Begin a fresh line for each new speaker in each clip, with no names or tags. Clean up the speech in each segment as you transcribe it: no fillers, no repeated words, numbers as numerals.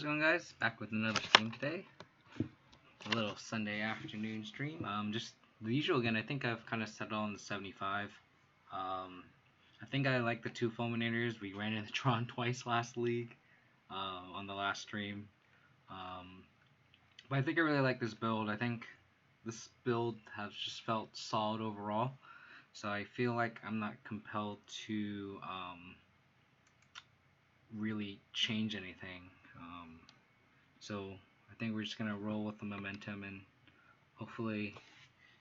How's it going, guys? Back with another stream today. A little Sunday afternoon stream. Just the usual again. I think I've kind of settled on the 75. I think I like the two fulminators. We ran into Tron twice last league, on the last stream. Um, but I think I really like this build. I think this build has just felt solid overall. So I feel like I'm not compelled to really change anything. So I think we're just gonna roll with the momentum and hopefully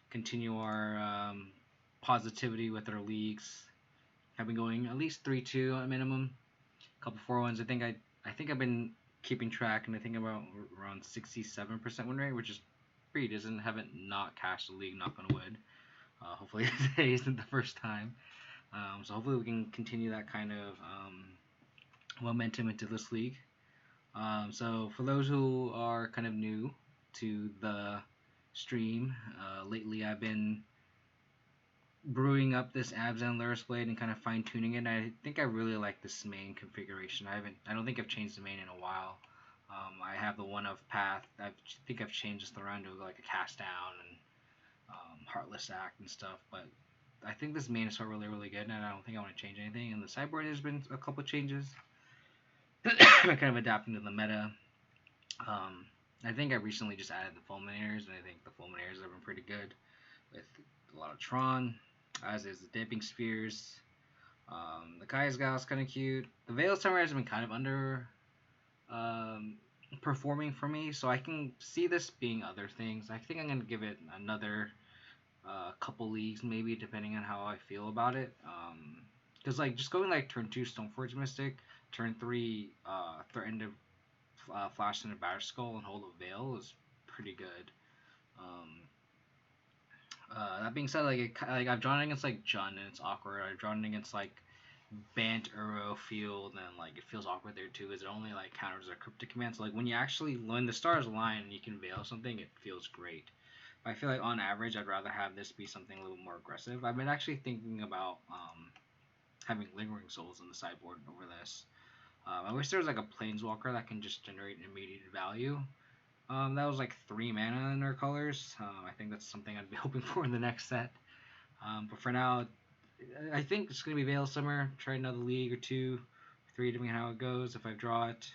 continue our positivity with our leagues. I've been going at least 3-2 at minimum. A couple 4-1s. I think I've been keeping track, and I think about around 67% win rate, which is pretty decent. Haven't not cashed the league. Knock on wood. Hopefully today isn't the first time. So hopefully we can continue that kind of momentum into this league. So for those who are kind of new to the stream, lately I've been brewing up this Abzan Lurrus blade and kind of fine tuning it. I think I really like this main configuration. I don't think I've changed the main in a while. I have the one of path. I think I've changed this around to like a cast down and heartless act and stuff. But I think this main is really good, and I don't think I want to change anything. And the sideboard there's been a couple changes. Kind of adapting to the meta. I think I recently just added the fulminators, and I think the fulminators have been pretty good with a lot of Tron, as is the dipping spheres. The Kaya's Gal is kind of cute. The Veil Samurai has been kind of under performing for me, so I can see this being other things. I think I'm gonna give it another couple leagues, maybe, depending on how I feel about it. Because like just going like turn 2 Stoneforge Mystic, turn 3 threaten to flash into Battered Skull and hold a Veil is pretty good. That being said, like I've drawn it against like Jund and it's awkward. I've drawn it against like Bant, Uro, Field, and like it feels awkward there too, because it only like counters our cryptic commands. So, like when the stars align and you can Veil something, it feels great. But I feel like on average, I'd rather have this be something a little more aggressive. I've been actually thinking about having Lingering Souls in the sideboard over this. I wish there was like a Planeswalker that can just generate immediate value. That was like 3 mana in our colors. I think that's something I'd be hoping for in the next set. But for now, I think it's going to be Veil Summer. Try another league or 2, 3, depending on how it goes, if I draw it,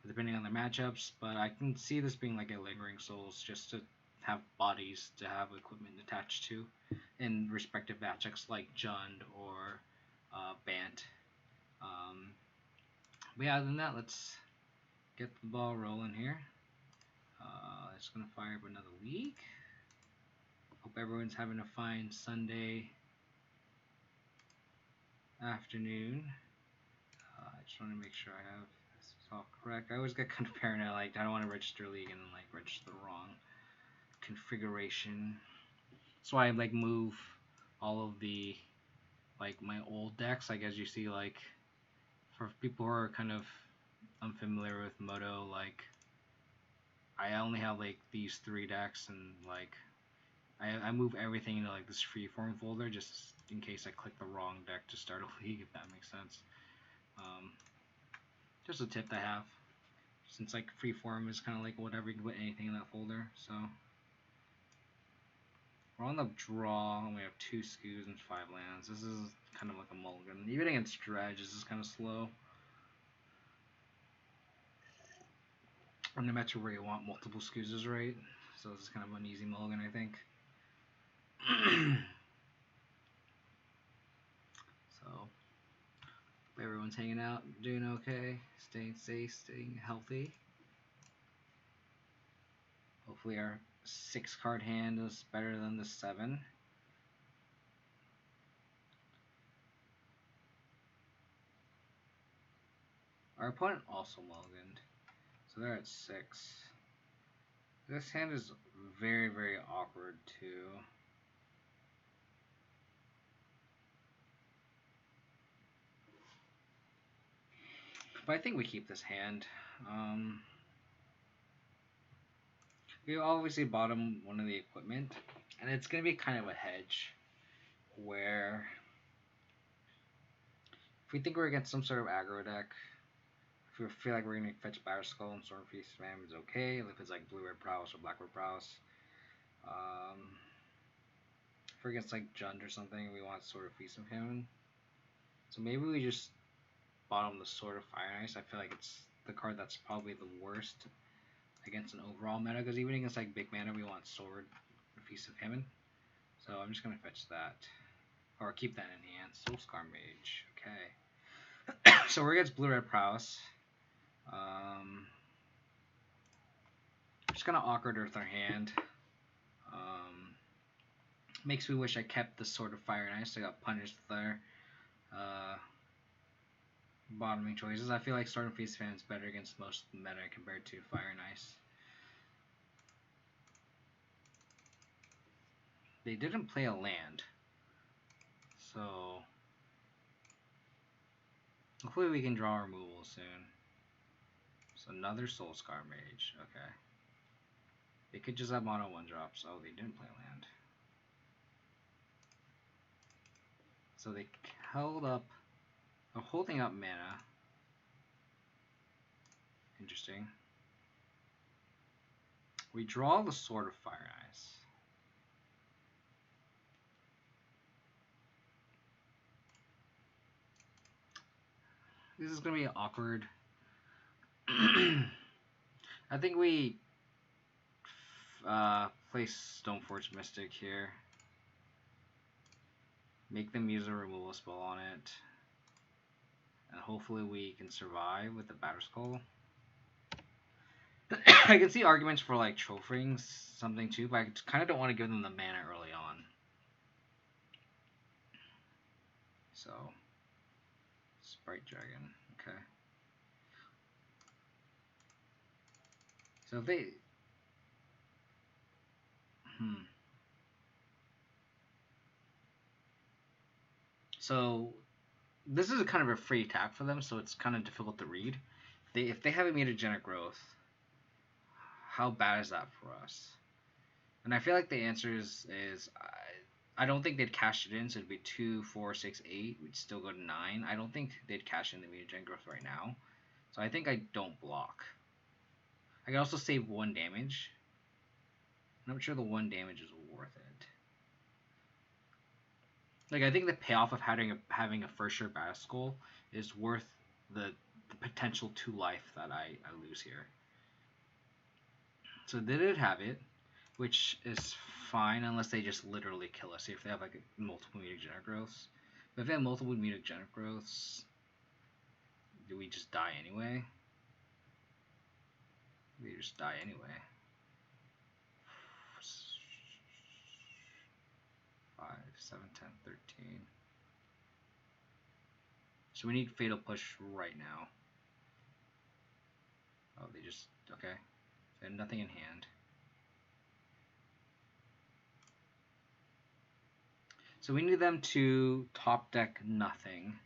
depending on the matchups. But I can see this being like a Lingering Souls, just to have bodies to have equipment attached to in respective matchups like Jund or Bant. But yeah, other than that, let's get the ball rolling here. Just going to fire up another league. Hope everyone's having a fine Sunday afternoon. I just want to make sure I have this all correct. I always get kind of paranoid, like I don't want to register a league and then like register the wrong configuration. So I like move all of the like my old decks, like as you see, like for people who are kind of unfamiliar with Moto, like I only have like these 3 decks, and like I move everything into like this freeform folder just in case I click the wrong deck to start a league, if that makes sense. Just a tip I have, since like freeform is kind of like whatever, you can put anything in that folder. So we're on the draw, and we have 2 skews and 5 lands. This is kind of like a mulligan. Even against dredge, this is kind of slow. No matter where you want multiple skews, right? So this is kind of an easy mulligan, I think. So hope everyone's hanging out, doing okay, staying safe, staying healthy. Hopefully our 6-card hand is better than the 7. Our opponent also mulliganed, so they're at 6. This hand is very awkward too. But I think we keep this hand. We obviously bottom one of the equipment, and it's going to be kind of a hedge where if we think we're against some sort of aggro deck, If we feel like we're gonna fetch Battle Skull and Sword Feast Spam is okay. If it's like Blue Red Prowess or Black Red Prowess. If we're against like Jund or something, we want Sword of Feast of Heaven. So maybe we just bottom the Sword of Fire and Ice. I feel like it's the card that's probably the worst against an overall meta, because even against like big mana we want Sword of Feast of Heaven. So I'm just gonna fetch that. Or keep that in hand. Soulscar Mage. Okay. So we're against Blue Red Prowess. Just gonna awkward Earth our hand. Makes me wish I kept the Sword of Fire and Ice. I got punished there. Bottoming choices. I feel like Sword of Feast Fan is better against most of the meta compared to Fire and Ice. They didn't play a land, so hopefully we can draw removal soon. So another Soulscar Mage. Okay. They could just have mono 1-drops. Oh, they didn't play land. So they held up, or holding up mana. Interesting. We draw the Sword of Fire and Ice. This is going to be awkward. I think we place Stoneforge Mystic here. Make them use a removal spell on it. And hopefully we can survive with the Battle Skull. I can see arguments for like trophying something too, but I kind of don't want to give them the mana early on. So, Sprite Dragon, okay. So if they... So, this is a kind of a free tap for them, so it's kind of difficult to read. If they have a mutagenic growth, how bad is that for us? And I feel like the answer is I don't think they'd cash it in, so it'd be 2, 4, 6, 8. We'd still go to 9. I don't think they'd cash in the mutagenic growth right now. So I think I don't block. I can also save 1 damage. I'm not sure the 1 damage is worth it. Like, I think the payoff of having a first sure Battle Skull is worth the potential 2 life that I lose here. So they did have it, which is fine unless they just literally kill us. If they have like multiple mutagenic growths. But if they have multiple mutagenic growths, do we just die anyway? We just die anyway. 5, 7, 10, 13. So we need Fatal Push right now. Oh, they just... okay. They have nothing in hand. So we need them to top deck nothing.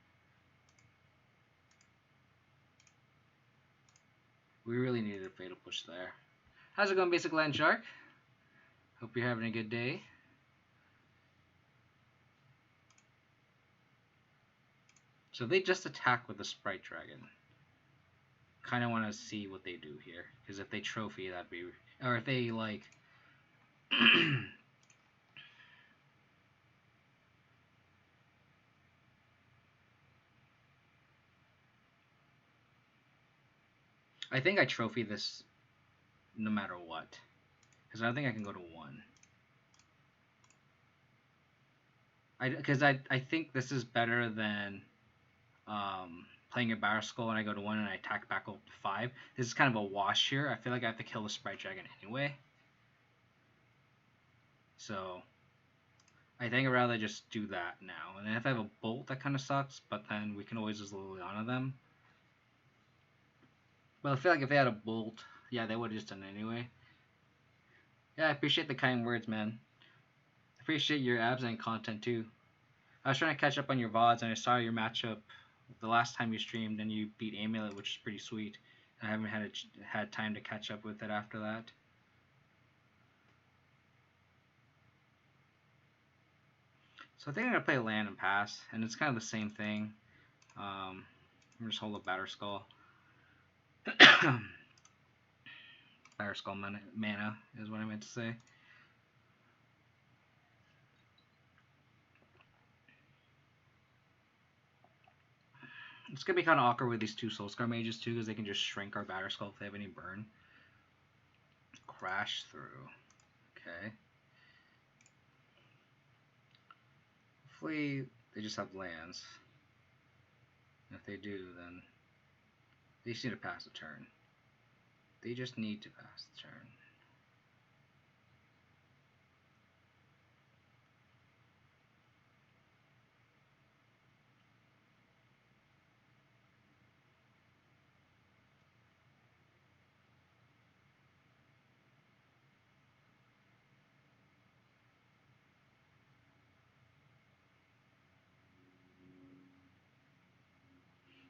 We really needed a Fatal Push there. How's it going, Basic Land Shark? Hope you're having a good day. So they just attack with the Sprite Dragon. Kind of want to see what they do here, because if they trophy, that'd be... or if they, like... I think I trophy this no matter what, because I don't think I can go to 1. Because I think this is better than playing a Battle Skull and I go to 1 and I attack back up to 5. This is kind of a wash here. I feel like I have to kill the Sprite Dragon anyway. So I think I'd rather just do that now. And then if I have a Bolt, that kind of sucks, but then we can always just Liliana them. But I feel like if they had a Bolt, yeah, they would have just done it anyway. Yeah, I appreciate the kind words, man. I appreciate your Abzan content too. I was trying to catch up on your VODs and I saw your matchup the last time you streamed and you beat Amulet, which is pretty sweet. I haven't had time to catch up with it after that. So I think I'm going to play land and pass, and it's kind of the same thing. I'm just hold up Battle Skull. Batterskull mana is what I meant to say. It's gonna be kind of awkward with these two Soulscar mages too, because they can just shrink our Batterskull if they have any burn. Crash through. Okay. Hopefully they just have lands. If they do, then they just need to pass the turn. They just need to pass the turn.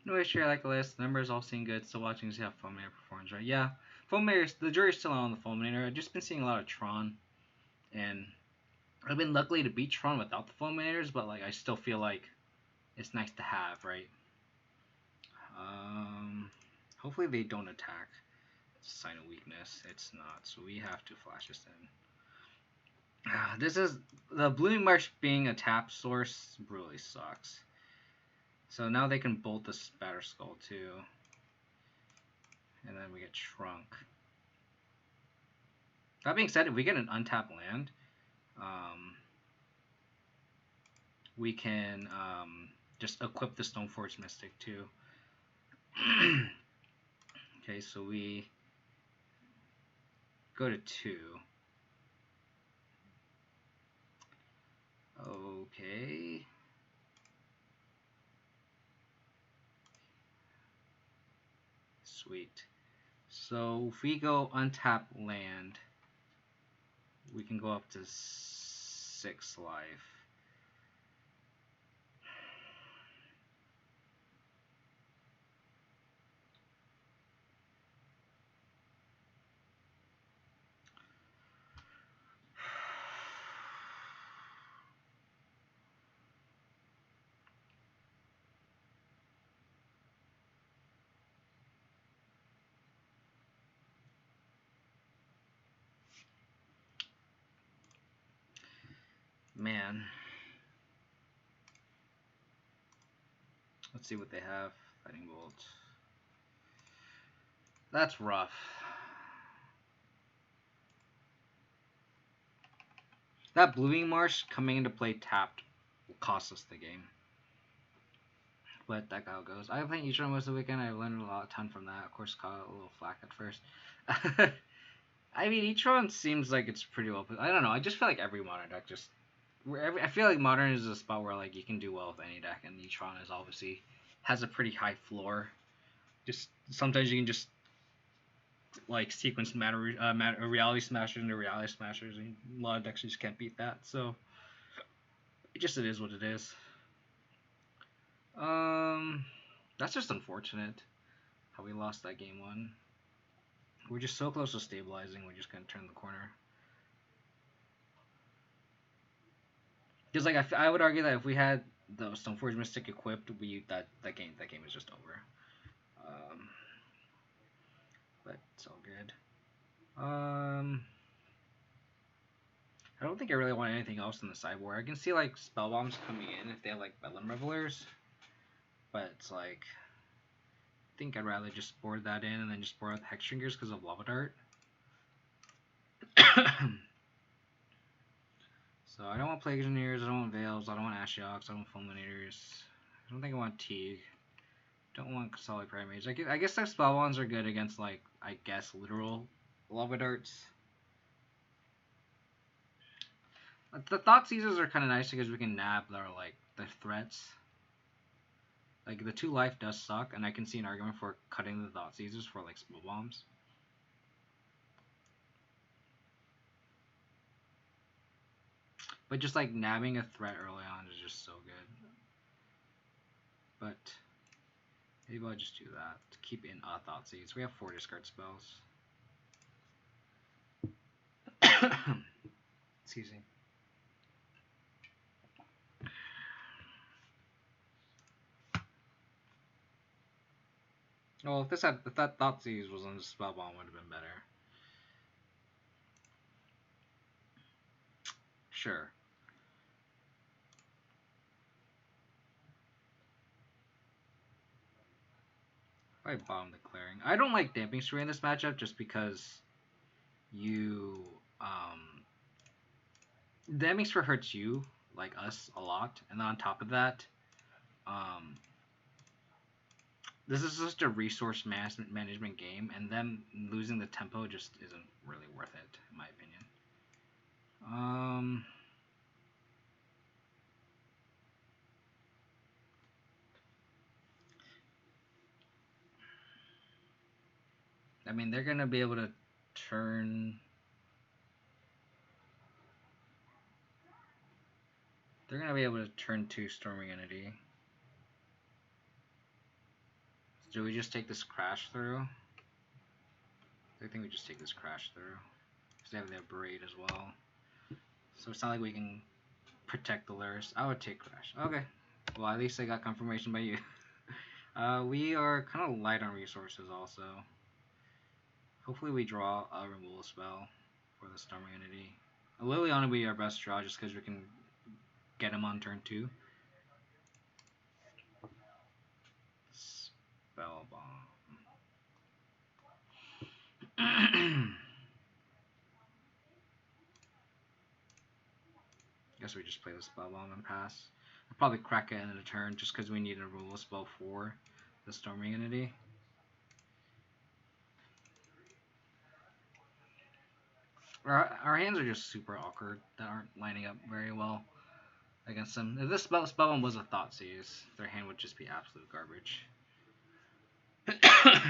No issue, I like the list. The numbers all seem good. Still watching to see how Fulminator performs, right? Yeah. Fulminator, the jury's still out on the Fulminator. I've just been seeing a lot of Tron. And I've been lucky to beat Tron without the Fulminators, but like I still feel like it's nice to have, right? Hopefully they don't attack. It's a sign of weakness. It's not, so we have to flash this in. This is the Blooming Marsh being a tap source really sucks. So now they can bolt the Batterskull too. And then we get Shrunk. That being said, if we get an untapped land, we can just equip the Stoneforge Mystic too. Okay, so we go to 2. Okay. Sweet. So if we go untap land, we can go up to 6 life. Man. Let's see what they have. Fighting Bolt. That's rough. That Blooming Marsh coming into play tapped will cost us the game. But that's how it goes. I've been playing Etron most of the weekend. I learned a ton from that. Of course, caught a little flack at first. I mean, Etron seems like it's pretty well put. I don't know. I just feel like every modern deck just. I feel like modern is a spot where like you can do well with any deck, and Etron is obviously has a pretty high floor. Just sometimes you can just like sequence reality smashers into reality smashers, and a lot of decks just can't beat that. So it is what it is. That's just unfortunate how we lost that game 1. We're just so close to stabilizing. We're just gonna turn the corner. Because like I would argue that if we had the Stoneforge Mystic equipped, that game is just over. But it's all good. I don't think I really want anything else in the sideboard. I can see like spell bombs coming in if they have like Bedlam Revelers, but it's like I think I'd rather just board that in and then just board out the Hex Shrinkers because of Lava Dart. So I don't want Plague Engineers, I don't want Veils, I don't want Ashioks, I don't want Fulminators. I don't think I want Teague. Don't want Solid Primates. I guess their spell bombs are good against like I guess literal Lava Darts. The Thought Seizers are kind of nice because we can nab their like the threats. Like the 2 life does suck, and I can see an argument for cutting the Thought Seizers for like spell bombs. But just like nabbing a threat early on is just so good. But maybe I'll just do that to keep in Thought Seeds. We have 4 discard spells. Excuse me. Well, if that Thoughtseize was on the Spellbomb, would have been better. Sure. I bomb the clearing. I don't like Damping Spray in this matchup just because you Damping Spray hurts you, like us, a lot, and on top of that, um, this is just a resource management game, and them losing the tempo just isn't really worth it, in my opinion. I mean, they're gonna be able to turn. They're gonna be able to turn to Storming Entity. Do we just take this crash through? I think we just take this crash through. Because they have their braid as well. So it's not like we can protect the Lurrus. I would take crash. Okay. Well, at least I got confirmation by you. We are kind of light on resources also. Hopefully we draw a removal spell for the Storming Entity. Liliana will be our best draw just because we can get him on turn 2. Spell Bomb. Guess we just play the Spell Bomb and pass. I'll probably crack it in a turn just because we need a removal spell for the Storming Entity. Our hands are just super awkward that aren't lining up very well against them. If this spell was a Thoughtseize, their hand would just be absolute garbage.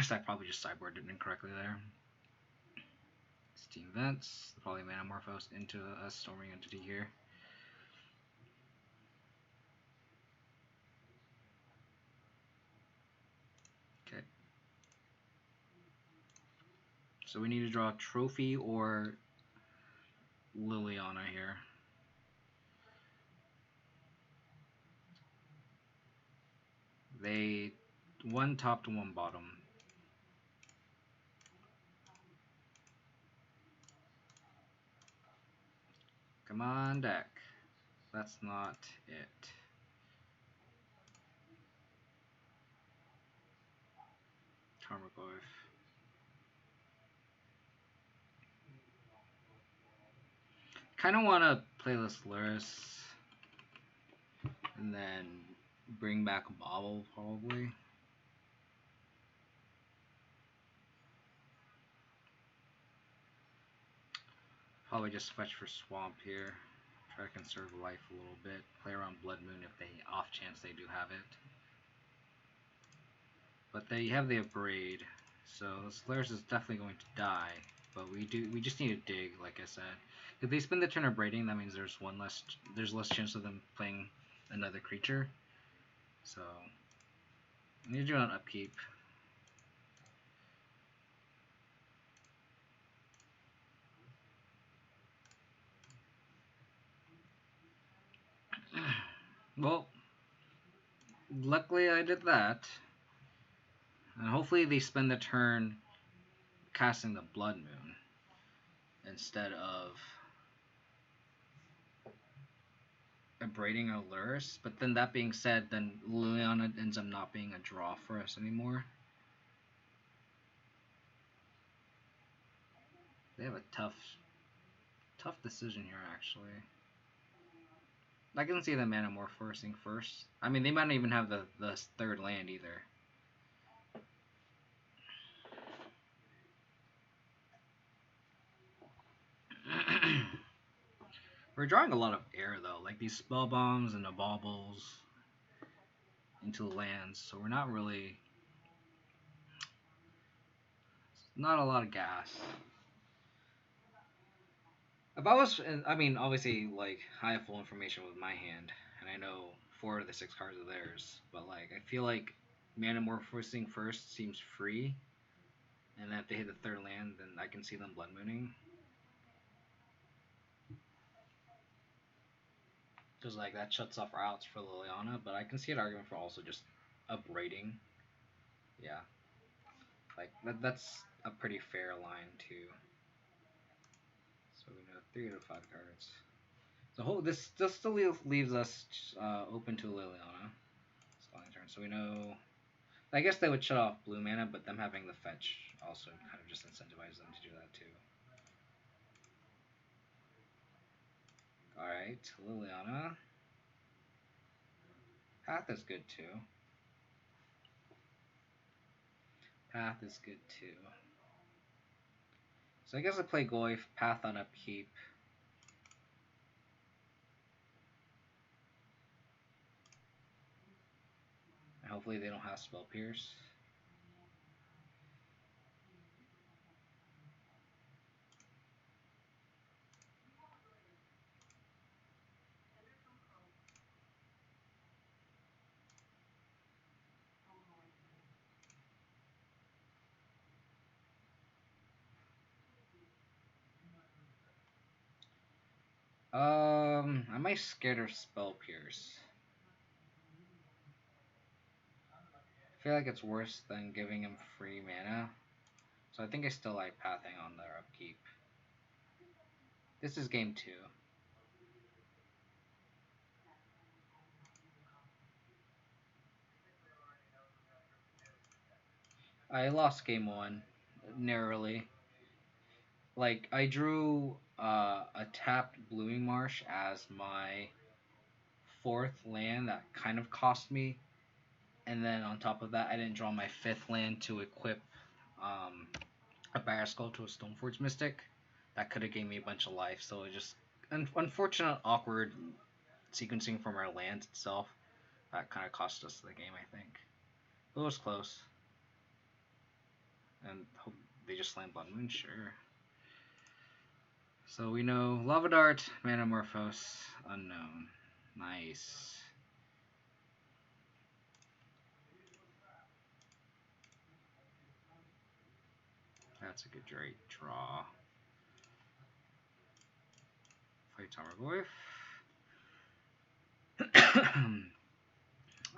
So I probably just sideboarded it incorrectly there. Steam Vents, probably Manamorphose into a Storming Entity here. Okay. So we need to draw a Trophy or Liliana here. They one top to one bottom. Come on, deck. That's not it. Tarmogoyf. Kind of want to play this Lurrus and then bring back a Bobble probably. Probably just fetch for Swamp here. Try to conserve life a little bit. Play around Blood Moon if they, off chance they do have it. But they have the Abrade, so Lurrus is definitely going to die. But we just need to dig, like I said. If they spend the turn abrading, that means there's less chance of them playing another creature. So I need to do an upkeep. Well, luckily I did that. And hopefully they spend the turn casting the Blood Moon instead of abrading a Lurrus. But then that being said, then Liliana ends up not being a draw for us anymore. They have a tough decision here, actually. I can see the Manamorphosing first. I mean, they might not even have the third land either. We're drawing a lot of air, though, like these Spell Bombs and the Baubles into the lands, so we're not really... not a lot of gas. If I was, I mean, obviously, like, I have full information with my hand, and I know 4 of the 6 cards are theirs, but, like, I feel like Manamorphosing first seems free, and then if they hit the third land, then I can see them Blood Mooning. Because, like, that shuts off routes for Liliana, but I can see an argument for also just upgrading. Yeah. Like that's a pretty fair line too. So we know 3 to 5 cards. So this still leaves us open to Liliana. Spawning turn. So we know. I guess they would shut off blue mana, but them having the fetch also kind of just incentivizes them to do that too. Alright, Liliana. Path is good too. Path is good too. So I guess I play Goyf, Path on upkeep. And hopefully they don't have Spell Pierce. Am I scared of Spell Pierce? I feel like it's worse than giving him free mana. So I think I still like pathing on their upkeep. This is game 2. I lost game 1 narrowly. Like I drew a tapped Blooming Marsh as my 4th land that kind of cost me, and then on top of that, I didn't draw my 5th land to equip a Barra Skull to a Stoneforge Mystic. That could have gave me a bunch of life. So it just unfortunate, awkward sequencing from our lands itself that kind of cost us the game, I think. But it was close, and hope they just slammed Blood Moon, sure. So we know Lava Dart, Manamorphose, Unknown. Nice. That's a good draw. Fight Tarmogoyf.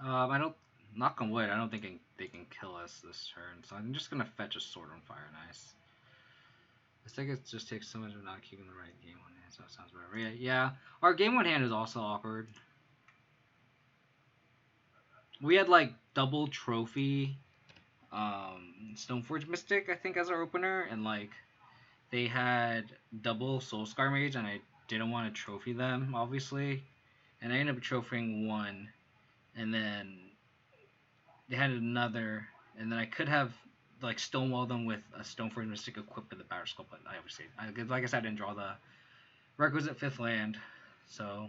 I don't. Knock on wood. I don't think they can kill us this turn. So I'm just gonna fetch a Sword on Fire. Nice. I think it just takes so much of not keeping the right game on hand. So that sounds about right. Yeah. Our game 1 hand is also awkward. We had like double trophy, Stoneforge Mystic, I think, as our opener, and like they had double Soulscar Mage, and I didn't want to trophy them, obviously, and I ended up trophying one, and then they had another, and then I could have like stonewalled them with a Stoneforge Mystic equipped with the Power Skull, but I obviously, like I said, I didn't draw the requisite 5th land, so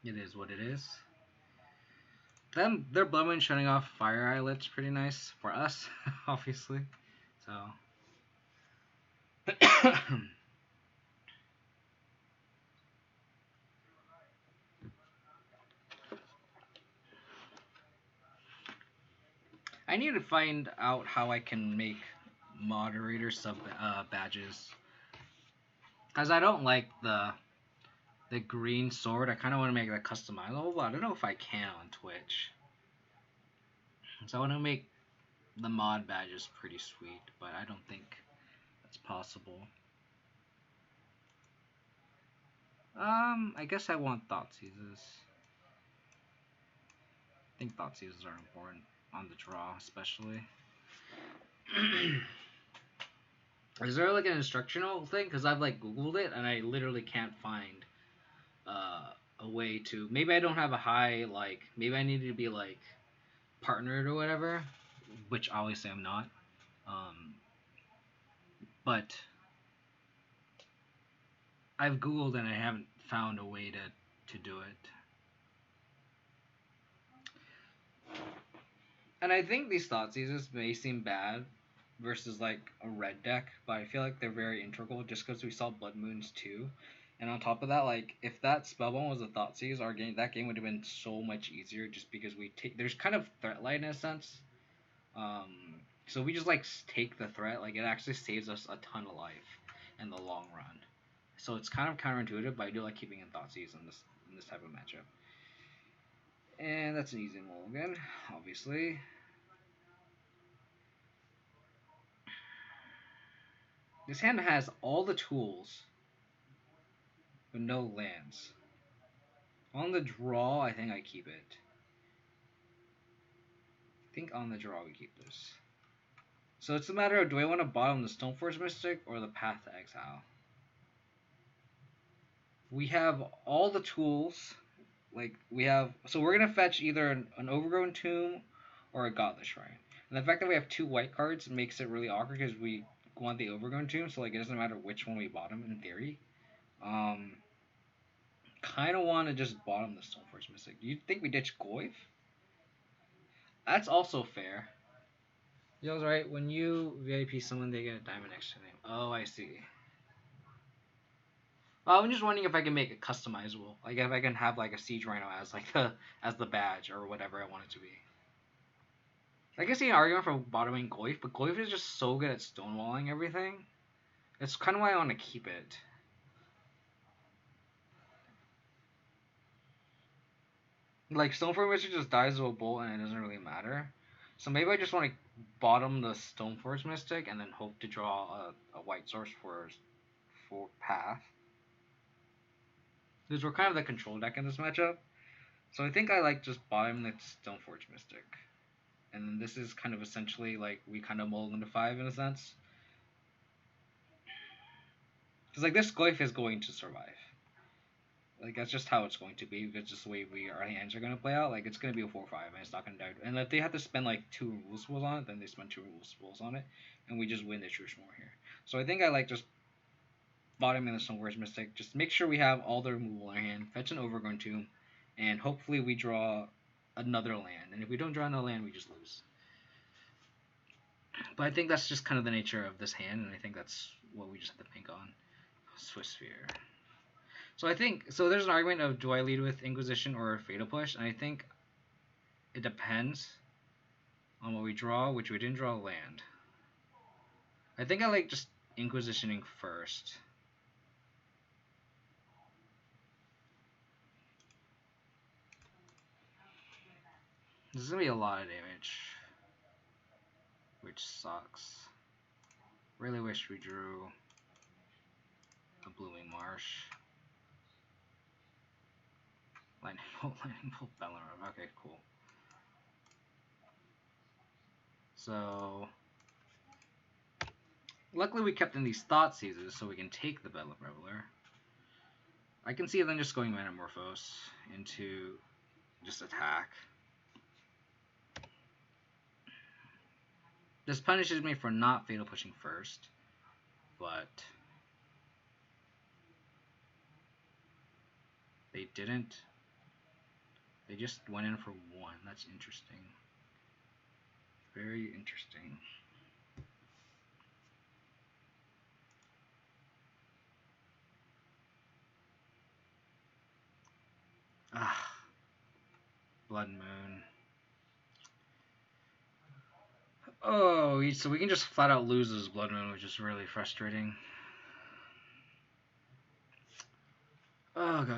it is what it is. Them, their Blood Moon shutting off Fire Eyelets pretty nice for us, obviously. So. I need to find out how I can make moderator sub badges, as I don't like the green sword. I kind of want to make that customizable, but I don't know if I can on Twitch. So I want to make the mod badges pretty sweet, but I don't think that's possible. I guess I want Thoughtseizes. I think Thoughtseizes are important on the draw, especially. Is there like an instructional thing? Because I've like Googled it and I literally can't find a way to. Maybe I don't have a high, like, maybe I need to be like partnered or whatever, which obviously I'm not. But I've Googled and I haven't found a way to do it. And I think these Thoughtseizes may seem bad versus like a red deck, but I feel like they're very integral just because we saw Blood Moons too. And on top of that, like if that Spellbomb was a Thoughtseize, our game that game would have been so much easier just because we take there's kind of threat light in a sense. So we just like take the threat, like it actually saves us a ton of life in the long run. So it's kind of counterintuitive, but I do like keeping in Thoughtseize in this type of matchup. And that's an easy mulligan, obviously. This hand has all the tools, but no lands. On the draw, I think I keep it. I think on the draw we keep this. So it's a matter of, do I want to bottom the Stoneforge Mystic or the Path to Exile? We have all the tools. Like, we have... So we're going to fetch either an Overgrown Tomb or a Godless Shrine. And the fact that we have 2 white cards makes it really awkward because we want the Overgrown Tomb, so like it doesn't matter which one we bottom in theory. Kind of want to just bottom the Stoneforge Mystic. Do you think we ditch Goyf? That's also fair. Yo's right. When you VIP someone, they get a diamond next to their name. Oh, I see. I'm just wondering if I can make it customizable. Like if I can have like a Siege Rhino as like as the badge or whatever I want it to be. I can see an argument for bottoming Goyf, but Goyf is just so good at stonewalling everything. That's kind of why I want to keep it. Like Stoneforge Mystic just dies to a bolt and it doesn't really matter. So maybe I just want to bottom the Stoneforge Mystic and then hope to draw a white source for Path. Because we're kind of the control deck in this matchup. So I think I like just bottom the Stoneforge Mystic. And then this is kind of essentially like we kind of mull into 5 in a sense. Because like this Goyf is going to survive. Like that's just how it's going to be. It's just the way our hands are going to play out. Like it's going to be a 4-5 and it's not going to die. And if they have to spend like 2 rule spools on it, then they spend 2 rule spools on it. And we just win the Truce War here. So I think I like just bottoming the Stoneforge Mystic. Just make sure we have all the removal in our hand. Fetch an Overgrown Tomb. And hopefully we draw another land. And if we don't draw another land, we just lose. But I think that's just kind of the nature of this hand. And I think that's what we just have to think on. Swiss Sphere. So I think, so there's an argument of do I lead with Inquisition or Fatal Push, and I think it depends on what we draw, which we didn't draw a land. I think I like just Inquisitioning first. This is going to be a lot of damage, which sucks. Really wish we drew a Blooming Marsh. Lightning Bolt, Bellerin. Okay, cool. So, luckily we kept in these Thought Seizes so we can take the Bell of Reveler. I can see them just going Metamorphose into just attack. This punishes me for not Fatal Pushing first, but they didn't. They just went in for 1. That's interesting. Very interesting. Ah, Blood Moon. Oh, so we can just flat out lose this Blood Moon, which is really frustrating. Oh, go.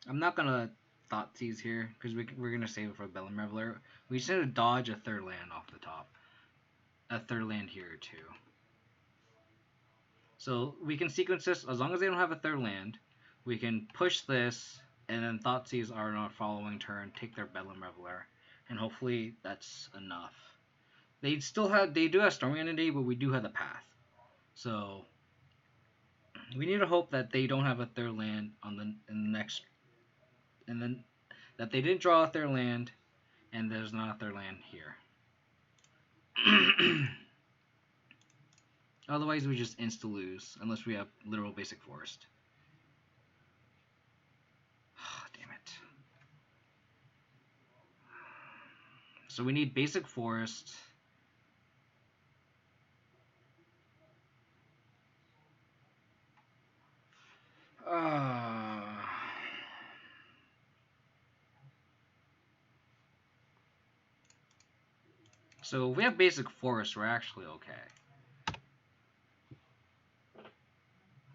I'm not gonna Thought Seize here because we're gonna save it for Bellum Reveler. We just need to dodge a 3rd land off the top. A 3rd land here too. So we can sequence this as long as they don't have a 3rd land. We can push this and then Thought Seize are on our following turn, take their Bellum Reveler, and hopefully that's enough. They do have Storming Entity, but we do have the Path. So we need to hope that they don't have a 3rd land in the next, and then that they didn't draw a 3rd land, and there's not a 3rd land here. Otherwise, we just insta lose unless we have literal Basic Forest. Damn it. So we need Basic Forest. So if we have Basic Forest, we're actually okay.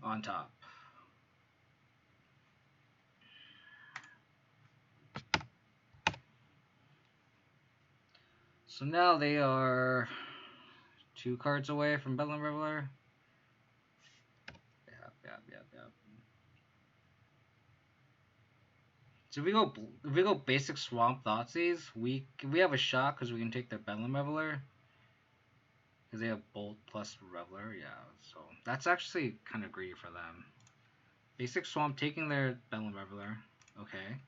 On top. So now they are 2 cards away from Bedlam Reveler. Yep. So if we go basic Swamp Thoughtseize, we have a shot because we can take their Bedlam Reveler. Because they have Bolt plus Reveler, yeah. So that's actually kind of greedy for them. Basic Swamp taking their Bedlam Reveler. Okay,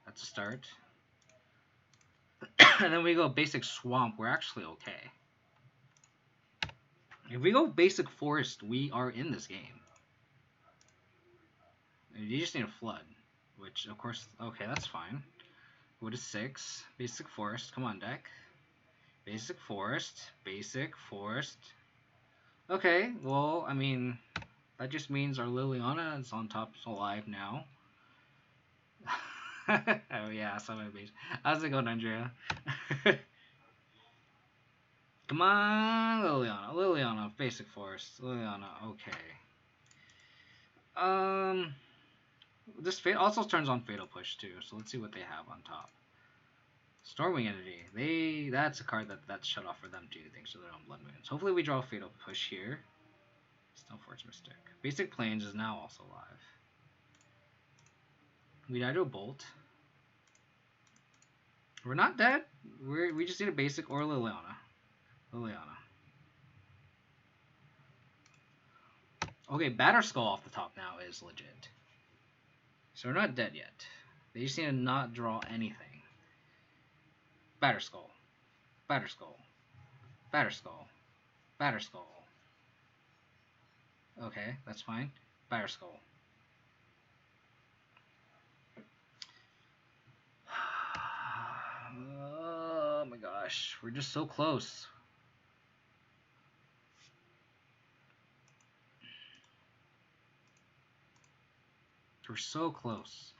that's a start. And then we go basic Swamp, we're actually okay. If we go basic Forest, we are in this game. You just need a Flood, which of course, okay, that's fine. Go to 6, basic Forest, come on deck. Basic Forest. Okay, well, I mean, that just means our Liliana is on top, alive now. Oh yeah, Summit Beach. How's it going, Andrea? Come on, Liliana, basic Forest. Liliana, okay. This fate also turns on Fatal Push too, so let's see what they have on top. Stormwing Entity. That's a card that's shut off for them too, thanks to their own Blood Moons. Hopefully we draw Fatal Push here. Stoneforge Mystic. Basic Plains is now also live. We die to a Bolt. We're not dead. We just need a basic or Liliana. Okay, Batterskull off the top now is legit. So we're not dead yet. They just need to not draw anything. Batterskull. Okay, that's fine. Batterskull. Oh my gosh, we're just so close. We're so close.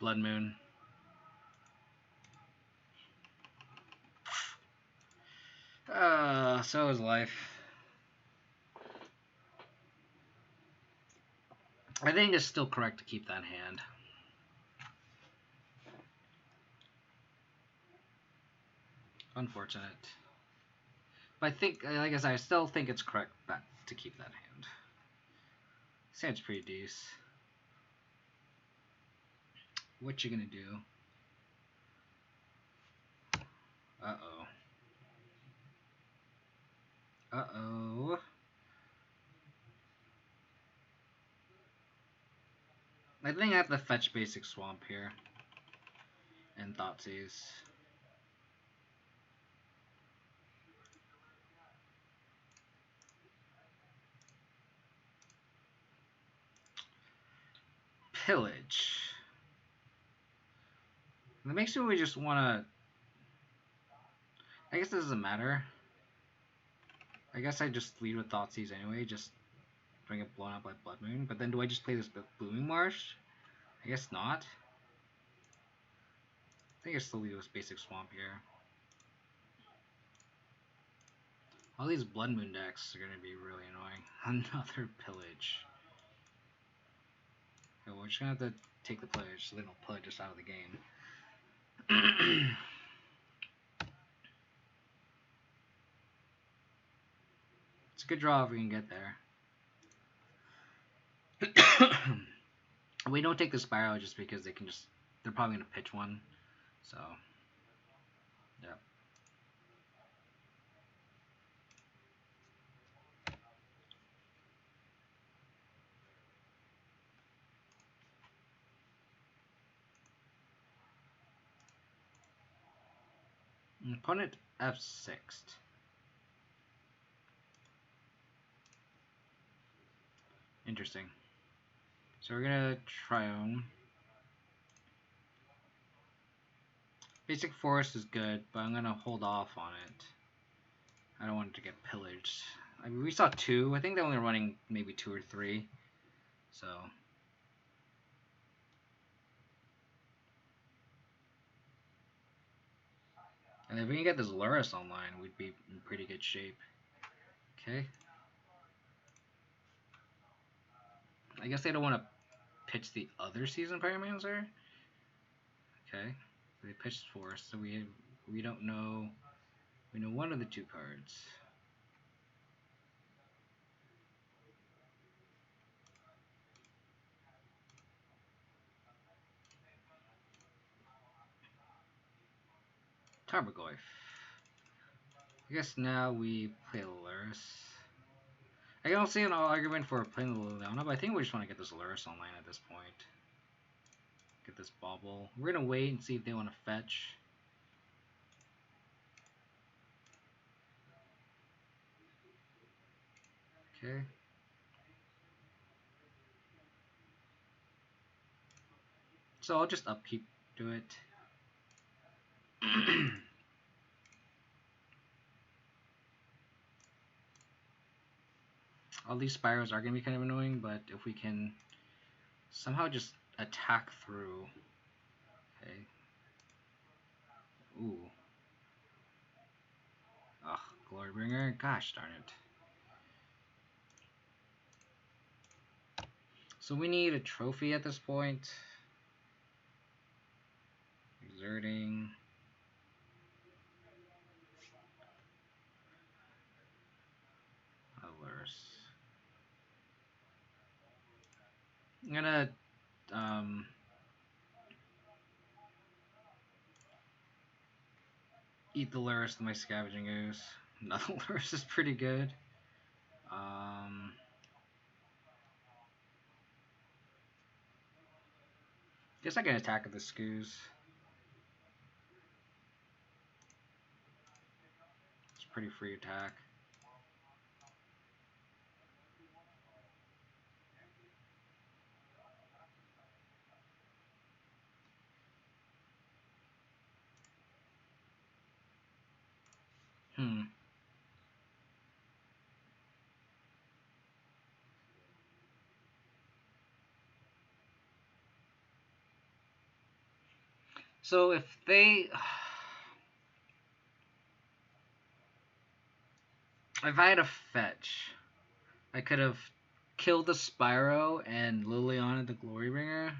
Blood Moon. So is life. I think it's still correct to keep that hand. Unfortunate. But I think, like I said, I still think it's correct to keep that hand. This hand's pretty decent. What you gonna do? Uh-oh. I think I have to fetch basic Swamp here. And Thoughtseize. Pillage. That makes me just wanna... I guess it doesn't matter. I guess I just lead with Thoughtseize anyway, just bring it blown up like Blood Moon. But then do I just play this Blooming Marsh? I guess not. I think I still lead with basic Swamp here. All these Blood Moon decks are going to be really annoying. Another Pillage. Okay, we're just going to have to take the Pillage so they don't pillage us out of the game. It's a good draw if we can get there. We don't take the Spiral just because they're probably going to pitch one. So, yeah. Opponent F6. Interesting. So we're gonna Triome. Basic Forest is good, but I'm gonna hold off on it. I don't want it to get pillaged. I mean, we saw 2. I think they're only running maybe 2 or 3. So And if we can get this Lurrus online, we'd be in pretty good shape. Okay. I guess they don't want to pitch the other season Pyromancer. Okay. So they pitched for us, so we don't know. We know one of the two cards. Tarmogoyf. I guess now we play Lurrus. I don't see an argument for playing the Liliana, but I think we just want to get this Lurrus online at this point. Get this Bauble. We're going to wait and see if they want to fetch. Okay. So I'll just upkeep to it. All these Spyros are going to be kind of annoying, but if we can somehow just attack through. Okay. Ooh. Ugh, Glorybringer. Gosh darn it. So we need a trophy at this point. Exerting. Lurrus. I'm gonna eat the Lurrus with my Scavenging Ooze. No, Lurrus is pretty good. Guess I can attack with the Skoos. It's pretty free attack. So if they... If I had a fetch, I could have killed the Spyro and Liliana the Glorybringer.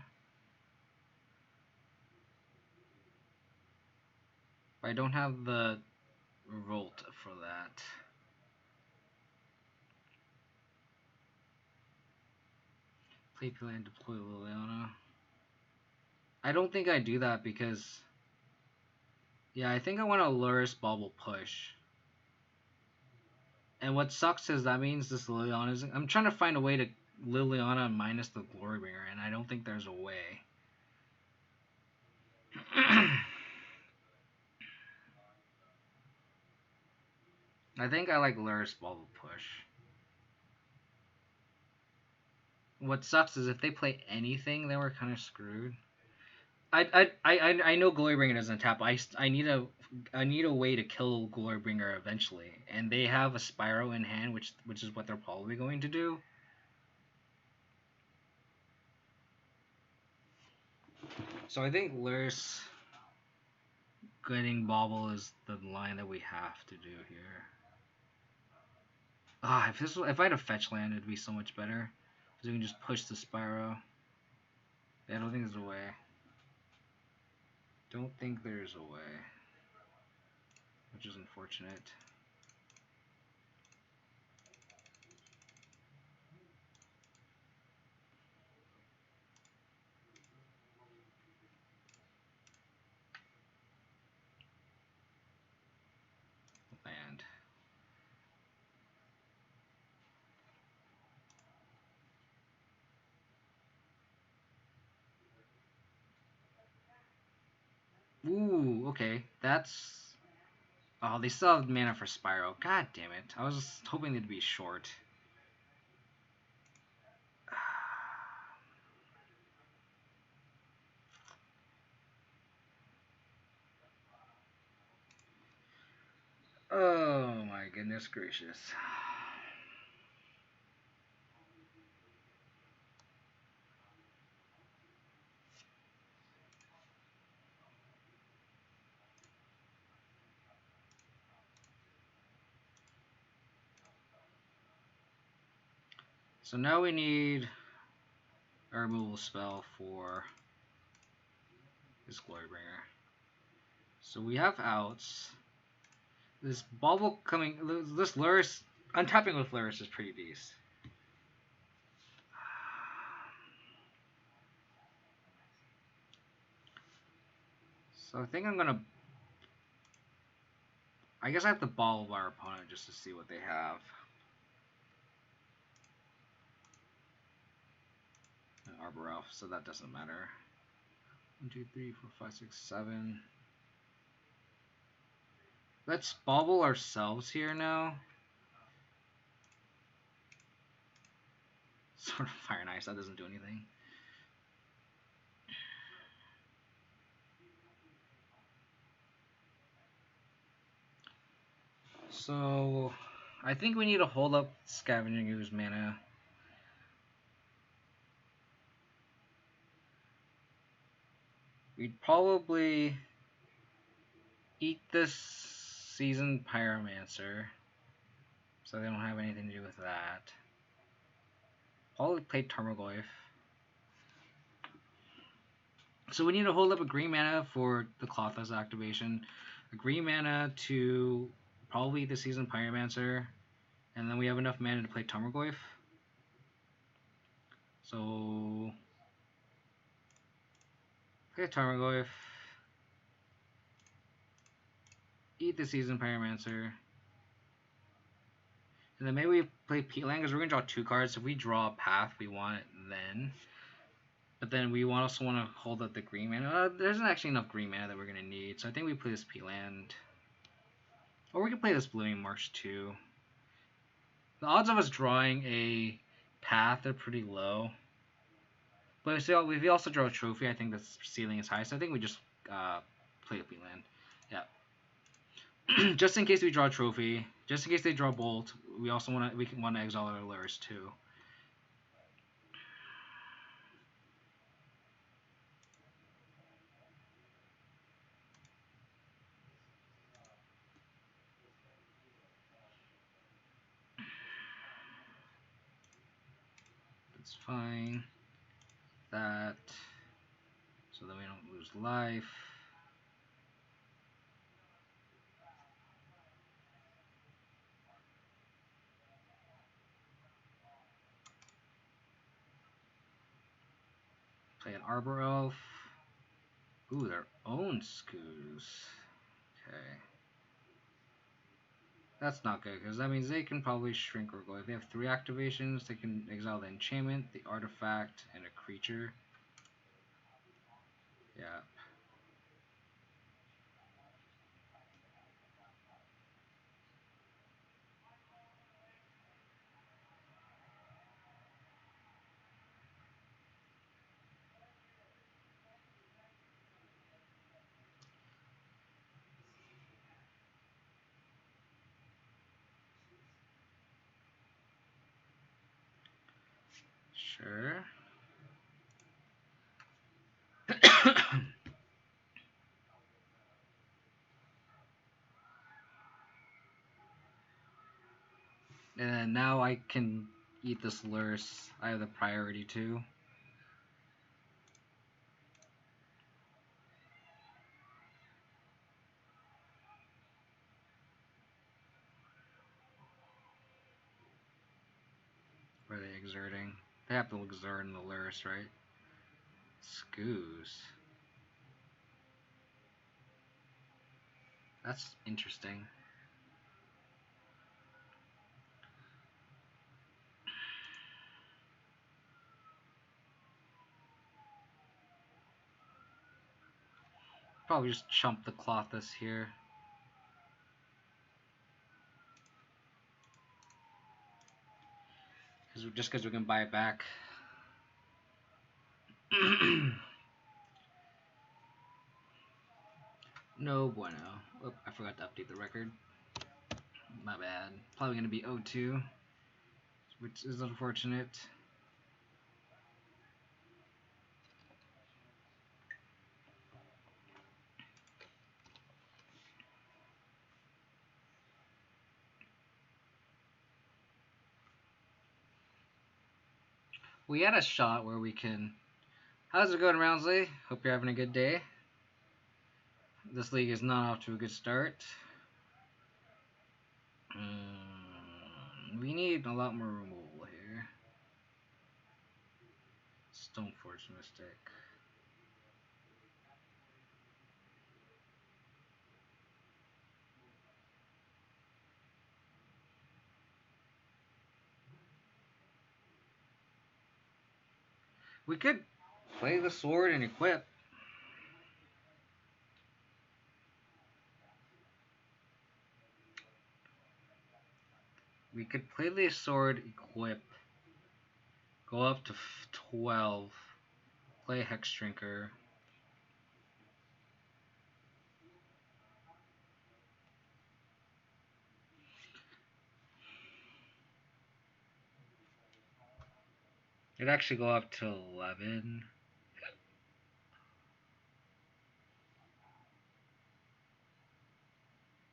But I don't have the Revolt for that. Play plan, deploy Liliana. I don't think I do that because... Yeah, I think I want a Lurrus Bauble push. And what sucks is that means this Liliana is... I'm trying to find a way to Liliana minus the Glorybringer, and I don't think there's a way. I think I like Lurrus Bauble push. What sucks is if they play anything, then we're kind of screwed. I know Glorybringer doesn't tap. I need a way to kill Glorybringer eventually, and they have a Spyro in hand, which is what they're probably going to do. So I think Lurrus getting Bauble is the line that we have to do here. Ah, if I had a fetch land, it'd be so much better, because we can just push the Spyro. Yeah, I don't think there's a way. Don't think there's a way, which is unfortunate. Land. Ooh, okay. That's... Oh, they still have mana for Spyro. God damn it. I was just hoping they'd be short. Oh my goodness gracious. So now we need a removal spell for this Glorybringer. So we have outs. This Bauble coming, this Lurrus, untapping with Lurrus is pretty decent. So I think I'm gonna, I guess I have to ball our opponent just to see what they have. An Arbor Elf, so that doesn't matter. 1, 2, 3, 4, 5, 6, 7. Let's bauble ourselves here now. Sort of Fire and Ice, that doesn't do anything. So I think we need to hold up Scavenging Ooze mana. We'd probably eat this Seasoned Pyromancer, so they don't have anything to do with that. Probably play Tarmogoyf. So we need to hold up a green mana for the Clothless activation, a green mana to probably the Seasoned Pyromancer, and then we have enough mana to play Tarmogoyf. So play Tarmogoyf, eat the Seasoned Pyromancer, and then maybe we play Peatland because we're going to draw 2 cards. If we draw a path, we want it then. But then we also want to hold up the green mana. There isn't actually enough green mana that we're going to need, so I think we play this Peatland. Or we can play this Blooming Marsh too. The odds of us drawing a path are pretty low. But if we also draw a trophy, I think the ceiling is high, so I think we just play the Peatland. Yeah. Just in case we draw a trophy, just in case they draw Bolt, we also want to exile our Lurrus too. That's fine. That, so that we don't lose life. Play an Arbor Elf. Ooh, their own Scoos. Okay. That's not good, because that means they can probably shrink or go. If they have 3 activations, they can exile the enchantment, the artifact, and a creature. Yeah. Sure. And then now I can eat this Lurrus. I have the priority too. Where are they exerting? They have to exert in the Lurrus, right? Scoos. That's interesting. Probably just chump the Clothless here. Just because we can buy it back. No bueno. Oh, I forgot to update the record. My bad. Probably going to be 0-2, which is unfortunate. We had a shot where we can. How's it going, Roundsley? Hope you're having a good day. This league is not off to a good start. We need a lot more removal here. Stoneforge Mystic. We could play the sword and equip. We could play the sword, equip, go up to 12, play Hex Drinker. It'd actually go up to 11.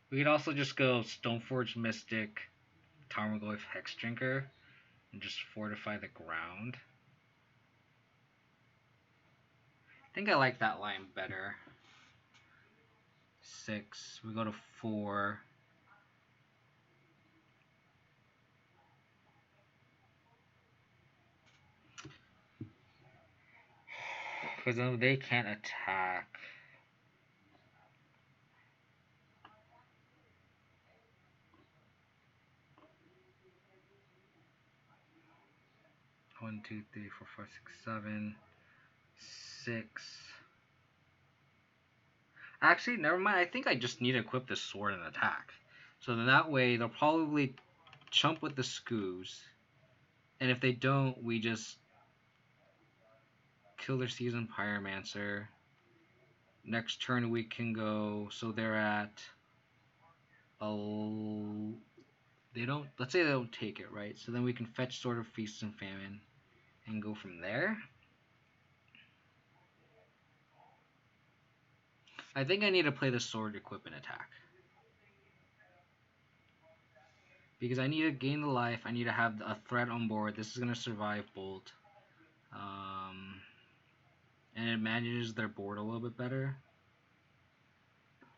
We could also just go Stoneforge Mystic, Tarmogoyf Hex Drinker, and just fortify the ground. I think I like that line better. 6. We go to 4. Because then they can't attack. One, two, three, four, five, 6, 7, 6. Actually, never mind. I think I just need to equip the sword and attack. So then that way they'll probably chump with the scoos. And if they don't, we just kill their Seasoned Pyromancer. Next turn we can go. So they're at. They don't. Let's say they don't take it, right? So then we can fetch Sword of Feast and Famine and go from there. I think I need to play the sword, equip, and attack. Because I need to gain the life. I need to have a threat on board. This is going to survive Bolt. And it manages their board a little bit better.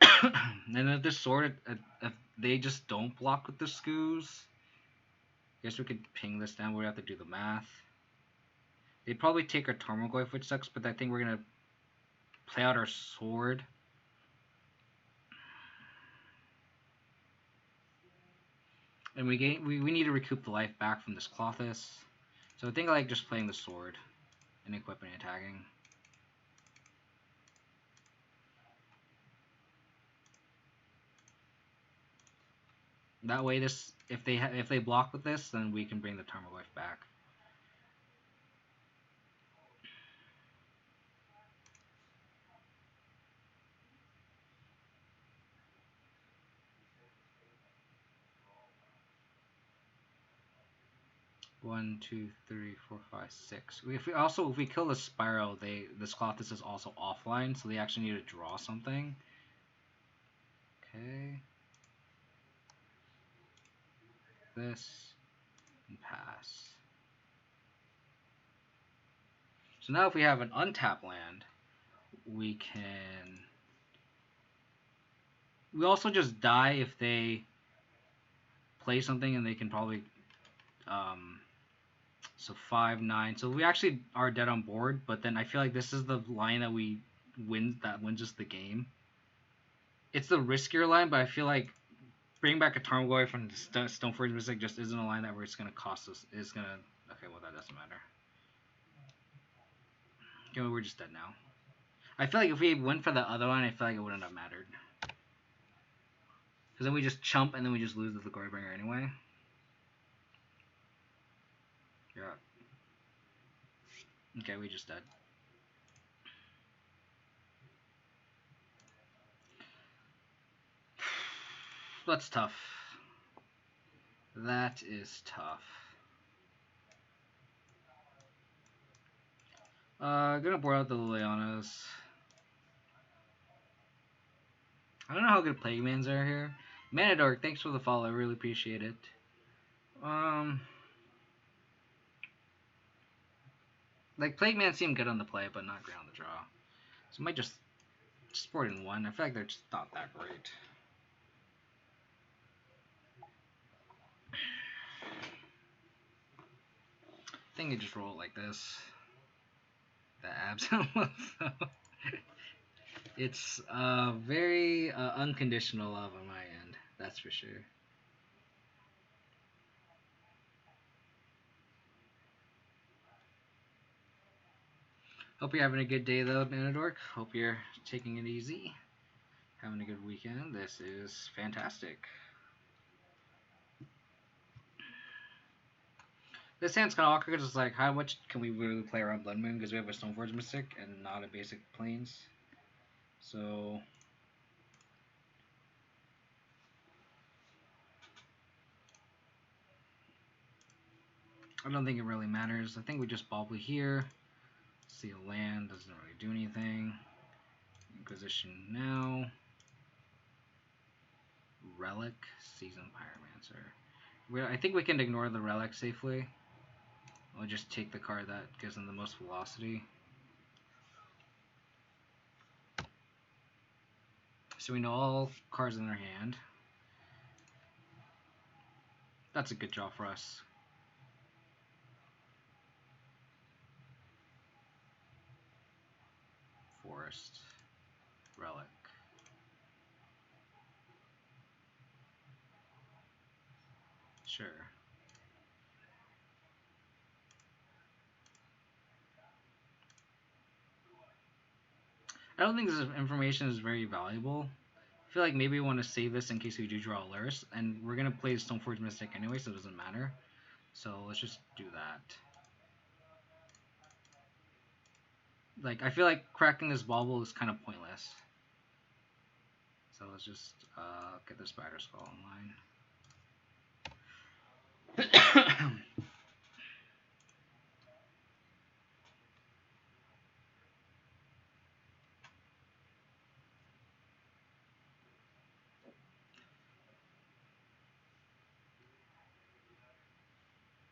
And if this sword, if they just don't block with the scoos, I guess we could ping this down. We'd have to do the math. They'd probably take our Tarmogoyf, which sucks, but I think we're going to play out our sword. And we need to recoup the life back from this Clothis. So I think I like just playing the sword and equipping and attacking. That way, this if they block with this, then we can bring the Tarmogoyf back. One, two, three, four, five, 6. If we kill the Spiral, this Clothis is also offline, so they actually need to draw something. Okay. This and pass. So now if we have an untapped land, we can. We also just die if they play something, and they can probably. So 5, 9. So we actually are dead on board, but then I feel like this is the line that wins us the game. It's the riskier line, but I feel like bringing back a Tarmogoyf from Stoneforge Mystic just isn't a line that where it's gonna cost us. It's gonna. Okay, well that doesn't matter. Okay, well, we're just dead now. I feel like if we went for the other line, I feel like it wouldn't have mattered. Because then we just chump and then we just lose the Glorybringer anyway. You're up. Okay, we just dead. That's tough. That is tough. Gonna board out the Lilianas. I don't know how good Plague Mans are here. Manadork, thanks for the follow. I really appreciate it. Like, Plague Man seemed good on the play, but not great on the draw. So I might just sport in one. I feel like they're just not that great. I think I just roll it like this. The Abzan. It's very unconditional love on my end. That's for sure. Hope you're having a good day though, Manadork. Hope you're taking it easy. Having a good weekend. This is fantastic. This hand's kind of awkward because it's like, how much can we really play around Blood Moon? Because we have a Stoneforge Mystic and not a basic Plains. So I don't think it really matters. I think we just bobble here. See a land, doesn't really do anything. Inquisition now. Relic, Seasoned Pyromancer. I think we can ignore the Relic safely. We'll just take the card that gives them the most velocity. So we know all cards in their hand. That's a good draw for us. Forest. Relic. Sure. I don't think this information is very valuable. I feel like maybe we want to save this in case we do draw a Lurrus, and we're going to play Stoneforge Mystic anyway, so it doesn't matter. So let's just do that. Like, I feel like cracking this bauble is kind of pointless. So let's just get the Spider Skull online.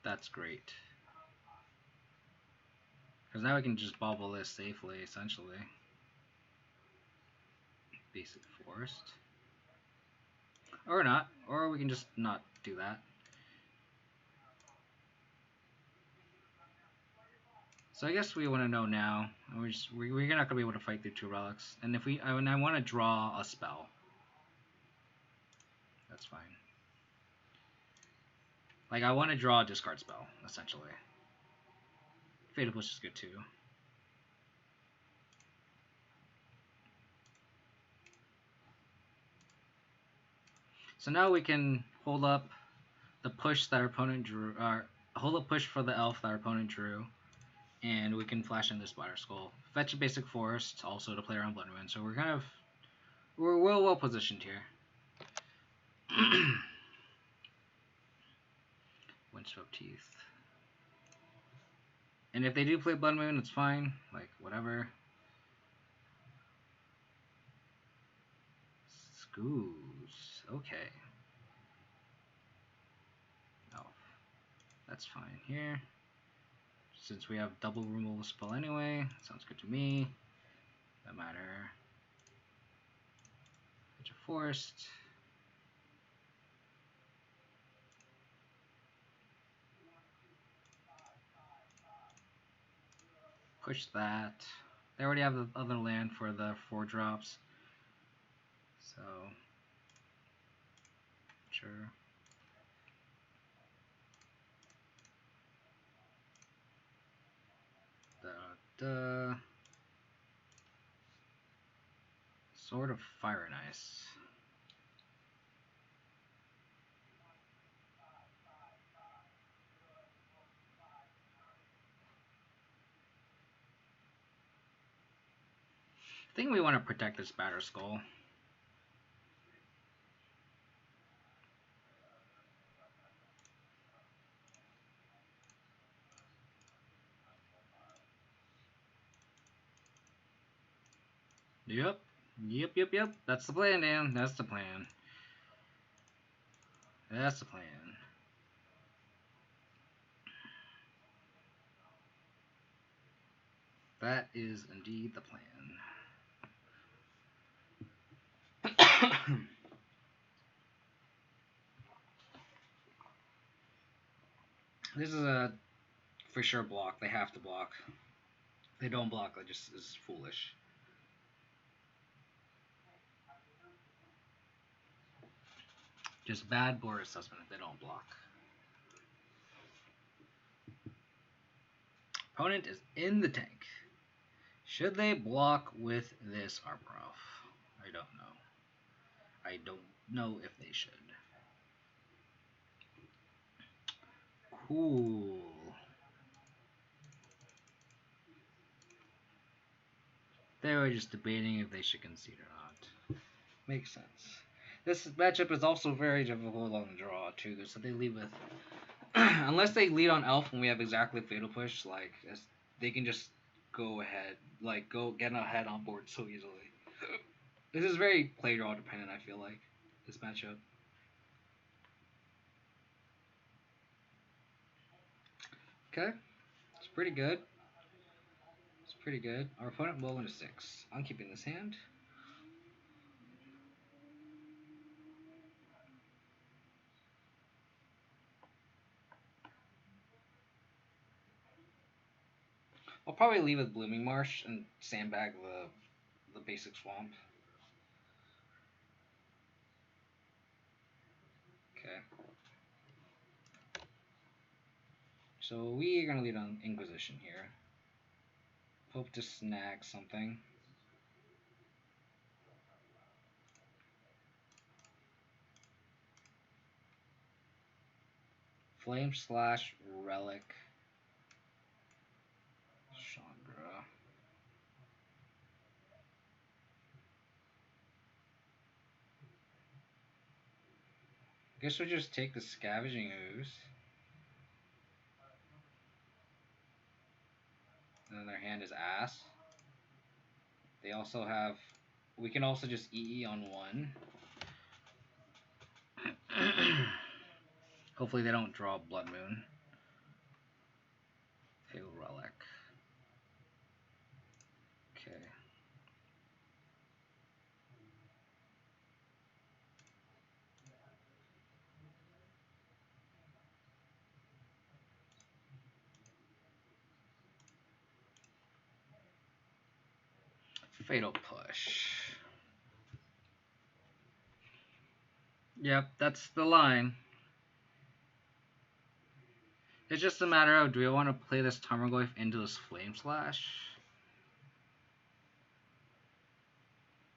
That's great. Because now we can just bobble this safely, essentially. Basic Forest. Or not. Or we can just not do that. So I guess we want to know now. We're not going to be able to fight through 2 relics. And if I want to draw a spell. That's fine. Like, I want to draw a discard spell, essentially. Fatal Push is good too. So now we can hold up the push that our opponent drew, hold up push for the elf that our opponent drew, and we can flash in the Spider Skull. Fetch a basic forest, also to play around Blood Moon. So we're well positioned here. Windswept Teeth. And if they do play Blood Moon, it's fine. Like, whatever. Scoos. Okay. Oh. That's fine here. Since we have double removal spell anyway, sounds good to me. No matter. Fetch a forest. Push that. They already have the other land for the 4 drops. So, sure. Sword of Fire and Ice. I think we want to protect this Batter Skull. Yep. That's the plan, Dan. That's the plan. That's the plan. That is indeed the plan. This is a for sure block. They have to block. If they don't block, that just is foolish. Just bad board assessment if they don't block. Opponent is in the tank. Should they block with this Arborov? I don't know. I don't know if they should. Cool. They were just debating if they should concede or not. Makes sense. This matchup is also very difficult on the draw too, so they lead with unless they lead on Elf and we have exactly Fatal Push, like they can just go ahead, like go get ahead on board so easily. This is very play draw dependent, I feel like, this matchup. Okay, it's pretty good. It's pretty good. Our opponent will win a 6. I'm keeping this hand. I'll probably leave with Blooming Marsh and sandbag the basic swamp. Okay. So we are gonna lead on Inquisition here. Hope to snag something. Flame Slash Relic. Chandra. I guess we'll just take the Scavenging Ooze. And then their hand is ass. They also have... We can also just EE on 1. Hopefully they don't draw Blood Moon. Fatal Relic. Okay. Fatal Push. Yep, that's the line. It's just a matter of, do we want to play this Tarmogoyf into this Flame Slash?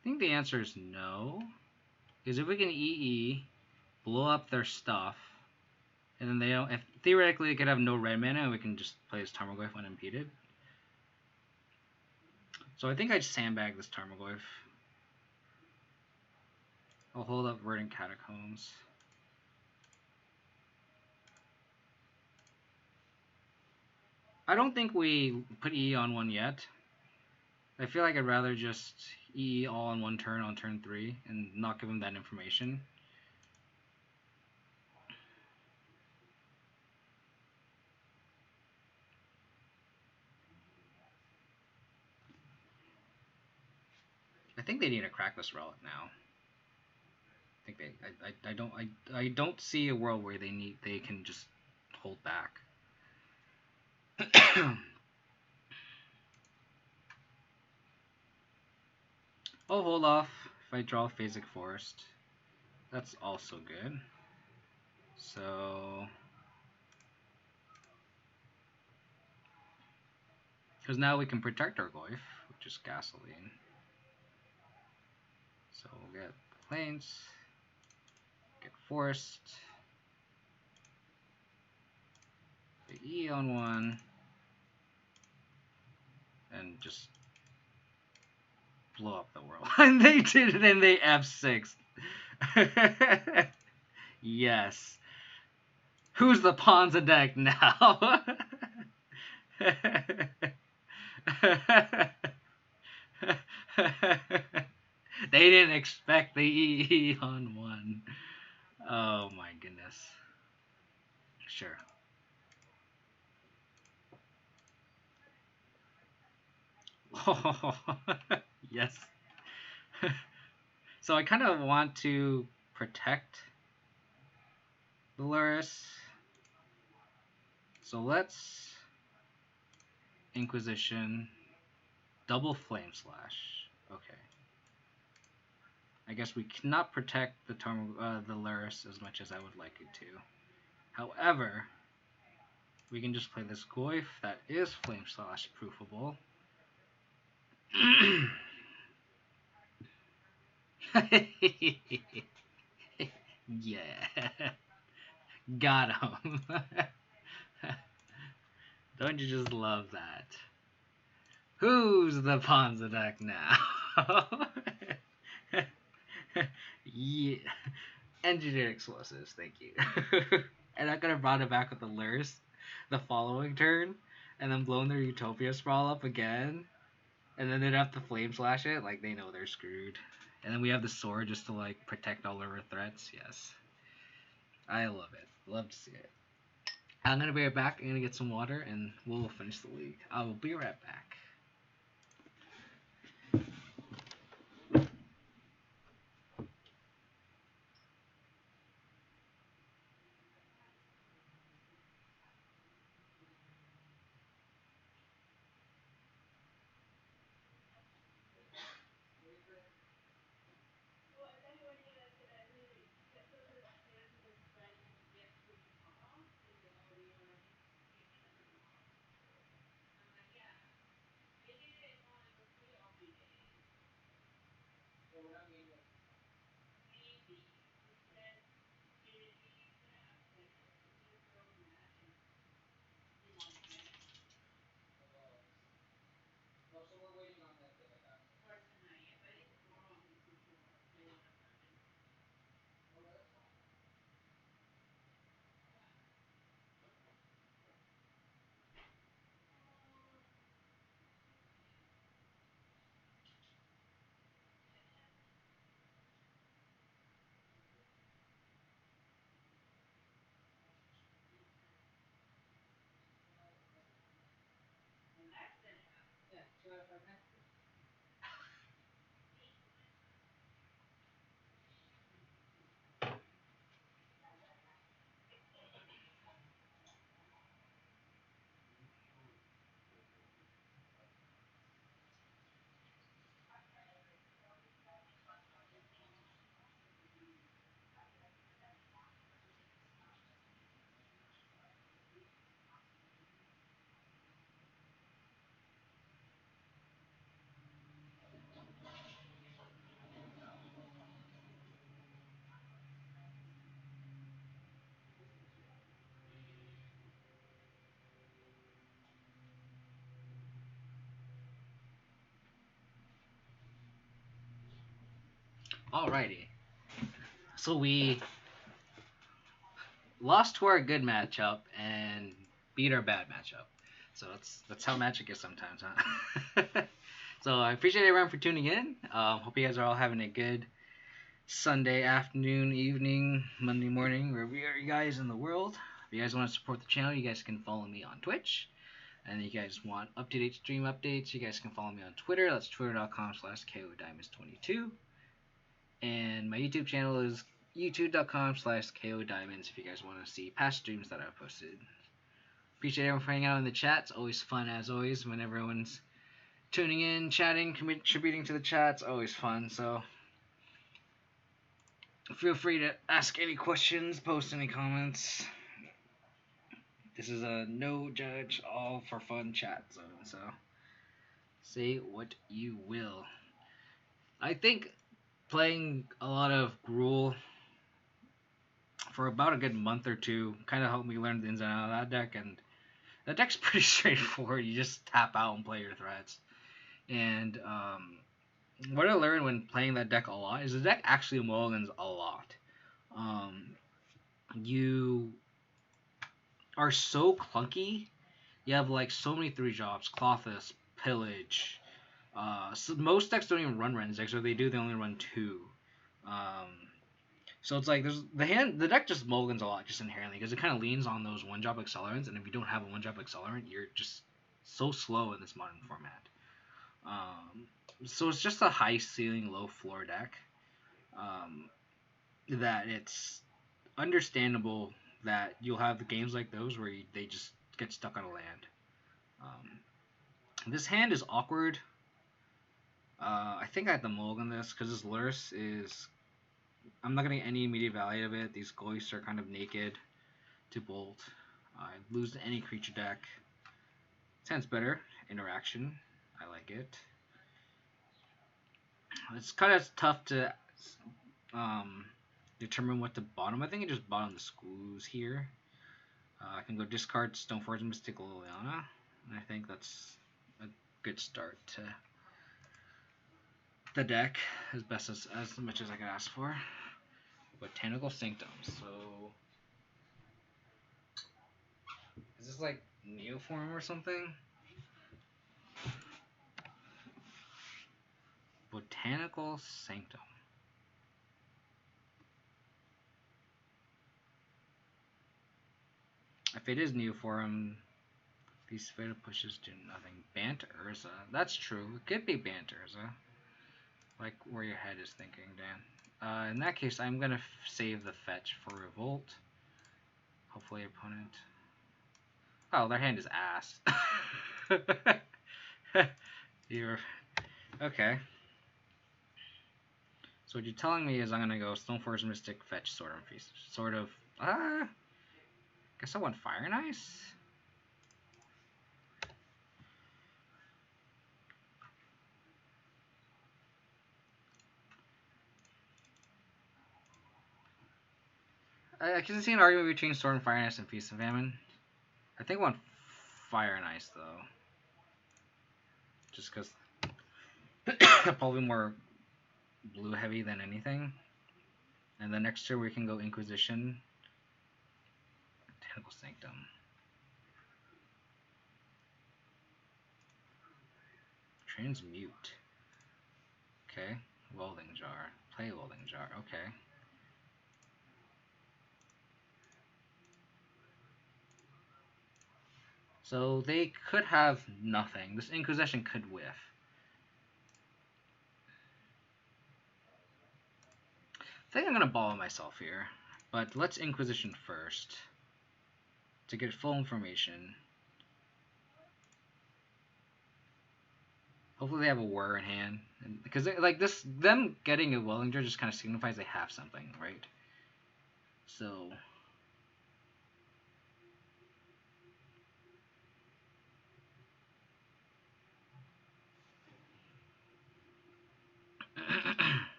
I think the answer is no. Because if we can EE, blow up their stuff, and then they don't... If, theoretically, they could have no red mana, and we can just play this Tarmogoyf unimpeded. So I think I'd sandbag this Tarmogoyf. I'll hold up Verdant Catacombs. I don't think we put EE on 1 yet. I feel like I'd rather just EE all on 1 turn on turn 3 and not give him that information. I think they need to crack this relic now. I think I don't see a world where they can just hold back. I'll hold off if I draw Phasic Forest. That's also good. So, because now we can protect our Goyf, which is Gasoline. So we'll get Plains, get Forest, get E on 1, and just blow up the world. And they did it, and they F6. Yes. Who's the pawns of deck now? They didn't expect the EE on 1. Oh my goodness. Sure. Yes. So I kind of want to protect the Lurrus. So let's Inquisition, double Flame Slash. Okay. I guess we cannot protect the Lurrus as much as I would like it to. However, we can just play this Goyf that is Flame Slash proofable. Yeah. Got him. Don't you just love that? Who's the Ponza deck now? Yeah. Engineered explosives, thank you. And I could have brought it back with the Lurrus the following turn, and then blown their Utopia Sprawl up again, and then they'd have to Flame Slash it, like they know they're screwed. And then we have the sword just to like protect all our threats, yes. I love it. Love to see it. I'm gonna be right back, I'm gonna get some water, and we'll finish the league. I will be right back. Alrighty. So we lost to our good matchup and beat our bad matchup. So that's how Magic is sometimes, huh? So I appreciate everyone for tuning in. Hope you guys are all having a good Sunday afternoon, evening, Monday morning, wherever you are, you guys in the world. If you guys want to support the channel, you guys can follow me on Twitch. And if you guys want up-to-date stream updates, you guys can follow me on Twitter. That's twitter.com/KODiamonds22. And my YouTube channel is youtube.com/KODiamonds if you guys want to see past streams that I've posted. Appreciate everyone for hanging out in the chat. It's always fun, as always, when everyone's tuning in, chatting, contributing to the chat. It's always fun. So feel free to ask any questions, post any comments. This is a no judge, all for fun chat zone. So say what you will. I think playing a lot of Gruul for about a good month or two kind of helped me learn the ins and outs of that deck, and that deck's pretty straightforward. You just tap out and play your threats. And what I learned when playing that deck a lot is the deck actually mulligans a lot. You are so clunky. You have like so many 3-drops, Clothis, Pillage. So most decks don't even run Ren's decks, or they do, they only run 2. So it's like there's the deck just mulligans a lot just inherently because it kind of leans on those 1-drop accelerants, and if you don't have a 1-drop accelerant, you're just so slow in this modern format. So it's just a high ceiling, low floor deck. Um, that it's understandable that you'll have games like those where they just get stuck on a land. This hand is awkward. I think I had the mulligan this because this Lurrus is. I'm not getting any immediate value of it. These ghosts are kind of naked to bolt. I lose to any creature deck. Sounds better. Interaction. I like it. It's kind of tough to um, determine what to bottom. I think I just bottom the schools here. I can go discard Stoneforge Mystic Liliana, and I think that's a good start to the deck as best as much as I could ask for. Botanical Sanctum. So is this like Neoform or something? Botanical Sanctum. If it is Neoform, these fatal pushes do nothing. Bant Urza. That's true. It could be Bant Urza. Like where your head is thinking, Dan. In that case, I'm going to save the fetch for Revolt. Hopefully opponent... Oh, their hand is ass. You're... Okay. So what you're telling me is I'm going to go Stoneforge Mystic, fetch, Sword and Feast. Sort of... Guess I want Fire and Ice? I can see an argument between Sword and Fire and Ice and Feast and Famine. I think I want Fire and Ice, though. Just because... probably more blue heavy than anything. And then next turn we can go Inquisition. Botanical Sanctum. Transmute. Okay. Welding Jar. Play Welding Jar. Okay. So they could have nothing. This Inquisition could whiff. I think I'm going to ball myself here. But let's Inquisition first. To get full information. Hopefully they have a Whir in hand. Because like this, them getting a Welding Jar just kind of signifies they have something, right? So...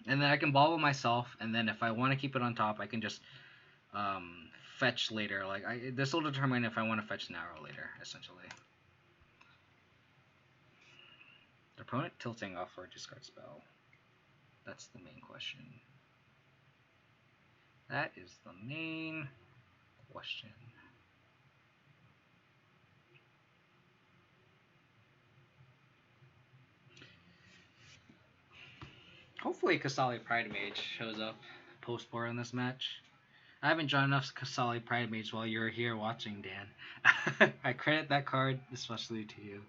and then I can bobble myself, and then if I want to keep it on top, I can just fetch later. Like this will determine if I want to fetch now or later, essentially. The opponent tilting off for a discard spell. That's the main question. That is the main question. Hopefully Kasali Pride Mage shows up post-board in this match. I haven't drawn enough Kasali Pride Mage while you're here watching, Dan. I credit that card especially to you.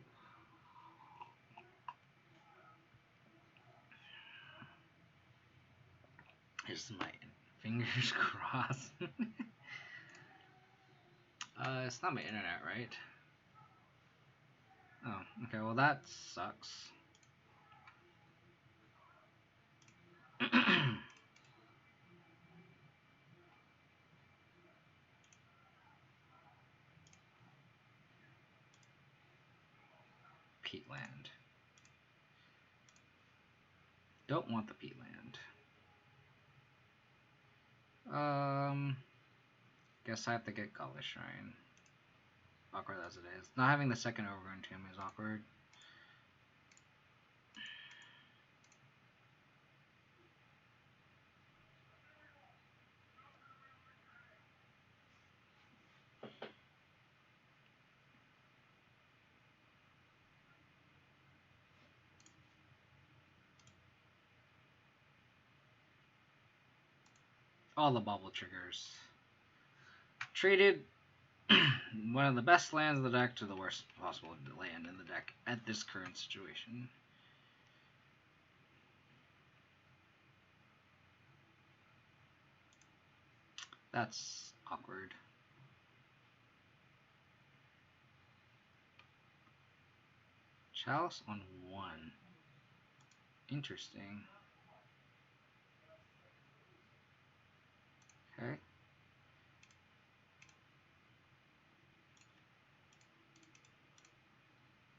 Here's my fingers crossed. It's not my internet, right? Oh, okay, well that sucks. Peatland. Don't want the Peatland. Guess I have to get Gauntlet Shrine. Awkward as it is. Not having the second Overgrown Tomb is awkward. All the bubble triggers. Traded one of the best lands in the deck to the worst possible land in the deck at this current situation. That's awkward. Chalice on 1. Interesting. Okay.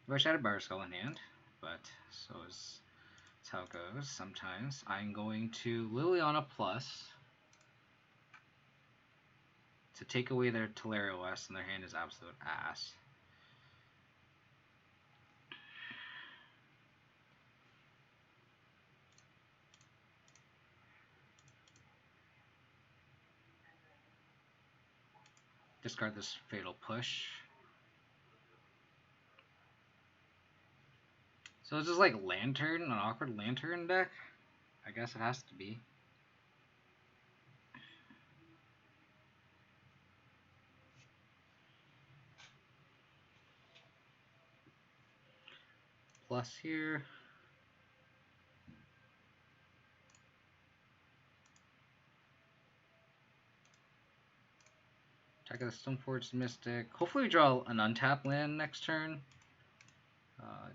I wish I had a Bar Skull in hand, but that's how it goes sometimes. I'm going to Liliana Plus to take away their Teleria West, and their hand is absolute ass. Discard this Fatal Push. So it's just like Lantern, an awkward Lantern deck? I guess it has to be. Plus here. Attack of the Stoneforged Mystic. Hopefully we draw an untapped land next turn.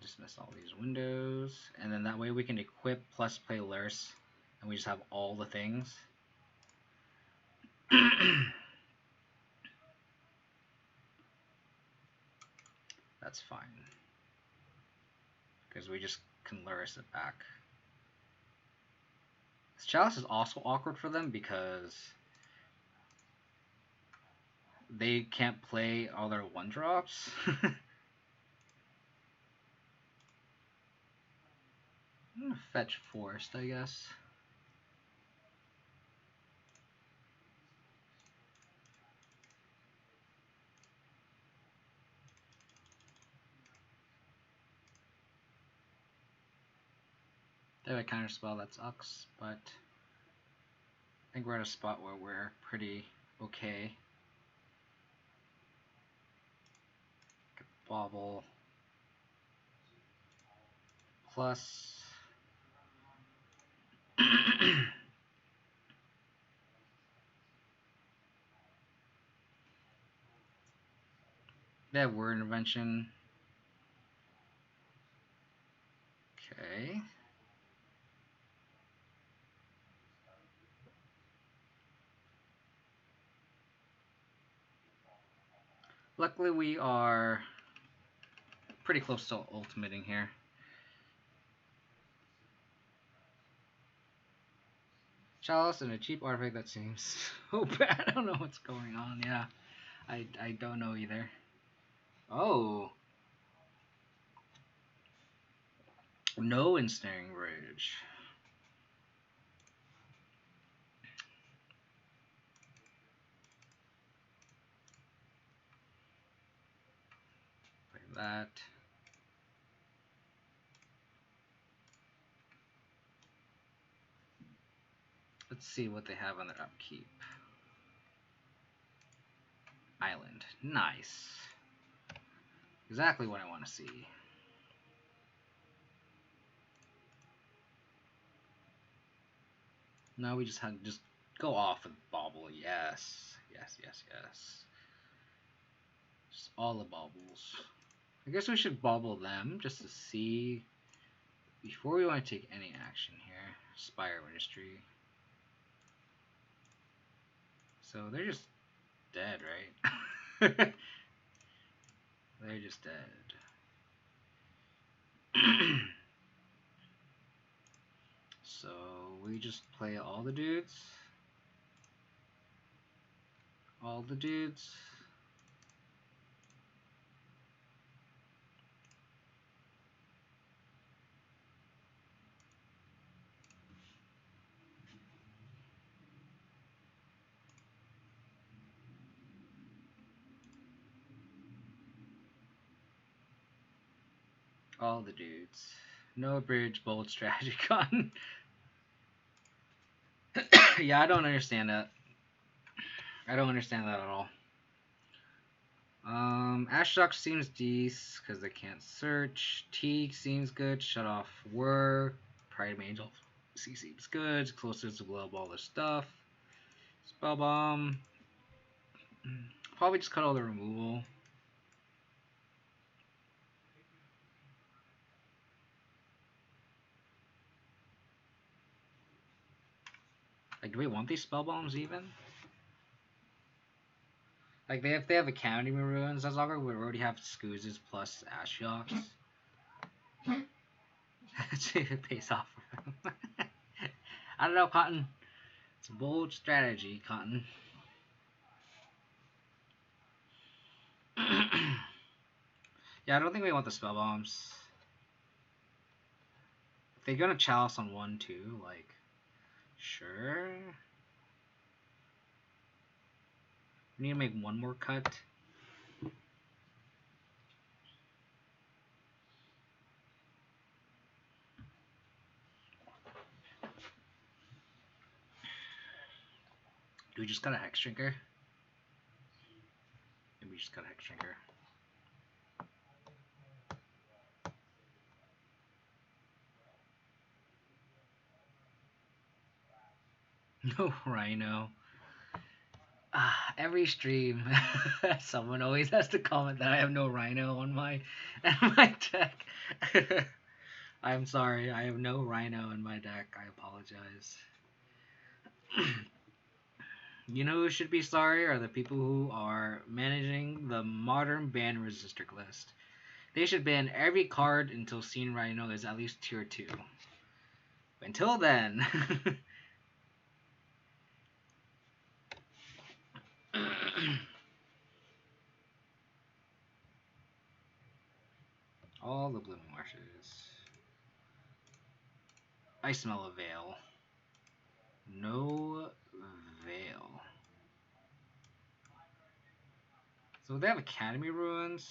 Just missed all these windows. And then that way we can equip plus play Lurrus. And we just have all the things. That's fine. Because we just can Lurrus it back. This Chalice is also awkward for them because they can't play all their 1-drops. I'm gonna fetch Forest, I guess. They have a counterspell that sucks, but I think we're at a spot where we're pretty okay. Bobble. Plus. They have Word Intervention. Okay. Luckily we are pretty close to ultimating here. Chalice and a cheap artifact that seems so bad. I don't know what's going on. Yeah, I don't know either. Oh. No Ensnaring Bridge. Like that. Let's see what they have on their upkeep. Island. Nice. Exactly what I want to see. Now we just go off with Bobble. Yes. Yes, yes, yes. Just all the baubles. I guess we should bobble them just to see before we want to take any action here. Spire Ministry. So they're just dead, right? They're just dead. So we just play all the dudes. All the dudes. All the dudes. No bridge, bold strategy con. Yeah, I don't understand that. I don't understand that at all. Ashdock seems decent because they can't search. Teague seems good. Shut off work. Pride of Angel seems good. It's closest to glove all this stuff. Spell bomb. Probably just cut all the removal. Like, do we want these spell bombs even? Like, if they have Academy Ruins, that's longer. We already have Scoozes plus Ashioks. See if it pays off for them. I don't know, Cotton. It's a bold strategy, Cotton. Yeah, I don't think we want the spell bombs. If they're gonna chalice on 1-2, like, sure. We need to make one more cut. Do we just got a Hex Drinker? Maybe we just got a Hex Drinker. No Rhino. Every stream, someone always has to comment that I have no Rhino on my deck. I'm sorry, I have no Rhino in my deck. I apologize. You know who should be sorry are the people who are managing the modern ban resistor list. They should ban every card until Seeing Rhino is at least tier 2. Until then. All the blooming marshes. I smell a veil. No veil. So they have Academy Ruins.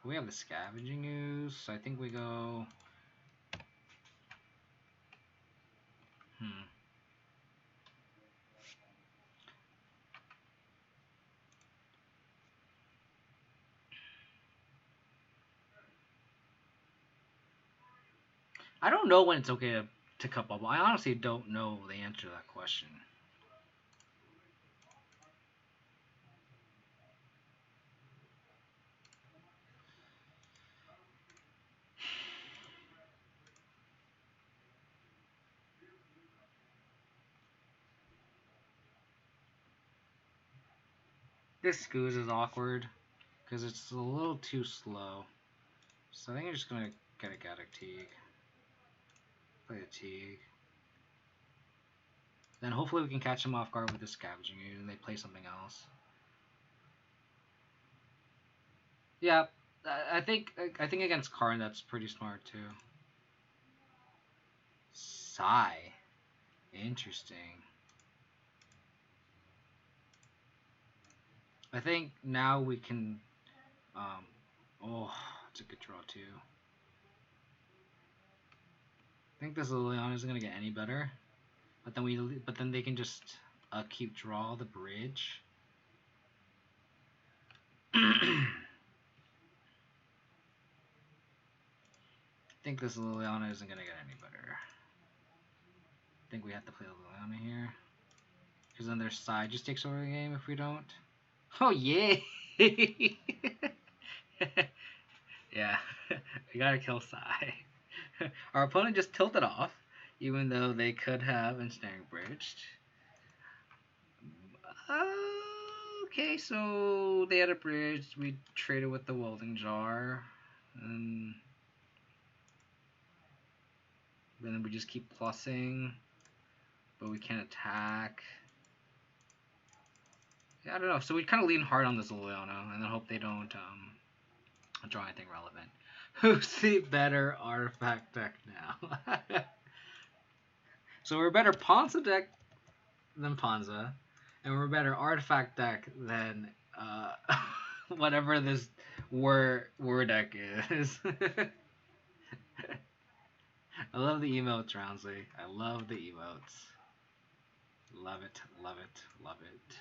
We have the Scavenging Ooze. So I think we go. I don't know when it's okay to cut bubble. I honestly don't know the answer to that question. This Scooz is awkward because it's a little too slow. So I think I'm just gonna get a Gaddock Teague. Play a Teague. Then hopefully we can catch them off guard with the Scavenging Ooze and they play something else. Yeah, I think against Karn that's pretty smart too. Sigh. Interesting. I think now we can. Oh, it's a good draw too. I think this Liliana isn't gonna get any better, but then they can just keep draw the bridge. I think this Liliana isn't gonna get any better. I think we have to play Liliana here, because then their side just takes over the game if we don't. Oh yay! Yeah, we gotta kill Sai. Our opponent just tilted off, even though they could have ensnaring bridged. Okay, so they had a bridge. We traded with the welding jar, and then we just keep plussing, but we can't attack. Yeah, I don't know. So we kind of lean hard on this Liliana, and then hope they don't draw anything relevant. Who's the better artifact deck now? So we're a better Ponza deck than Ponza, and we're a better artifact deck than whatever this war deck is. I love the emotes, Roundsley. I love the emotes. Love it, love it, love it.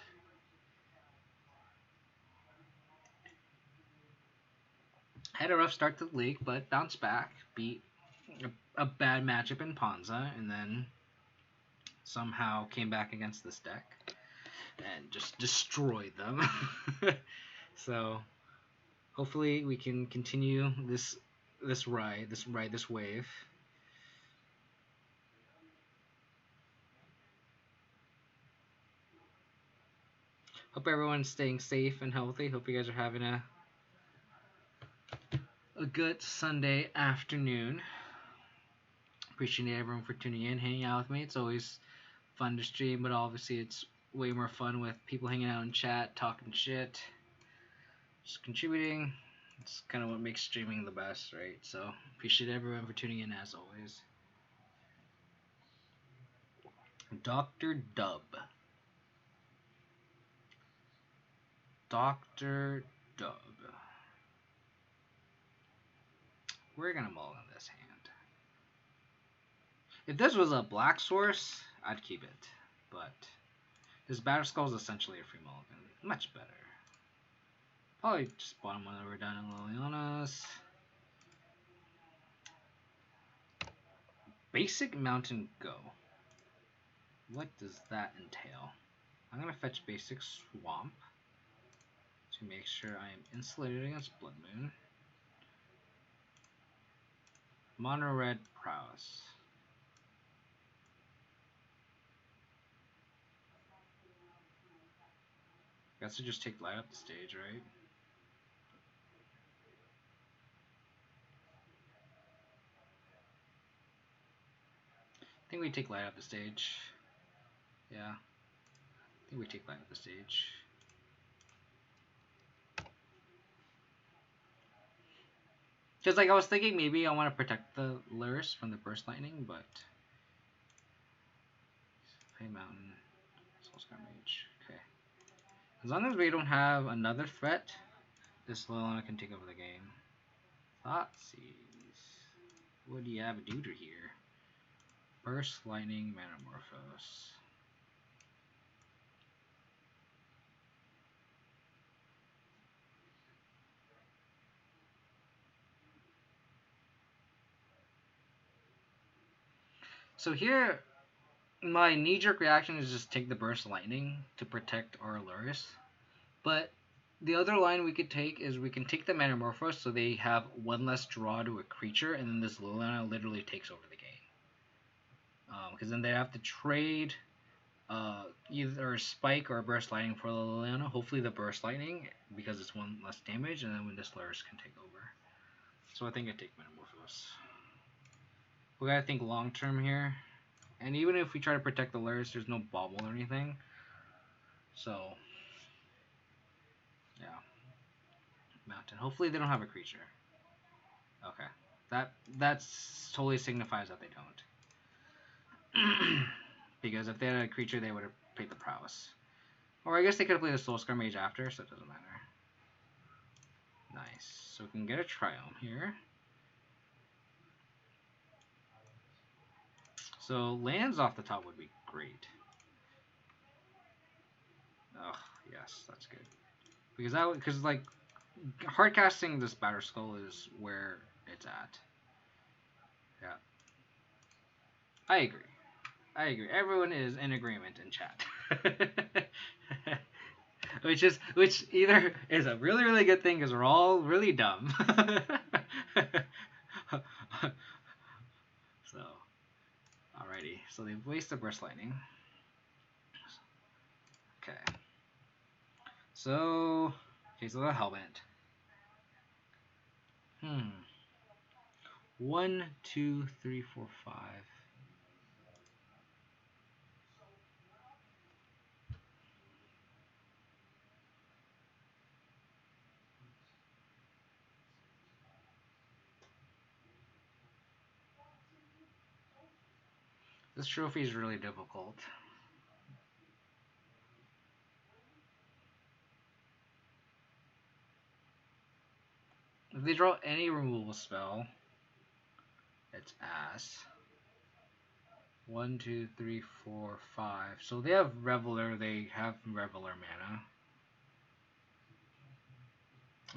Had a rough start to the league, but bounced back, beat a bad matchup in Ponza, and then somehow came back against this deck. and just destroy them. So hopefully we can continue this this wave. Hope everyone's staying safe and healthy. Hope you guys are having a good Sunday afternoon. Appreciate everyone for tuning in, hanging out with me. It's always fun to stream, but obviously it's way more fun with people hanging out in chat, talking shit, just contributing. It's kind of what makes streaming the best, right? So appreciate everyone for tuning in as always. Dr. Dub. Dr. Dub. We're gonna mulligan this hand. If this was a black source, I'd keep it. But this Batter Skull is essentially a free mulligan. Much better. Probably just bottom one over down in Liliana's. Basic Mountain Go. What does that entail? I'm gonna fetch Basic Swamp to make sure I am insulated against Blood Moon. Mono Red Prowess. Guess I just take light up the stage, right? I think we take light up the stage. Yeah. I think we take light up the stage. Because like I was thinking maybe I want to protect the Lurrus from the Burst Lightning, but Hey Mountain, Soulscar Mage. Okay. As long as we don't have another threat, this Liliana can take over the game. Thoughtseize. What do you have to do to here? Burst Lightning Metamorphose. So here, my knee-jerk reaction is just take the Burst Lightning to protect our Lurrus. But the other line we could take is we can take the Metamorphose so they have one less draw to a creature, and then this Liliana literally takes over the game. Because then they have to trade either Spike or Burst Lightning for the Liliana. Hopefully the Burst Lightning, because it's one less damage, and then when this Lurrus can take over. So I think I take Metamorphose. We gotta think long term here. And even if we try to protect the Lurrus, there's no bobble or anything. So, yeah. Mountain. Hopefully they don't have a creature. Okay. That's totally signifies that they don't. Because if they had a creature, they would have played the Prowess. Or I guess they could have played the Soulscar Mage after, so it doesn't matter. Nice. So we can get a Triome here. So lands off the top would be great. Oh, yes, that's good. Because like hard casting this Batter Skull is where it's at. Yeah. I agree. Everyone is in agreement in chat. which either is a really, really good thing because we're all really dumb. So, alrighty. So they've wasted Burst Lightning. Okay. So the Helmet. 1, 2, 3, 4, 5. This trophy is really difficult. If they draw any removal spell, it's ass. 1, 2, 3, 4, 5. So they have Reveler, they have Reveler mana.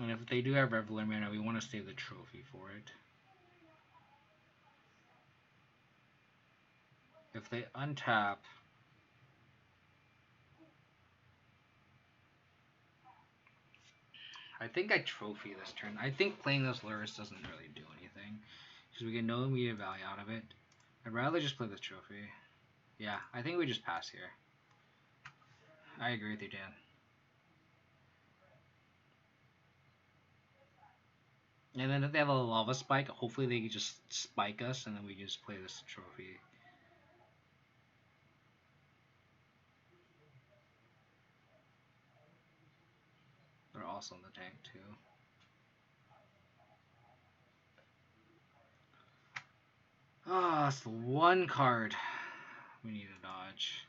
And if they do have Reveler mana, we want to save the trophy for it. If they untap, I think I trophy this turn. I think playing this Lurrus doesn't really do anything because we get no immediate value out of it. I'd rather just play this trophy. Yeah, I think we just pass here. I agree with you, Dan. And then if they have a lava spike, hopefully they can just spike us and then we just play this trophy. They're also in the tank too. Ah, it's the one card we need to dodge.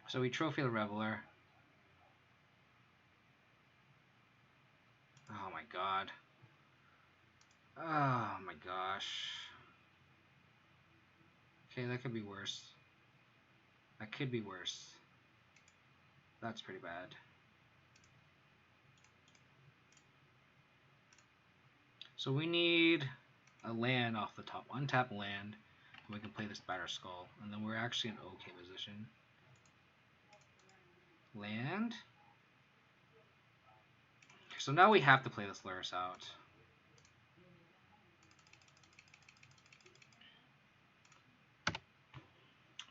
So we trophy the Reveler. Oh my god. Oh my gosh. Okay, that could be worse. That could be worse. That's pretty bad. So we need a land off the top. Untap land. And we can play this Batter Skull. And then we're actually in okay position. Land. So now we have to play this Lurrus out.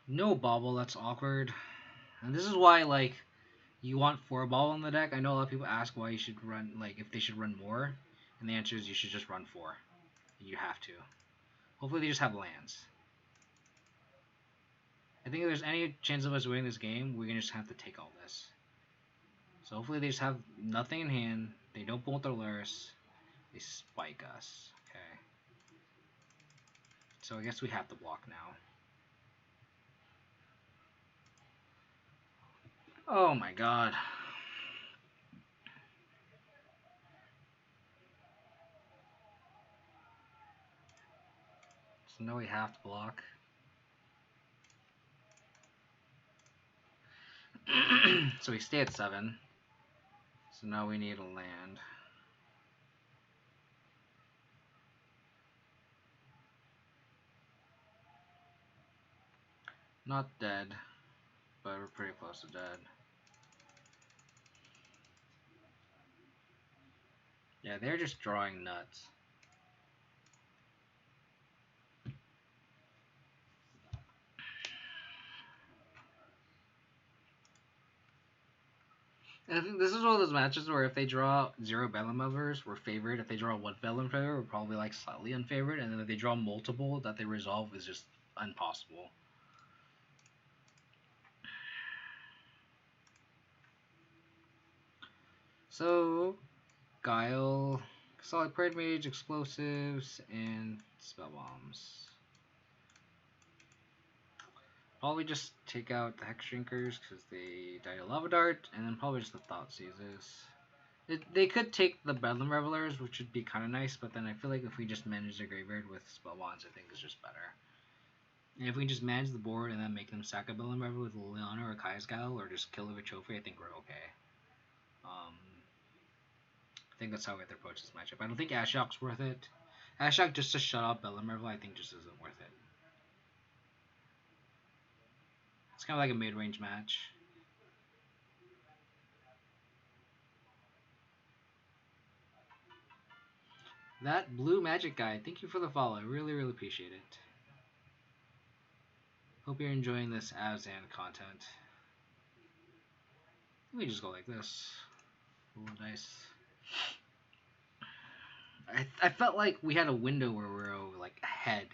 No Bobble, that's awkward. And this is why, like, you want 4 Bobble in the deck. I know a lot of people ask why you should run, like, if they should run more. And the answer is you should just run 4. You have to. Hopefully they just have lands. I think if there's any chance of us winning this game, we're going to just have to take all this. So hopefully they just have nothing in hand. They don't bolt their Lurrus. They spike us. Okay. So I guess we have to block now. Oh my god. So now we have to block. So we stay at 7. So now we need a land. Not dead, but we're pretty close to dead. Yeah, they're just drawing nuts. And I think this is one of those matches where if they draw 0 Bedlam Movers, we're favored. If they draw 1 Bedlam Feather, we're probably like slightly unfavored. And then if they draw multiple that they resolve is just impossible. So, Guile, Solid Parade Mage, Explosives, and Spell Bombs. Probably just take out the Hex Drinkers because they died a Lava Dart, and then probably just the Thought Seizes. They could take the Bedlam Revelers, which would be kind of nice, but then I feel like if we just manage the graveyard with Spell Bonds, I think is just better. And if we just manage the board and then make them sack a Bedlam Reveler with Liliana or Kai's Guile, or just kill it with Trophy, I think we're okay. I think that's how we have to approach this matchup. I don't think Ashiok's worth it. Ashiok just to shut up Bedlam Reveler, I think just isn't worth it. It's kind of like a mid-range match. That blue magic guy, thank you for the follow. I really, really appreciate it. Hope you're enjoying this Abzan content. Let me just go like this. Roll the dice. I felt like we had a window where we were like ahead,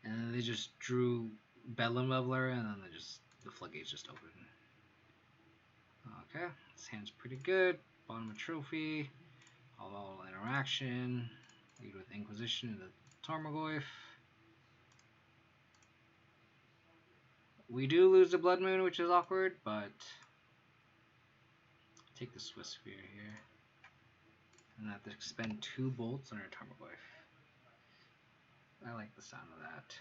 and then they just drew Bedlam Leveler, and then the floodgates just opened. Okay, this hand's pretty good. Bottom of trophy. All interaction. Lead with Inquisition and the Tarmogoyf. We do lose the Blood Moon, which is awkward, but take the Swiss Sphere here. And have to expend 2 bolts on our Tarmogoyf. I like the sound of that.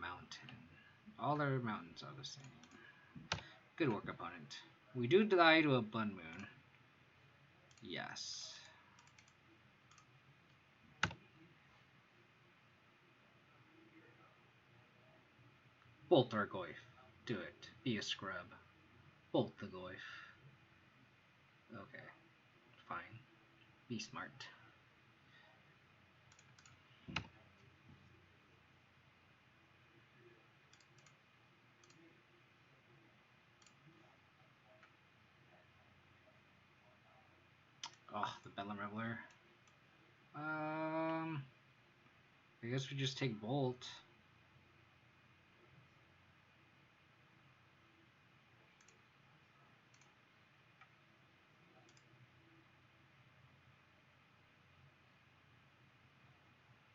Mountain. All our mountains are the same. Good work, opponent. We do die to a Blood Moon. Yes. Bolt our Goyf. Do it. Be a scrub. Bolt the Goyf. Okay. Fine. Be smart. Oh, the Bedlam Reveler. I guess we just take Bolt.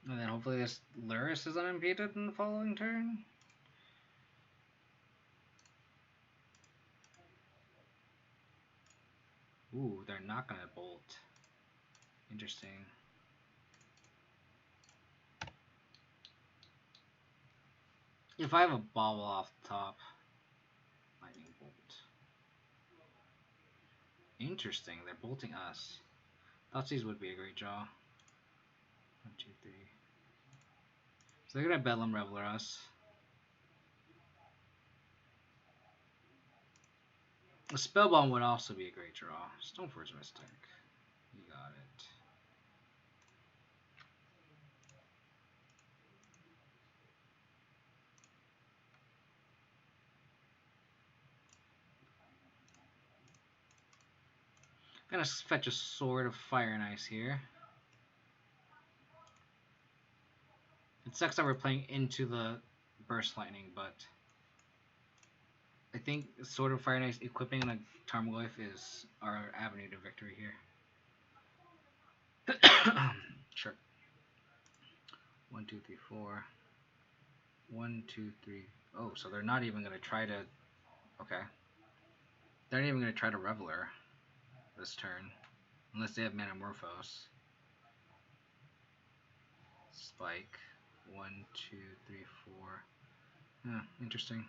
And then hopefully this Lurrus is unimpeded in the following turn. Ooh, they're not gonna Bolt. Interesting. If I have a bobble off the top, Lightning Bolt. Interesting, they're bolting us. Thought these would be a great draw. 1, 2, 3. So they're gonna Bedlam Reveler us. A Spellbomb would also be a great draw. Stoneforge Mystic. You got it. I'm gonna fetch a Sword of Fire and Ice here. It sucks that we're playing into the Burst Lightning, but I think Sword of Fire and Ice equipping on a Tarmogoyf is our avenue to victory here. Sure. 1, 2, 3, 4. 1, 2, 3. Oh, so they're not even gonna try to. Okay. They're not even gonna try to Reveler this turn, unless they have Manamorphose. Spike. 1, 2, 3, 4. Yeah, interesting.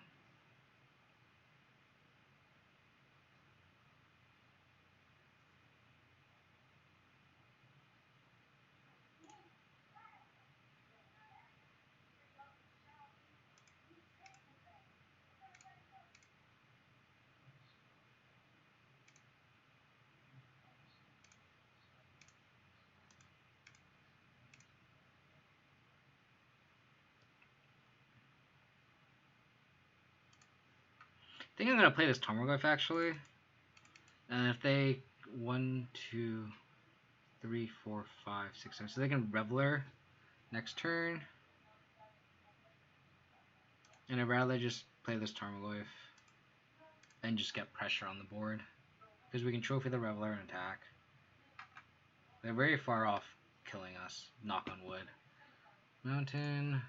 I think I'm gonna play this Tarmogoyf actually, and if they 1, 2, 3, 4, 5, 6, 7, so they can Reveler next turn, and I'd rather just play this Tarmogoyf and just get pressure on the board, because we can trophy the Reveler and attack. They're very far off killing us, knock on wood. Mountain,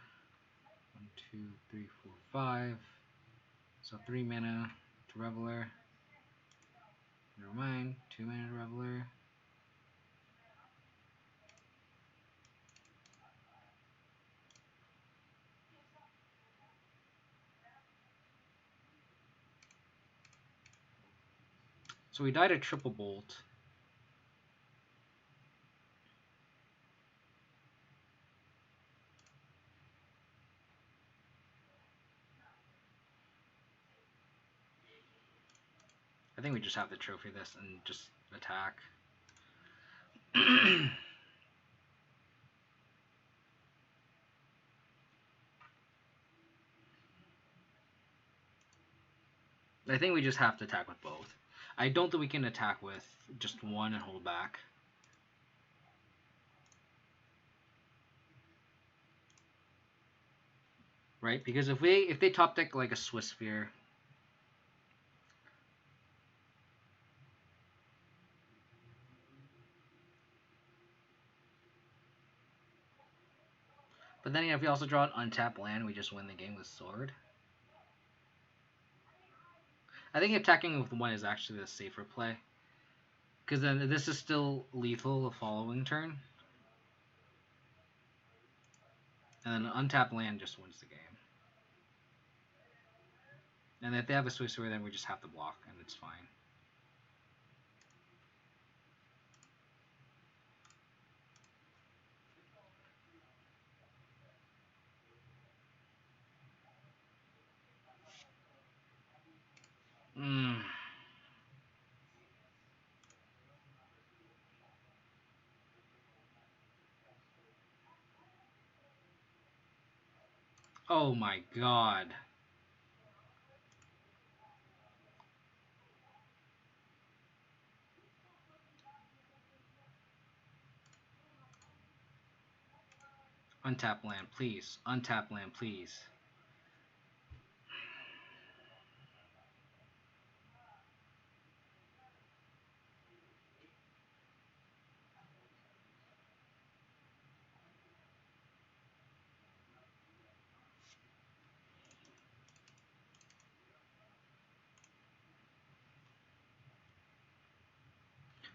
1, 2, 3, 4, 5. So 3 mana to Reveler. Never mind, 2 mana to Reveler. So we died a triple bolt. I think we just have to trophy this and just attack. I think we just have to attack with both. I don't think we can attack with just one and hold back. Right? Because if they top deck like a Swiss Sphere, but then if we also draw an untapped land, we just win the game with Sword. I think attacking with one is actually the safer play. Because then this is still lethal the following turn. And then an untapped land just wins the game. And if they have a Swiss Sphere, then we just have to block, and it's fine. Oh my god. Untap land, please. Untap land, please.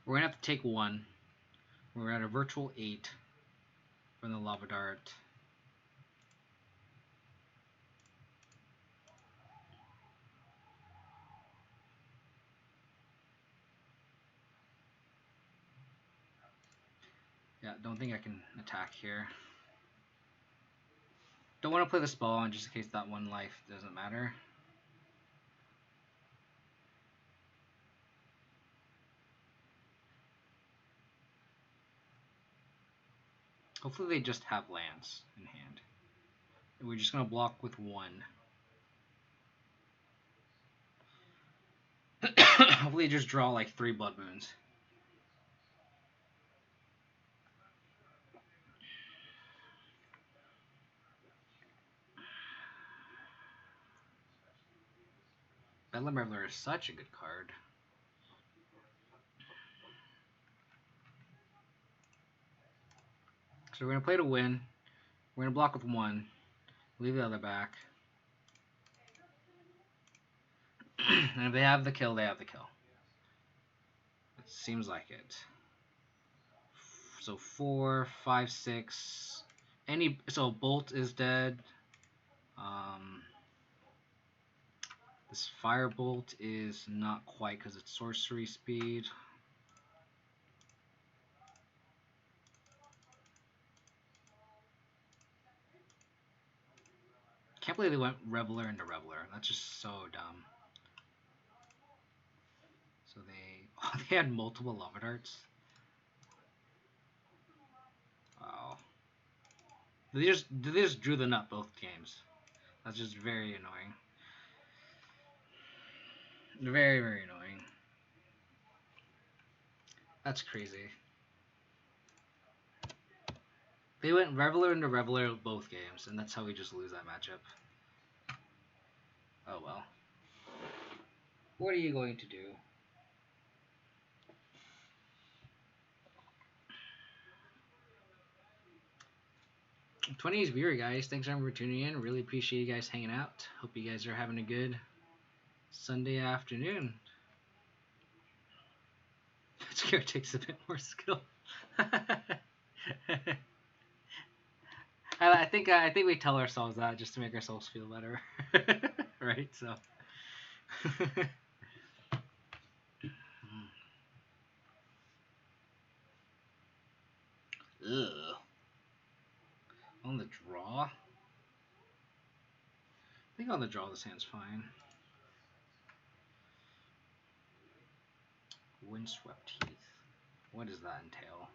We're gonna have to take one. We're at a virtual 8 from the lava dart. Yeah, don't think I can attack here. Don't want to play the spell on just in case that one life doesn't matter. Hopefully they just have lands in hand. And we're just going to block with one. Hopefully just draw like 3 Blood Moons. Bedlam Reveler is such a good card. So we're going to play to win. We're going to block with 1. Leave the other back. And if they have the kill, they have the kill. It seems like it. So 4, 5, 6. So Bolt is dead. This Firebolt is not quite because it's sorcery speed. Can't believe they went Reveler into Reveler. That's just so dumb. So they had multiple Lava Darts. Wow. They just drew the nut both games. That's just very annoying. Very, very annoying. That's crazy. They went Reveler into Reveler both games, and that's how we just lose that matchup. Oh well. What are you going to do? 20's viewer, guys. Thanks for tuning in. Really appreciate you guys hanging out. Hope you guys are having a good Sunday afternoon. Scare takes a bit more skill. I think we tell ourselves that just to make ourselves feel better, right? So. Ugh. On the draw? I think on the draw this hand's fine. Windswept Heath. What does that entail?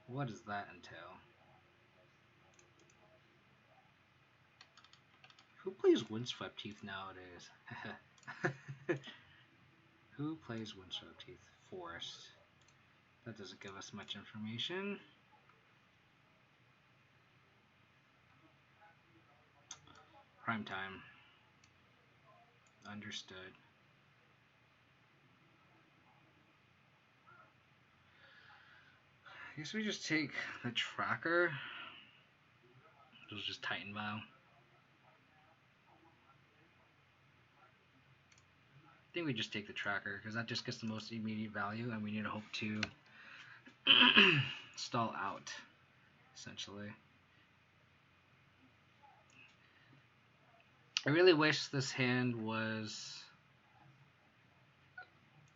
What does that entail? Who plays Windswept Heath nowadays? Who plays Windswept Heath? Forest. That doesn't give us much information. Prime time. Understood. I guess we just take the tracker. It'll just Titan Vow. I think we just take the tracker because that just gets the most immediate value, and we need to hope to stall out, essentially. I really wish this hand was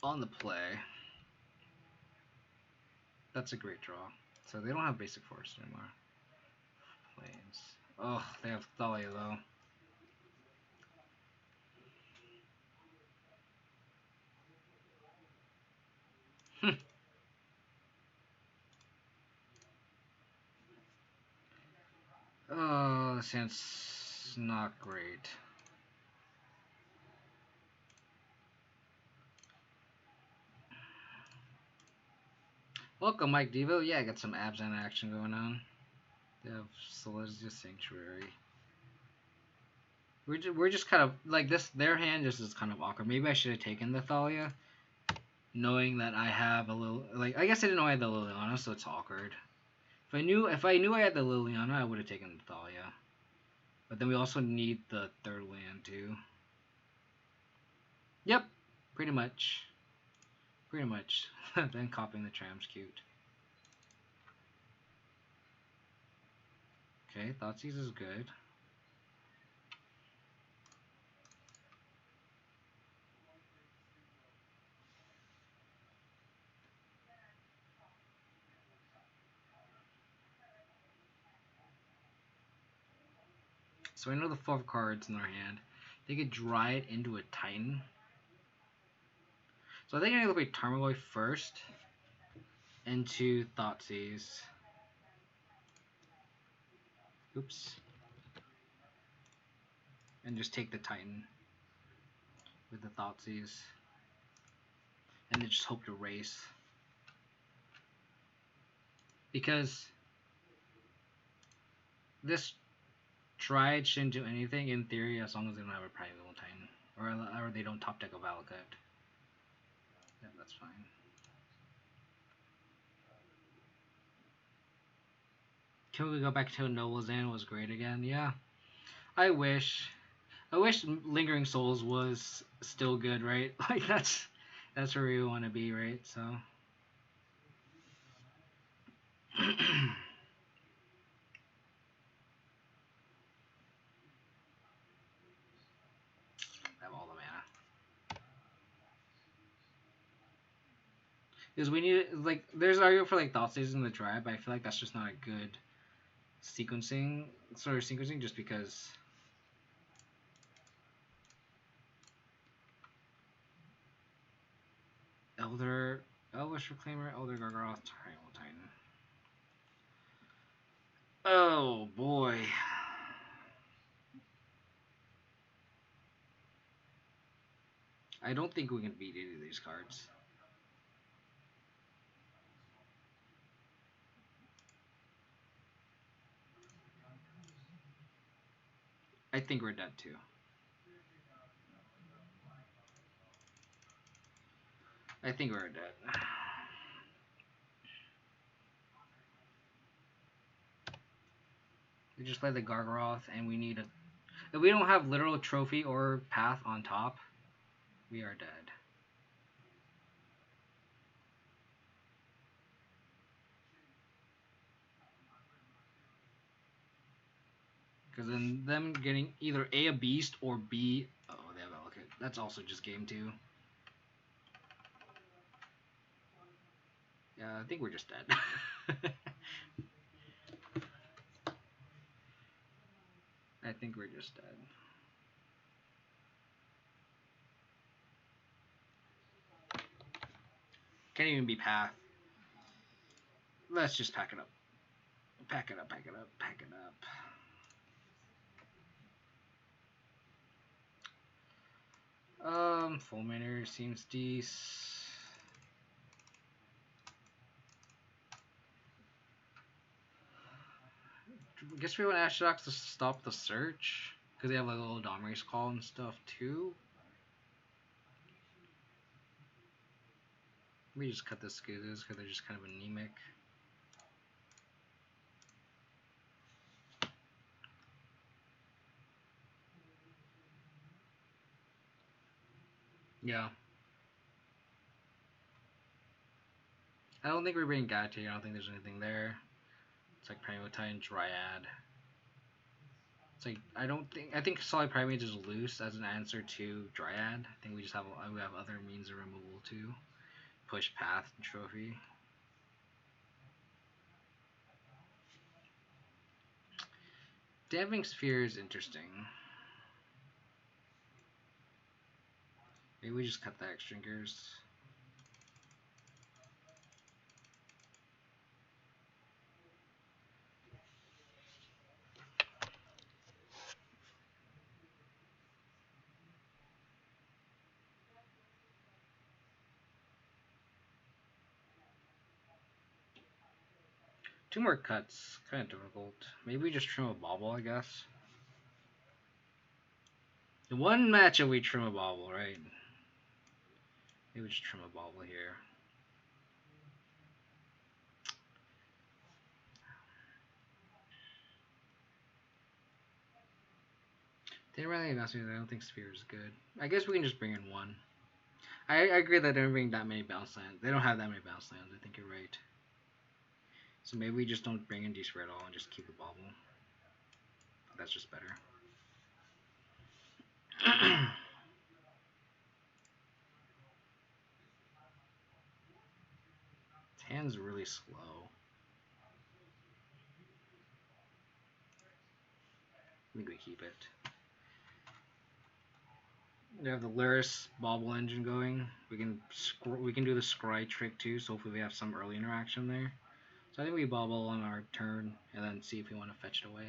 on the play. That's a great draw. So they don't have basic forest anymore. Plains. Oh, they have Thalia though. Oh, this hand's not great. Welcome, Mike Devo. Yeah, I got some Abzan action going on. They have Celestia Sanctuary. We're just kind of like this. Their hand just is kind of awkward. Maybe I should have taken the Thalia, knowing that I have a little. Like I guess I didn't know I had the Liliana, so it's awkward. If I knew I had the Liliana, I would have taken the Thalia. But then we also need the third land too. Yep, pretty much. Pretty much. Then copying the tram's cute. Okay, Thoughtseize is good. So I know the 4 cards in their hand. They could dry it into a Titan. So I think I need to play Tarmogoyf first. Into Thoughtseize. Oops. And just take the Titan with the Thoughtseize. And then just hope to race. Because this Triad shouldn't do anything in theory as long as they don't have a Primeval Titan. Or they don't top deck a Valakut. Yeah, that's fine. Can we go back to Noblezan was great again? Yeah. I wish Lingering Souls was still good, right? Like that's where we want to be, right? So I have all the mana. Because we need, like, there's an argument for like Thoughtseize in the Drive, but I feel like that's just not a good sequencing just because Elvish Reclaimer, Elder Gargaroth, Titan. Oh boy. I don't think we can beat any of these cards. I think we're dead too. I think we're dead. We just play the Gargaroth, and we need a. If we don't have literal trophy or path on top, we are dead. Because then them getting either a beast or B. Oh, they have Valakut. That's also just game 2. Yeah, I think we're just dead. I think we're just dead. Can't even be path. Let's just pack it up. Pack it up, pack it up, pack it up. Fulminator seems decent. I guess we want Astrodox to stop the search because they have like a little Domrace call and stuff too. Let me just cut the Skizzes because they're just kind of anemic. Yeah. I don't think we're being Gatia. I don't think there's anything there. It's like Primeval Dryad. It's like I think Solid Primate is loose as an answer to Dryad. I think we have other means of removal too. Push Path and Trophy. Damping Sphere is interesting. Maybe we just cut the X-Drinkers. 2 more cuts, kind of difficult. Maybe we just trim a bobble, I guess. The one matchup we trim a bobble, right? Maybe we just trim a bobble here. Didn't really ask me. I don't think Sphere is good. I guess we can just bring in 1. I agree that they don't bring that many bounce lands. They don't have that many bounce lands. I think you're right. So maybe we just don't bring in D-Sphere at all and just keep the bobble. That's just better. His hand's really slow. I think we keep it. We have the Lurrus bobble engine going. We can do the scry trick too, so hopefully we have some early interaction there. So I think we bobble on our turn and then see if we want to fetch it away.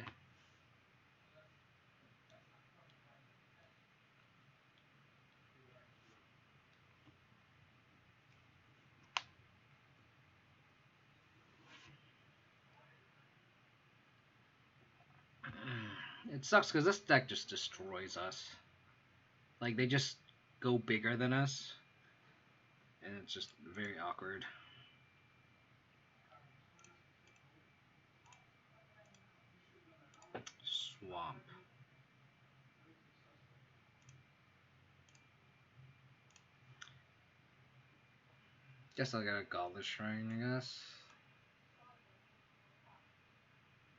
It sucks because this deck just destroys us. Like, they just go bigger than us, and it's just very awkward. Swamp. Guess I'll get a Goblet Shrine, I guess.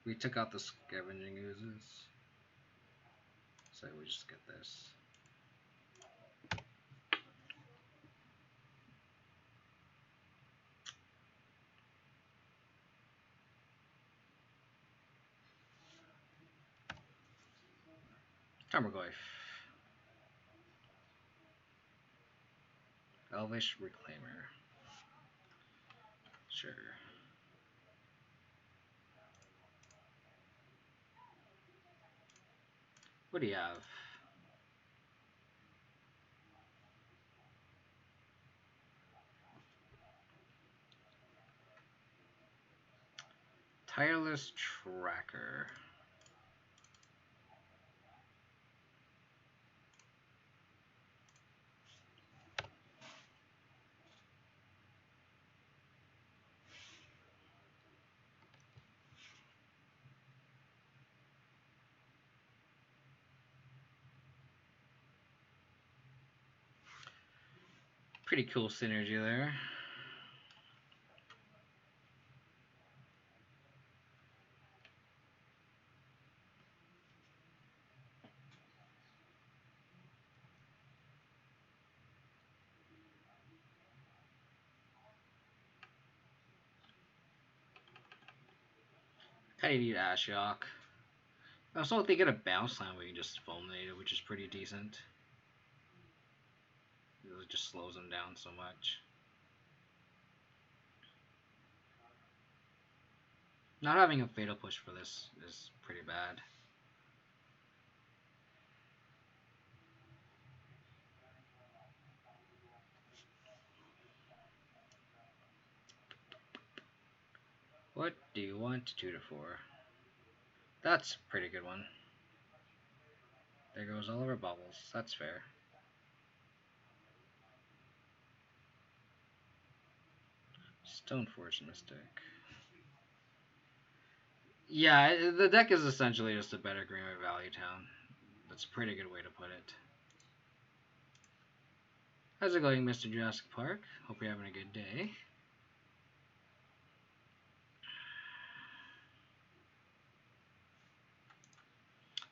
We took out the Scavenging Oozes, so we just get this. Tarmogoyf. Elvish Reclaimer. Sure. What do you have? Tireless Tracker. Pretty cool synergy there. Kinda need Ashiok. Also, if they get a bounce line, we can just fulminate it, which is pretty decent. It just slows them down so much. Not having a fatal push for this is pretty bad. What do you want to tutor for? That's a pretty good one. There goes all of our bubbles. That's fair. Stoneforge Mystic. Yeah, the deck is essentially just a better Greenway Valley town. That's a pretty good way to put it. How's it going, Mr. Jurassic Park? Hope you're having a good day.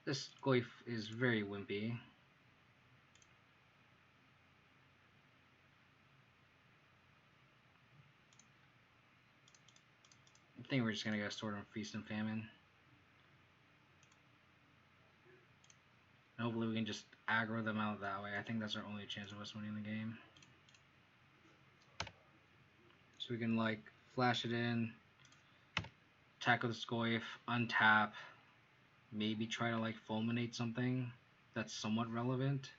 This Goyf is very wimpy. I think we're just gonna go Sword on Feast and Famine. And hopefully we can just aggro them out that way. I think that's our only chance of us winning the game. So we can like flash it in, attack with the Goyf, untap, maybe try to like fulminate something that's somewhat relevant.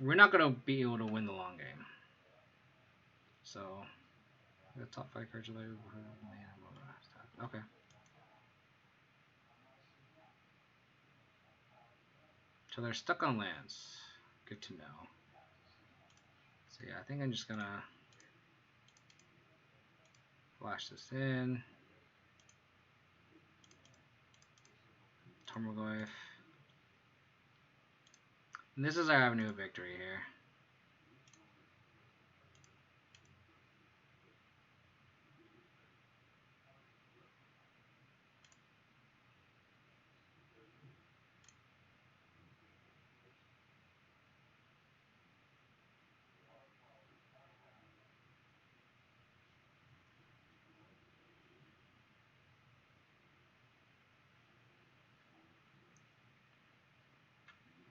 We're not gonna be able to win the long game. So The top 5 cards of the okay. So they're stuck on lands. Good to know. So yeah, I think I'm just gonna flash this in. Tarmogoyf. And this is our avenue of victory here.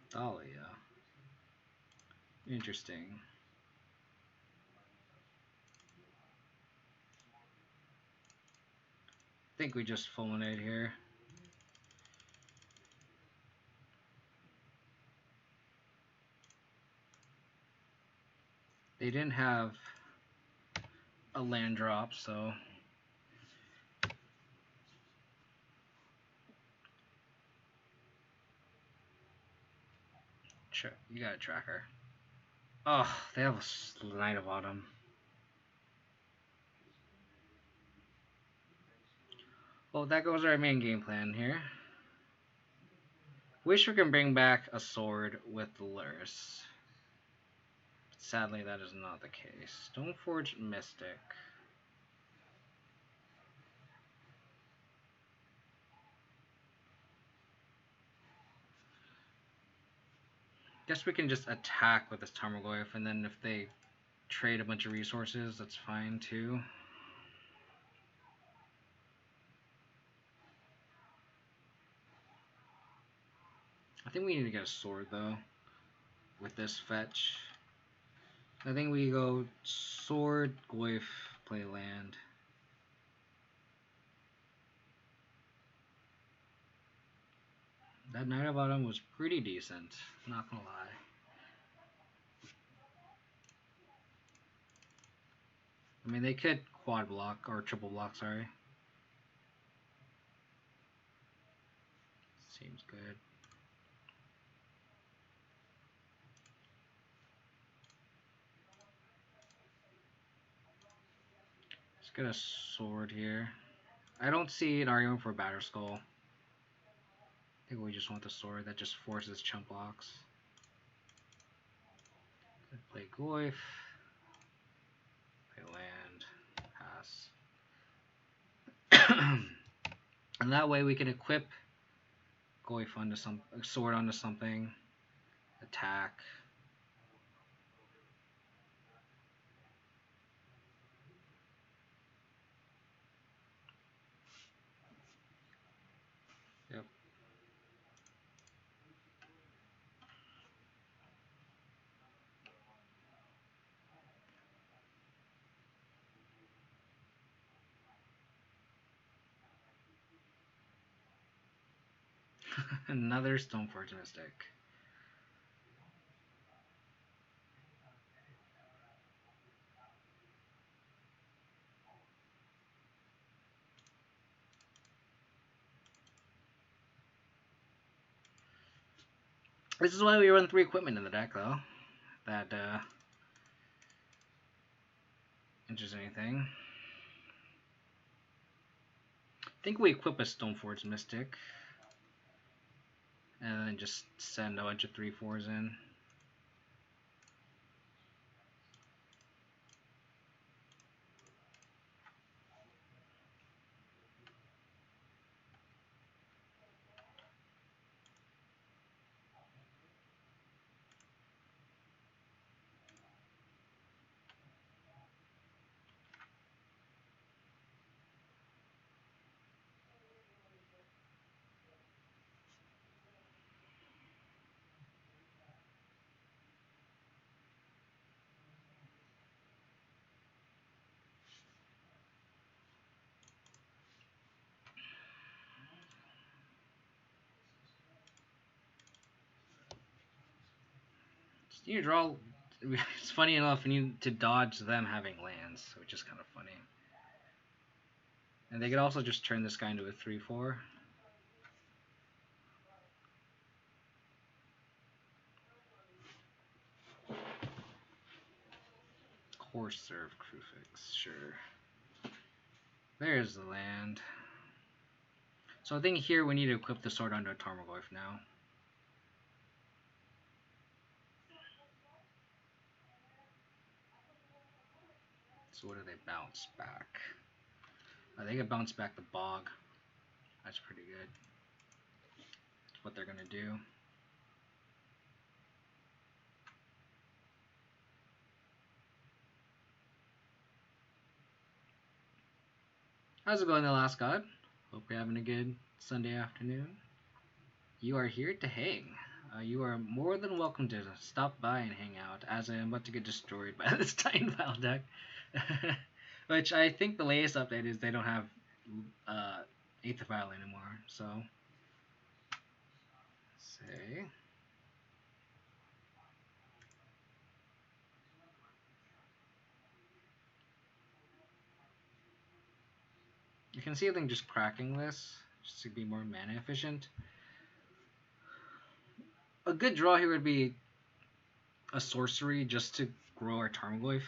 Dahlia. Interesting. I think we just fulminate here. They didn't have a land drop, so you got a tracker. Oh, they have a Knight of Autumn. Well, that goes our main game plan here. Wish we can bring back a sword with the Lurrus. Sadly, that is not the case. Stoneforge Mystic. Guess we can just attack with this Tarmogoyf, and then if they trade a bunch of resources, that's fine too. I think we need to get a sword though with this fetch. I think we go sword, Goyf, play land. That Knight of Autumn was pretty decent, not gonna lie. I mean, they could quad block or triple block, sorry. Seems good. Let's get a sword here. I don't see an argument for a Batter Skull. I think we just want the sword that just forces chump blocks. Play Goyf. Play land. Pass. And that way we can equip Goyf onto some sword onto something. Attack. Yep. Another Stoneforge Mystic. This is why we run 3 equipment in the deck, though. That enters anything. I think we equip a Stoneforge Mystic. And then just send a bunch of 3/4s in. You draw It's funny enough, we need to dodge them having lands, which is kind of funny. And they could also just turn this guy into a 3/4. Core serve Krufix, sure. There's the land. So I think here we need to equip the sword onto a Tarmogoyf now. So what do they bounce back? They can bounce back the Bog. That's pretty good. That's what they're gonna do. How's it going, the last god? Hope you're having a good Sunday afternoon. You are here to hang. You are more than welcome to stop by and hang out, as I am about to get destroyed by this Titan File deck. Which I think the latest update is they don't have Aether File anymore, so... Say... You can see them just cracking this, just to be more mana efficient. A good draw here would be a sorcery just to grow our Tarmogoyf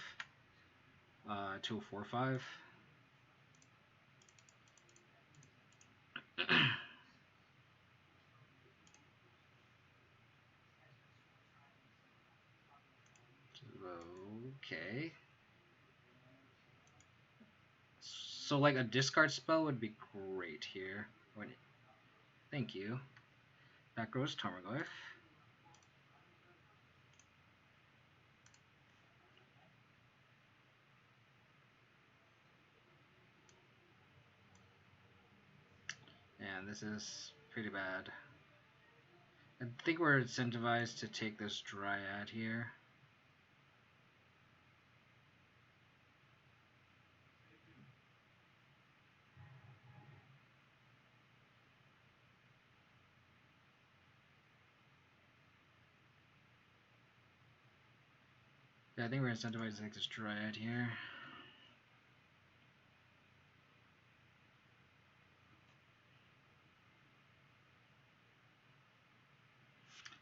to a 4/5. Okay. So like a discard spell would be great here. Thank you. Back goes Tarmogoyf. And this is pretty bad. I think we're incentivized to take this Dryad here. Yeah, I think we're incentivized to take this Dryad here.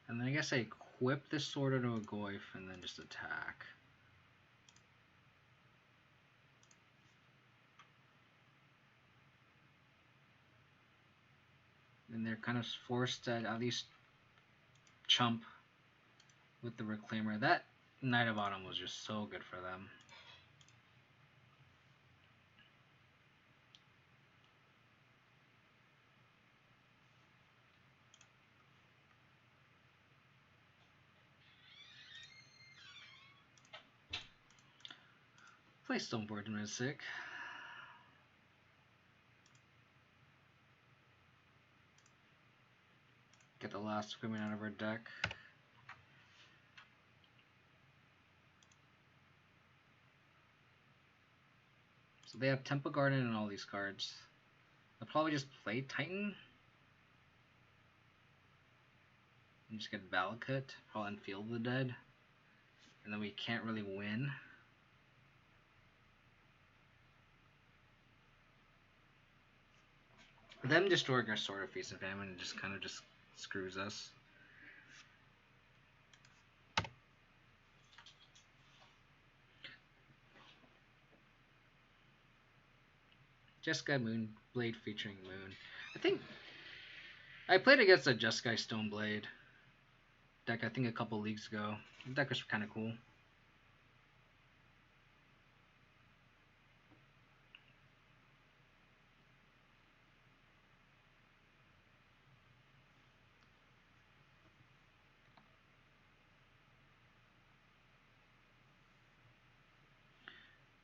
And then I guess I equip this sword into a Goyf and then just attack. And they're kind of forced to at least chump with the Reclaimer. That Knight of Autumn was just so good for them. Play Stoneboard Mystic. Get the last equipment out of our deck. So they have Temple Garden and all these cards. I'll probably just play Titan. And just get Valakut, probably Unfield the Dead. And then we can't really win. Them destroying our Sword of Feast and Famine just kind of just screws us. Jeskai Moonblade featuring Moon. I think I played against a Jeskai Stoneblade deck, I think a couple leagues ago. The deck was kind of cool.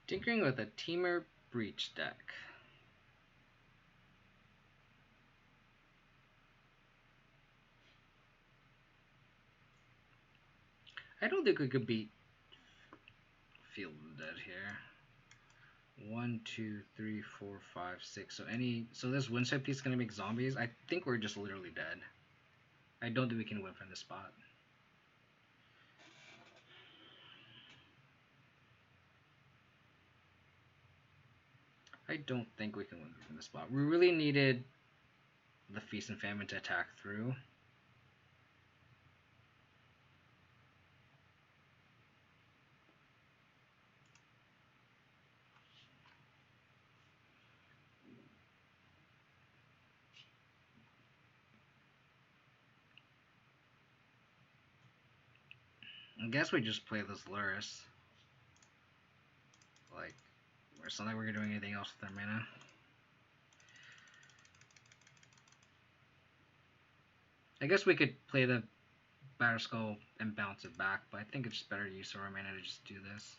Tinkering with a Temur Breach deck. I don't think we could beat Field of the Dead here. 1, 2, 3, 4, 5, 6. So this Windswept piece is gonna make zombies. I think we're just literally dead. I don't think we can win from this spot. I don't think we can win from this spot. We really needed the Feast and Famine to attack through. I guess we just play this Lurrus. Like, it's not like we're doing anything else with our mana. I guess we could play the Batterskull and bounce it back, but I think it's better use of our mana to just do this.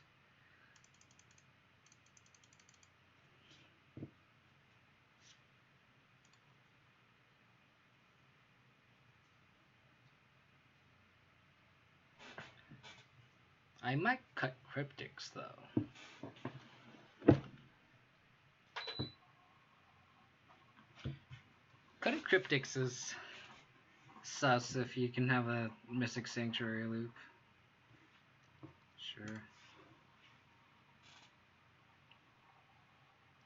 I might cut Cryptics though. Cutting Cryptics is sus if you can have a Mystic Sanctuary loop. Sure.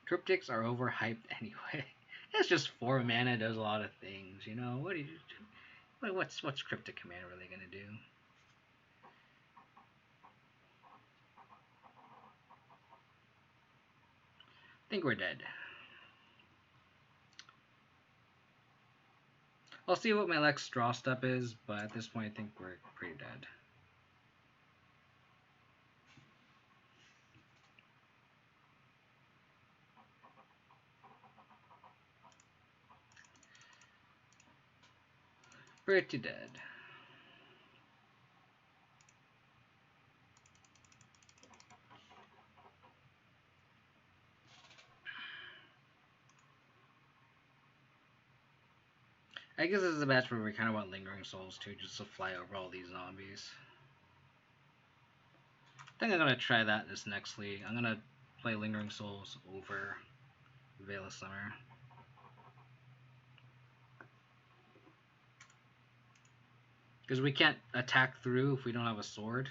Cryptics are overhyped anyway. It's just 4 mana, does a lot of things, you know? What do you do? What's Cryptic Command really gonna do? I think we're dead. I'll see what my next draw step is, but at this point I think we're pretty dead. Pretty dead. I guess this is a match where we kind of want Lingering Souls too, just to fly over all these zombies. I think I'm going to try that this next league. I'm going to play Lingering Souls over Veil of Summer. Because we can't attack through if we don't have a sword.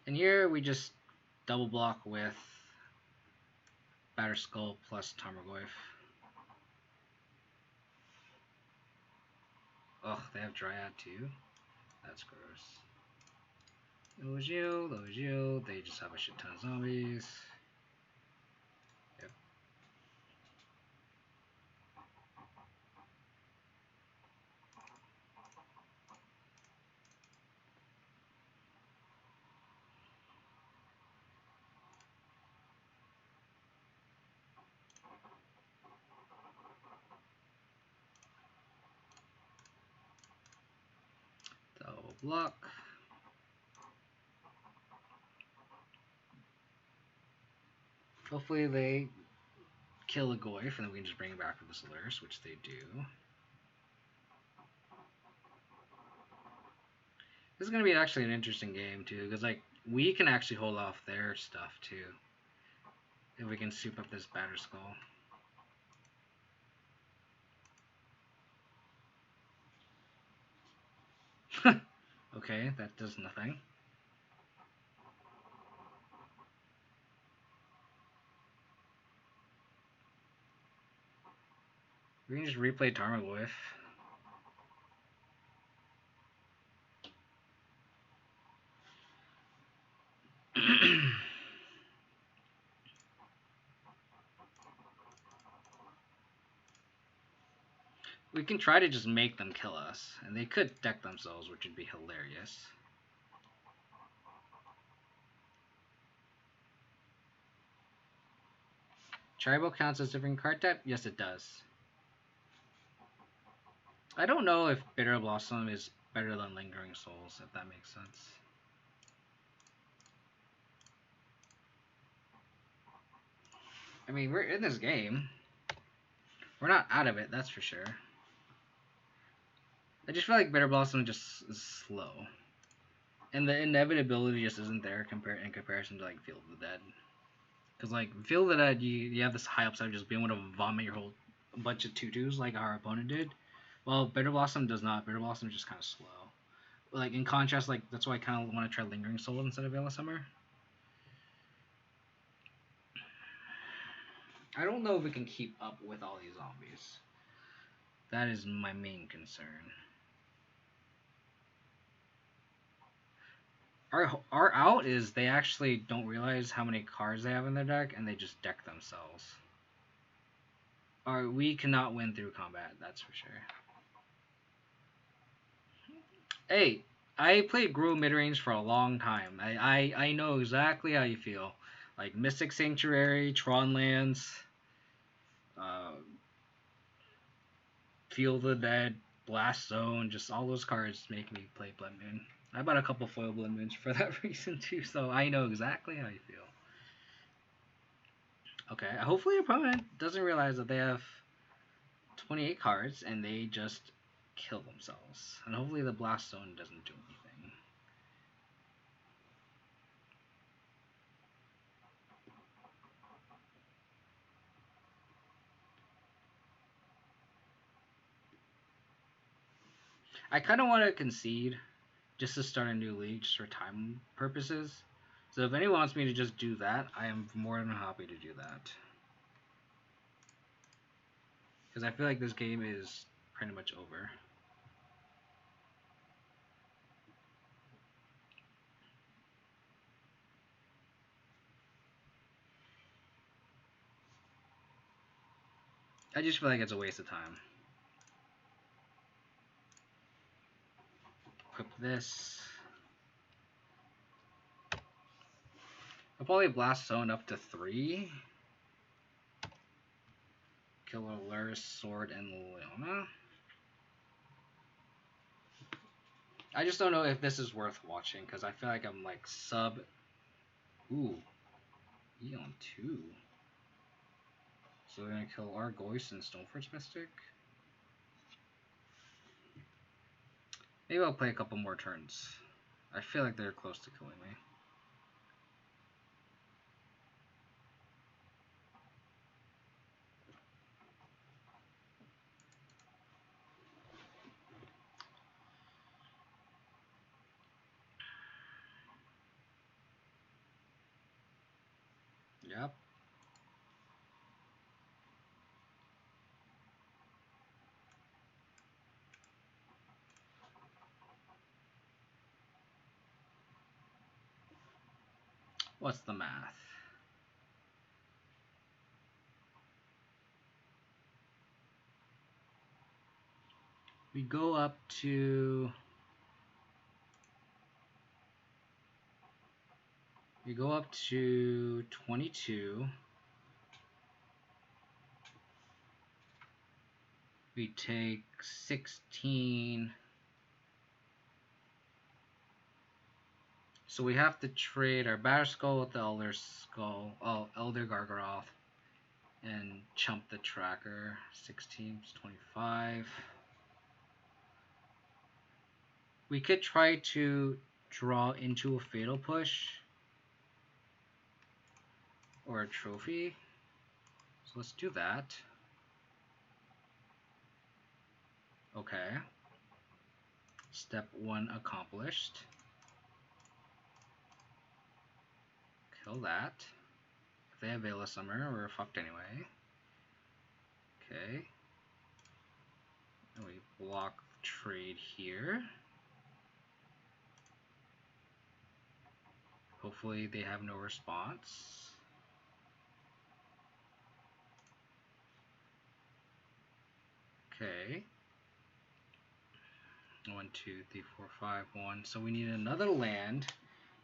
And here we just double block with Batterskull plus Tarmogoyf. Ugh, they have Dryad too? That's gross. Those you, they just have a shit ton of zombies. Yep. Double block. Hopefully they kill a Goyf and then we can just bring it back with the Lurrus, which they do. This is going to be actually an interesting game too, because like we can actually hold off their stuff too. If we can soup up this Batterskull. Okay, that does nothing. We can just replay Tarmogoyf. We can try to just make them kill us, and they could deck themselves, which would be hilarious. Tribal counts as different card type? Yes, it does. I don't know if Bitter Blossom is better than Lingering Souls, if that makes sense. I mean, we're in this game. We're not out of it, that's for sure. I just feel like Bitter Blossom just is slow. And the inevitability just isn't there in comparison to like Field of the Dead. Because like feel that you have this high upside of just being able to vomit your whole bunch of tutus like our opponent did. Well, Bitter Blossom does not. Bitter Blossom is just kind of slow. Like in contrast, like that's why I kind of want to try Lingering Soul instead of Veil of Summer. I don't know if we can keep up with all these zombies. That is my main concern. Our out is they actually don't realize how many cards they have in their deck and they just deck themselves. We cannot win through combat, that's for sure. Hey, I played Grow mid-range for a long time. I know exactly how you feel. Like Mystic Sanctuary, Tron Lands, Field of the Dead, Blast Zone, just all those cards make me play Blood Moon. I bought a couple foil Blood Moons for that reason too, so I know exactly how you feel. Okay, hopefully your opponent doesn't realize that they have 28 cards and they just kill themselves. And hopefully the Blast Zone doesn't do anything. I kind of want to concede just to start a new league just for time purposes. So if anyone wants me to just do that, I am more than happy to do that. Because I feel like this game is pretty much over. I just feel like it's a waste of time. Equip this. I'll probably Blast Zone up to 3. Kill a Lurrus, Sword, and Leona. I just don't know if this is worth watching because I feel like I'm like sub. Ooh, Eon 2. So we're gonna kill Argois and Stoneforge Mystic. Maybe I'll play a couple more turns. I feel like they're close to killing me. Yep. What's the math? We go up to 22. We take 16. So we have to trade our Batterskull with the Elder Skull, Elder Gargaroth, and chump the tracker. 16 is 25. We could try to draw into a Fatal Push or a trophy. So let's do that. Okay. Step 1 accomplished. Kill that. If they have Veil of Summer, we're fucked anyway. Okay. And we block trade here. Hopefully they have no response. Okay. 1, 2, 3, 4, 5, 1. So we need another land.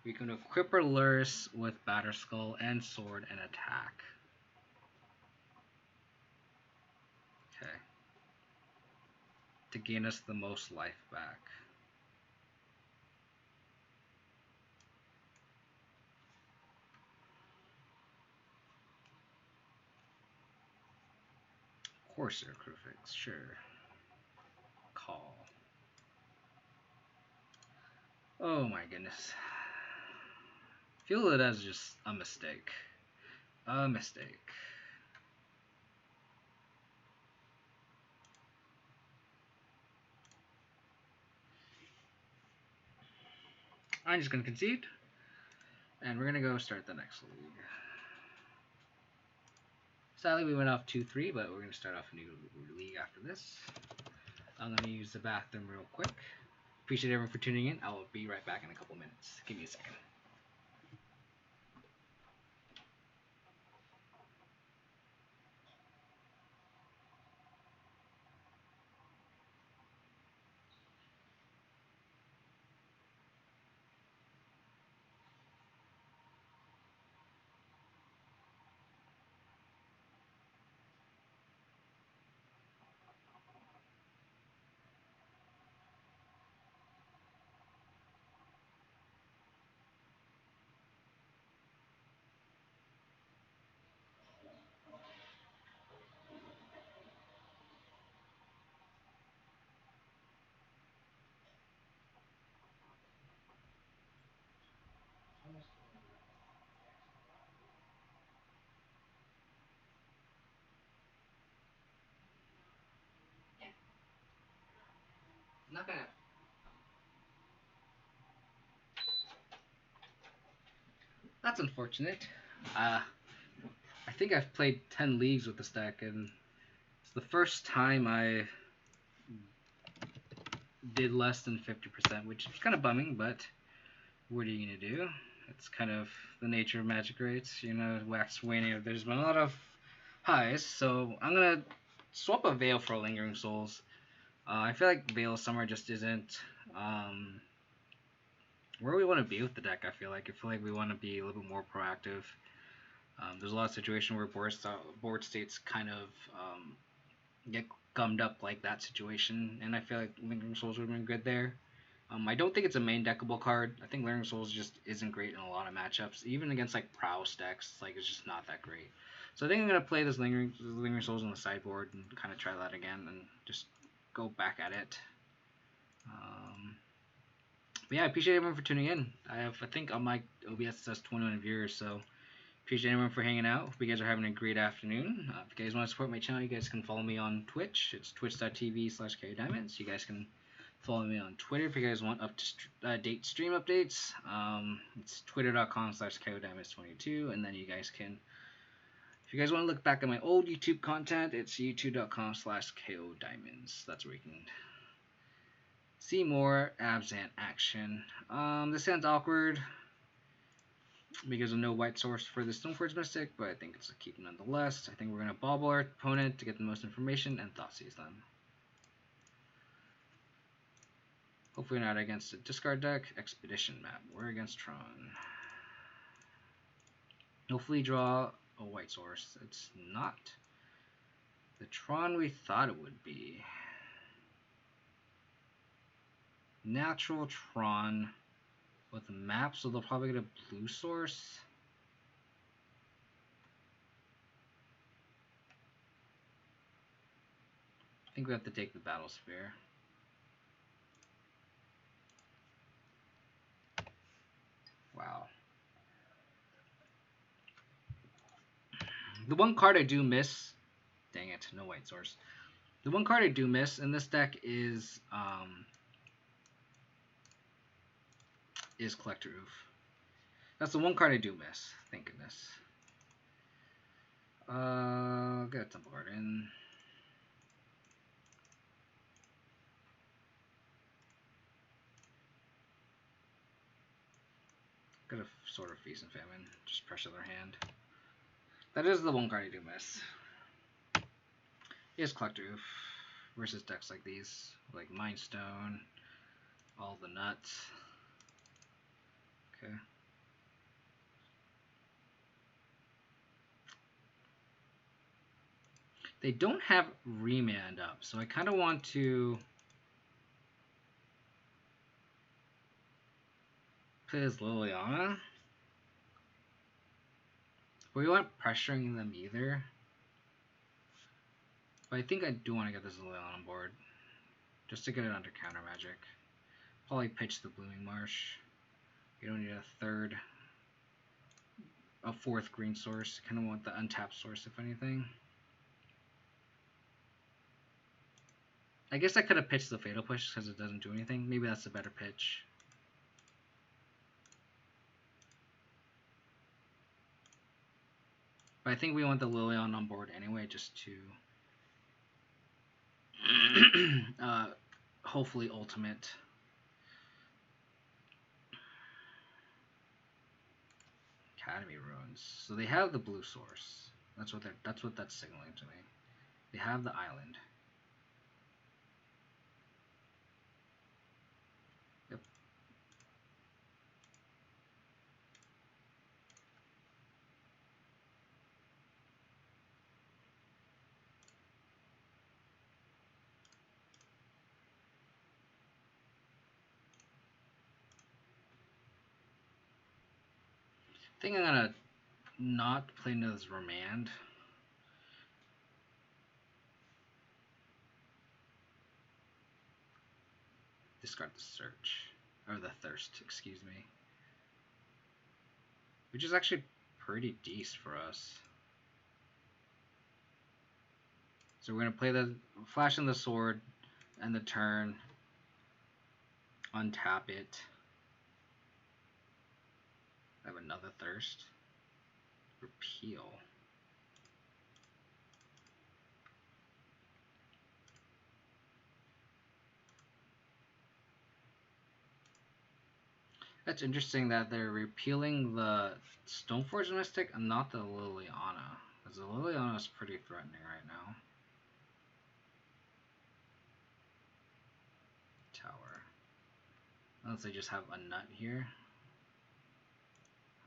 We can equip our Lurrus with Batterskull and Sword and attack. Okay. To gain us the most life back. Corsair Crucifix, sure. Call. Oh my goodness. Feel it as just a mistake. A mistake. I'm just going to concede. And we're going to go start the next league. Sadly, we went off 2-3, but we're going to start off a new league after this. I'm going to use the bathroom real quick. Appreciate everyone for tuning in. I will be right back in a couple minutes. Give me a second. Not gonna. That's unfortunate. I think I've played 10 leagues with this deck, and it's the first time I did less than 50%, which is kind of bumming, but what are you going to do? It's kind of the nature of Magic rates, you know, wax waning. There's been a lot of highs, so I'm going to swap a Veil for a Lingering Souls. I feel like Veil of Summer just isn't where we want to be with the deck. I feel like we want to be a little bit more proactive. There's a lot of situations where board states kind of get gummed up like that situation, and I feel like Lingering Souls would have been good there. I don't think it's a main deckable card. I think Lingering Souls just isn't great in a lot of matchups, even against like prowess decks. Like it's just not that great. So I think I'm gonna play this Lingering Souls on the sideboard and kind of try that again and just go back at it. But yeah, I appreciate everyone for tuning in. I think on my OBS it says 21 viewers, so appreciate everyone for hanging out. Hope you guys are having a great afternoon. If you guys want to support my channel, you guys can follow me on Twitch. It's twitch.tv/KODiamonds. You guys can follow me on Twitter if you guys want up to date stream updates. It's twitter.com/KODiamonds22. And then you guys can, if you guys want to look back at my old YouTube content, it's youtube.com/KODiamonds. That's where you can see more Abzan action. This sounds awkward because of no white source for the Stoneforge Mystic, but I think it's a keep nonetheless. I think we're going to bobble our opponent to get the most information and Thoughtseize them. Hopefully not against a discard deck. Expedition map. We're against Tron. Hopefully draw a white source. It's not the Tron we thought it would be. Natural Tron with a map, so they'll probably get a blue source. I think we have to take the Battle Sphere. Wow. The one card I do miss, dang it, no white source. The one card I do miss in this deck is Collector Oof. That's the one card I do miss. Thank goodness. Get a Temple Garden. Got a Sword of Feast and Famine. Just pressure their hand. That is the one card I do miss. Is Collector Oof versus decks like these, like Mind Stone, all the nuts. Okay. They don't have Remand up, so I kind of want to play as Liliana. But we aren't pressuring them either. But I think I do want to get this Liliana on board, just to get it under counter magic. Probably pitch the Blooming Marsh. You don't need a third a fourth green source. Kind of want the untapped source, if anything. I guess I could have pitched the Fatal Push because it doesn't do anything. Maybe that's a better pitch. But I think we want the Lilion on board anyway, just to hopefully ultimate. Academy Ruins. So they have the blue source. That's what that's signaling to me. They have the island. Yep. I think I'm gonna not play into this Remand. Discard the Search. Or the Thirst, excuse me. Which is actually pretty decent for us. So we're going to play the Flash in the Sword and the turn. Untap it. I have another Thirst. Repeal. That's interesting that they're repealing the Stoneforge Mystic and not the Liliana. Because the Liliana is pretty threatening right now. Tower. Unless they just have a nut here.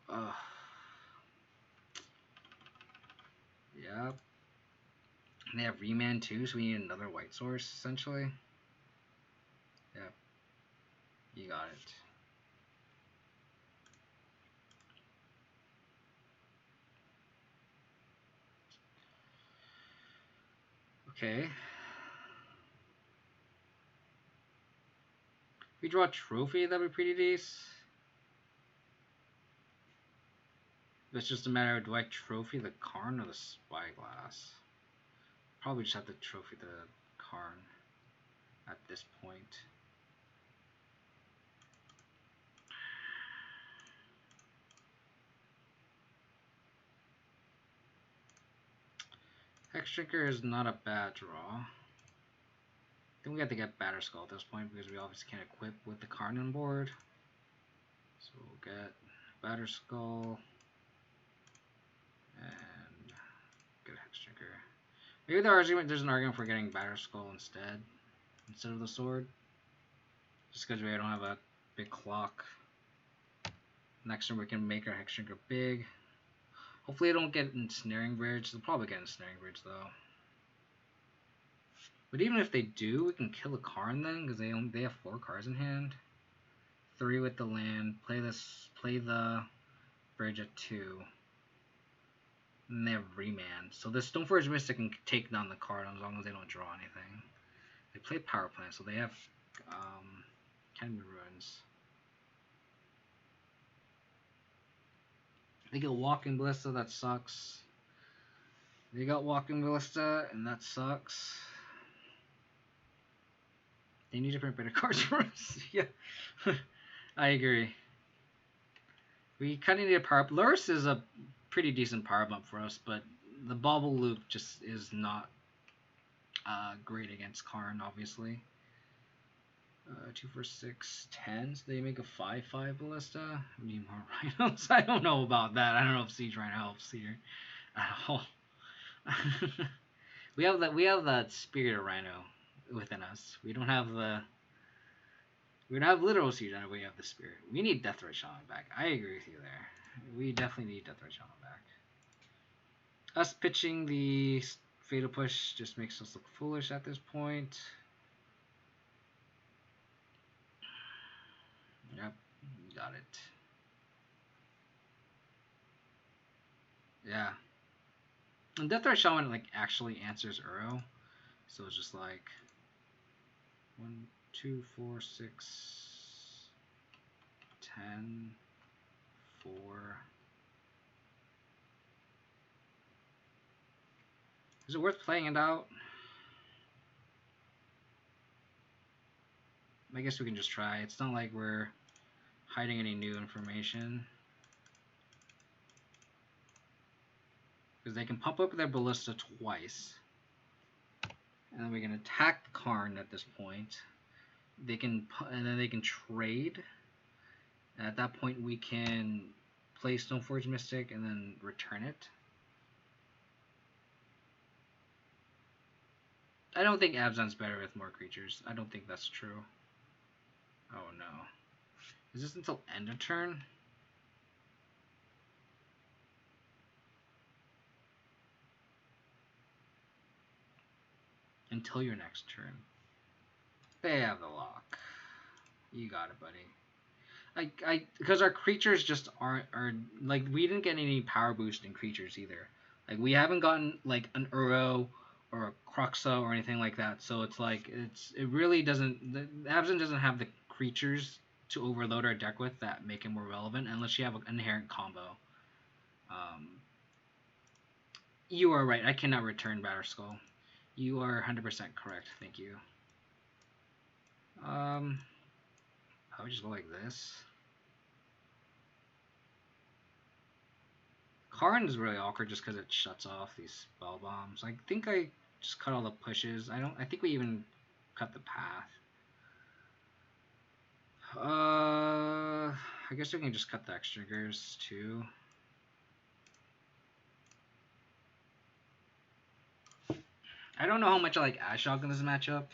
Ugh. Yep. And they have Remand too, so we need another white source, essentially. Yep. You got it. Okay. If we draw a trophy, that'd be pretty decent. It's just a matter of, do I trophy the Karn or the Spyglass? Probably just have to trophy the Karn at this point. Hexdrinker is not a bad draw. I think we have to get Batterskull at this point because we obviously can't equip with the Karn on board. So we'll get Batterskull and get a Hexdrinker. Maybe there's an argument for getting Batterskull instead of the sword. Just because we don't have a big clock. Next turn we can make our Hexdrinker big. Hopefully they don't get Ensnaring Bridge. They'll probably get Ensnaring Bridge though. But even if they do, we can kill a Karn then, because they have 4 cards in hand. 3 with the land. Play the bridge at 2. And they have Remand. So the Stoneforge Mystic can take down the card as long as they don't draw anything. They play Power Plant, so they have Academy Ruins. They get Walking Ballista, that sucks. They got Walking Ballista, and that sucks. They need to print better cards for us. Yeah, I agree. We kind of need a power up. Lurrus is a pretty decent power bump for us, but the Bauble Loop just is not great against Karn, obviously. 2, 4, 6, 10. So they make a 5/5 ballista. We need more rhinos. I don't know about that. I don't know if Siege Rhino helps here at all. we have that Spirit of Rhino within us. We don't have literal Siege Rhino. We have the Spirit. We need Deathray Shaman back. I agree with you there. We definitely need Deathray Shaman back. Us pitching the Fatal Push just makes us look foolish at this point. Yep, got it. Yeah. And Deathray Shaman like actually answers Uro. So it's just like 1, 2, 4, 6, 10, 4, Is it worth playing it out? I guess we can just try. It's not like we're hiding any new information. Because they can pump up their ballista twice. And then we can attack the Karn at this point. They can, and then they can trade. And at that point we can play Stoneforge Mystic and then return it. I don't think Abzan's better with more creatures. I don't think that's true. Oh no. Is this until end of turn? Until your next turn. They have the lock. You got it, buddy. Because our creatures just are like, we didn't get any power boost in creatures either. Like, we haven't gotten like an Uro or a Croxa or anything like that. So it's like, it really doesn't. The Abzan doesn't have the creatures to overload our deck with that make it more relevant, unless you have an inherent combo. You are right. I cannot return Batterskull. You are 100% correct. Thank you. I would just go like this. Karn is really awkward just because it shuts off these spell bombs. I think I just cut all the pushes. I think we even cut the path. I guess we can just cut the X triggers too. I don't know how much I like Ashok in this matchup.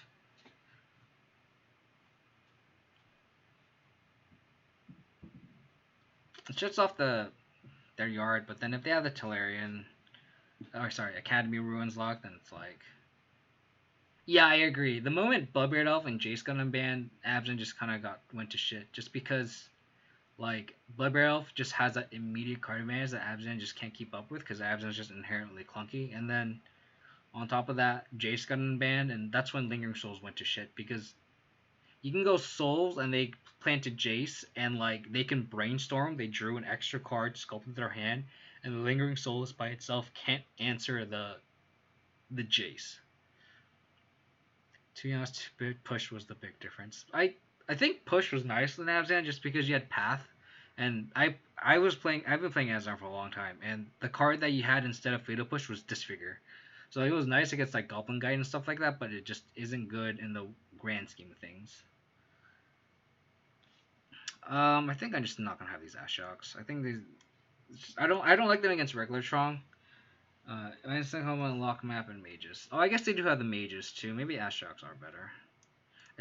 It shuts off their yard, but then if they have the Tolarian, or sorry, Academy Ruins lock, then it's like, yeah, I agree. The moment Bloodbeard Elf and Jace got unbanned, Abzan just kind of went to shit, just because like Bloodbeard Elf just has that immediate card advantage that Abzan just can't keep up with, because Abzan is just inherently clunky, and then on top of that, Jace got unbanned, and that's when Lingering Souls went to shit, because you can go Souls and they planted Jace, and like they can brainstorm. They drew an extra card, sculpted their hand, and the Lingering Souls by itself can't answer the Jace. To be honest, push was the big difference. I think push was nicer than Abzan just because you had path, and I've been playing Abzan for a long time, and the card that you had instead of Fatal Push was Disfigure. So it was nice against like Goblin Guide and stuff like that, but it just isn't good in the grand scheme of things. I think I'm just not gonna have these Ashocks. I think these. I don't like them against regular Strong. I just think I'm gonna lock map and mages. Oh, I guess they do have the mages too. Maybe Ashocks are better.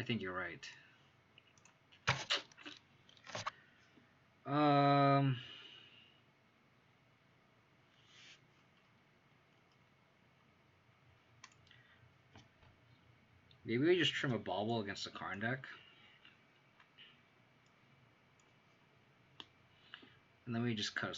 I think you're right. Maybe we just trim a Bauble against the Karn deck. And then we just cut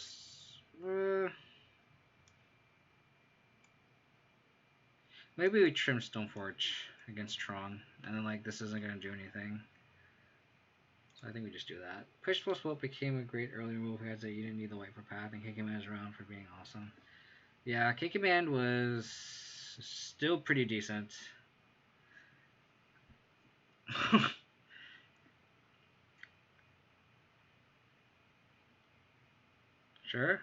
maybe we trim Stoneforge against Tron, and then like this isn't gonna do anything. So I think we just do that. Push plus Swope became a great early move as you didn't need the wipe for path, and K-Command is around for being awesome. Yeah, K-Command was still pretty decent. Sure.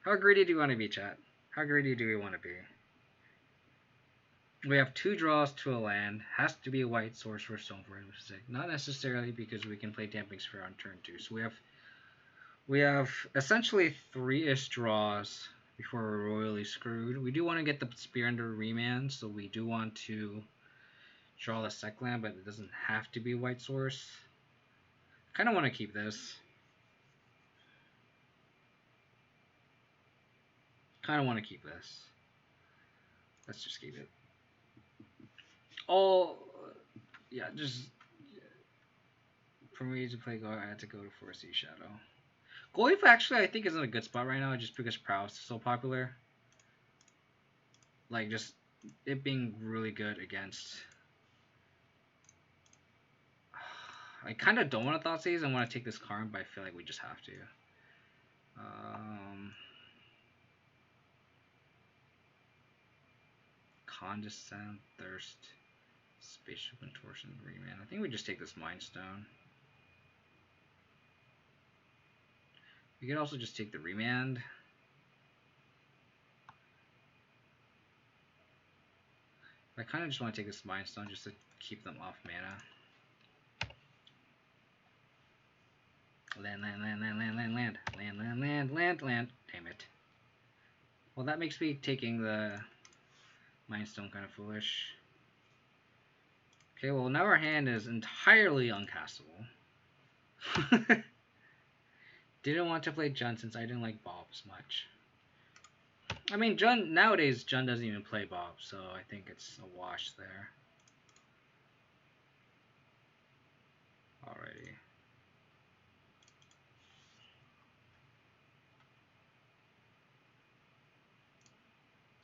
How greedy do you want to be, chat? How greedy do we want to be? We have 2 draws to a land. Has to be a white source for Stoneforge. Not necessarily, because we can play Damping Sphere on turn 2. So we have essentially 3-ish draws before we're royally screwed. We do want to get the Spear under Remand, so we do want to draw the sec land, but it doesn't have to be a white source. Kind of want to keep this. Let's just keep it. Yeah, just for me to play Go, I had to go to Force Sea Shadow. Goleaf actually I think is in a good spot right now, just because Prowess is so popular. Like, just it being really good against. I kind of don't want to Thoughtseize. I want to take this card, but I feel like we just have to. Condescend, Thirst, Spatial Contortion, Remand. I think we just take this Mind Stone. We could also just take the Remand. I kind of just want to take this Mind Stone just to keep them off mana. Land. Damn it. Well, that makes me taking the Mind Stone kind of foolish. Okay, well, now our hand is entirely uncastable. Didn't want to play Jund since I didn't like Bobs much. I mean, Jund, nowadays, Jund doesn't even play Bob, so I think it's a wash there. Alrighty.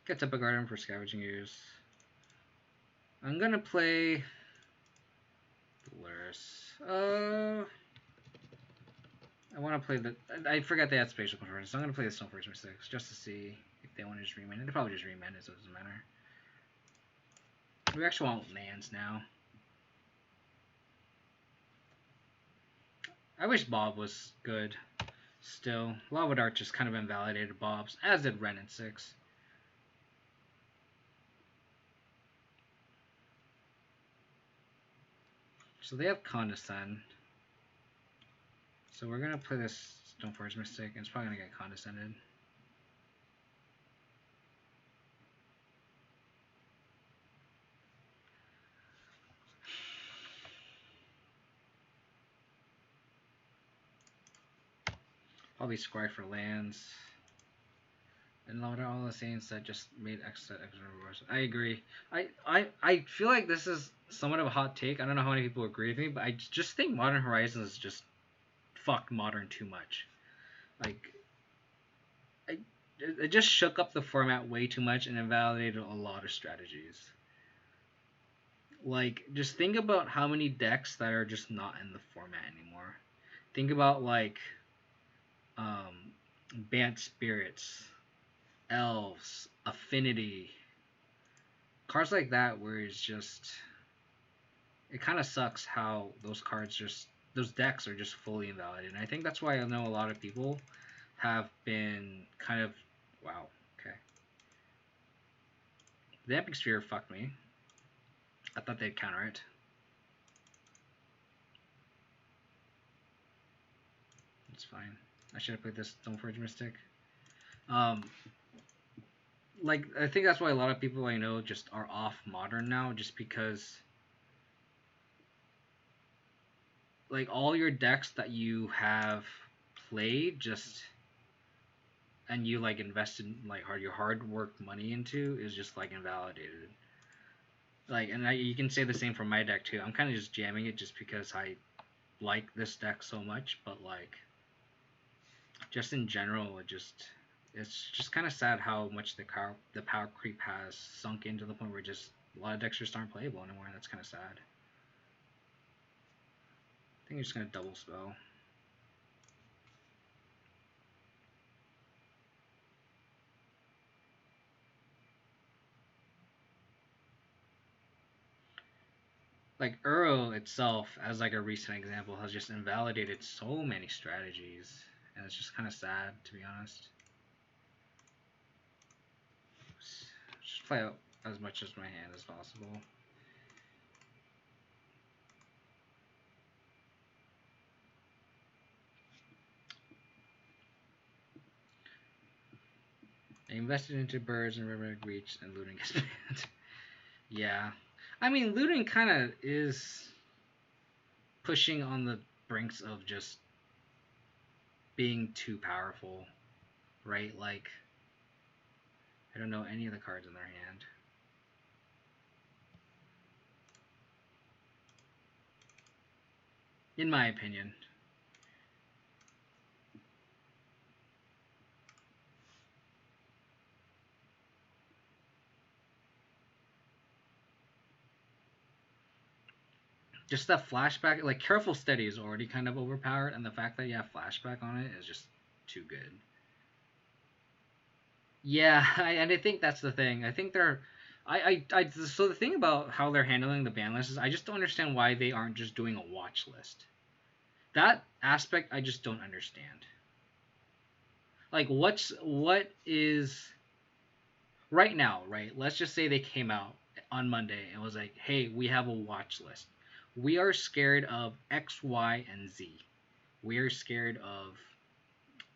Gets up a garden for scavenging use. I'm gonna play Lurrus. I want to play the. I forgot they had spatial control, so I'm gonna play the Stoneforge Mystics just to see if they want to just remand it. They probably just remand it, so it doesn't matter. We actually want lands now. I wish Bob was good. Still, Lava Dart just kind of invalidated Bob's, as did Ren in 6. So they have Condescend. So we're gonna play this Stoneforge Mystic, and it's probably gonna get Condescended. Probably Scry for lands. And load all the Saints that just made extra rewards. I agree. I feel like this is somewhat of a hot take. I don't know how many people agree with me, but I just think Modern Horizons just fucked Modern too much. Like, it just shook up the format way too much and invalidated a lot of strategies. Like, just think about how many decks that are just not in the format anymore. Think about, like, Bant Spirits, Elves, Affinity, cards like that, where it's just, it kind of sucks how those decks are just fully invalidated. And I think that's why I know a lot of people have been kind of, wow, okay. The Epic Sphere fucked me. I thought they'd counter it. It's fine. I should have played this Stoneforge Mystic. Like, I think that's why a lot of people I know just are off Modern now, just because, like, all your decks that you have played just, and you, like, invested, like, your hard work money into is just, like, invalidated. Like, and you can say the same for my deck too. I'm kind of just jamming it just because I like this deck so much, but, like, just in general, it's just kind of sad how much the power creep has sunk into the point where just a lot of decks just aren't playable anymore, and that's kind of sad. I think you're just gonna double spell. Like, Uro itself, as like a recent example, has just invalidated so many strategies, and it's just kind of sad, to be honest. Just play out as much as my hand as possible. I invested into birds and river reach, and looting gets banned. Yeah. I mean, looting kind of is pushing on the brinks of just being too powerful, right? Like, I don't know any of the cards in their hand. In my opinion. Just that flashback, like, Careful Steady is already kind of overpowered, and the fact that you have flashback on it is just too good. Yeah, and I think that's the thing. I think they're So the thing about how they're handling the ban list is I just don't understand why they aren't just doing a watch list. That aspect I just don't understand. Like what is right now, right? Let's just say they came out on Monday and was like, "Hey, we have a watch list. We are scared of X, Y, and Z. We are scared of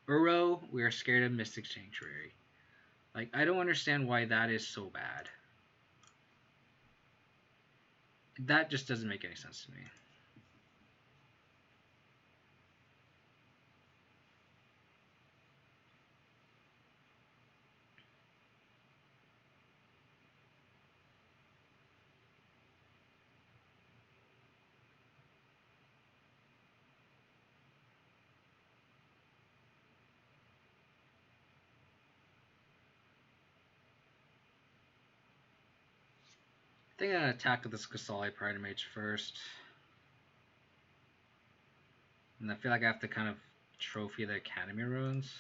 Uro. We are scared of Mystic Sanctuary." Like, I don't understand why that is so bad. That just doesn't make any sense to me. I think I'm gonna attack with this Kasali Pride Mage first. And I feel like I have to kind of trophy the Academy ruins.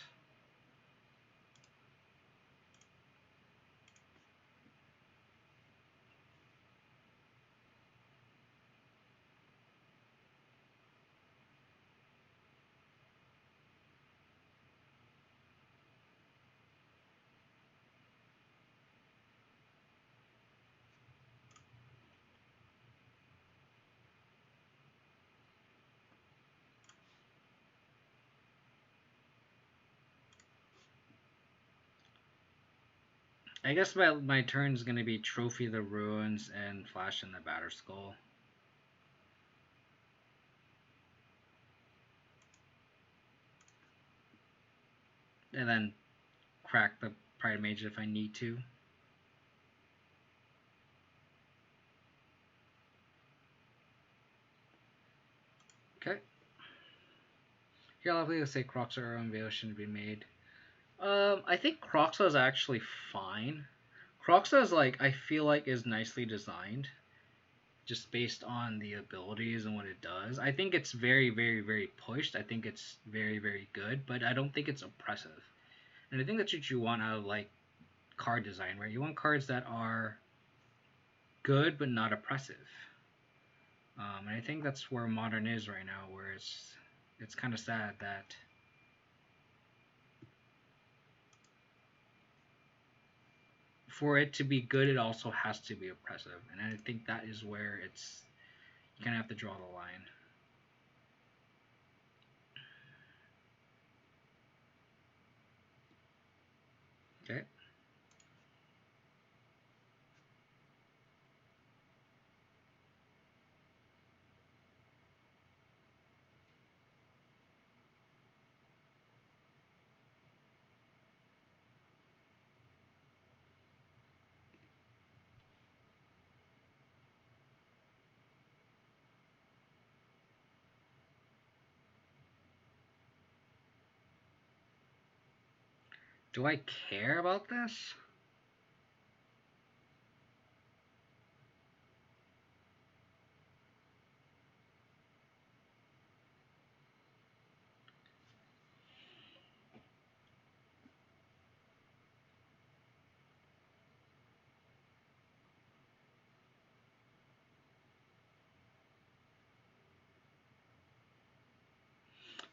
I guess my turn is going to be trophy the ruins and flash in the Batter Skull. And then crack the Pride Mage if I need to. Okay. Here I'll have to say Croxa or Unveil shouldn't be made. I think Croxa is actually fine. Croxa is like, I feel like is nicely designed. Just based on the abilities and what it does. I think it's very, very, very pushed. I think it's very, very good, but I don't think it's oppressive. And I think that's what you want out of like card design, right? You want cards that are good but not oppressive. And I think that's where Modern is right now, where it's kind of sad that for it to be good, it also has to be oppressive. And I think that is where it's you kind of have to draw the line. Okay. Do I care about this?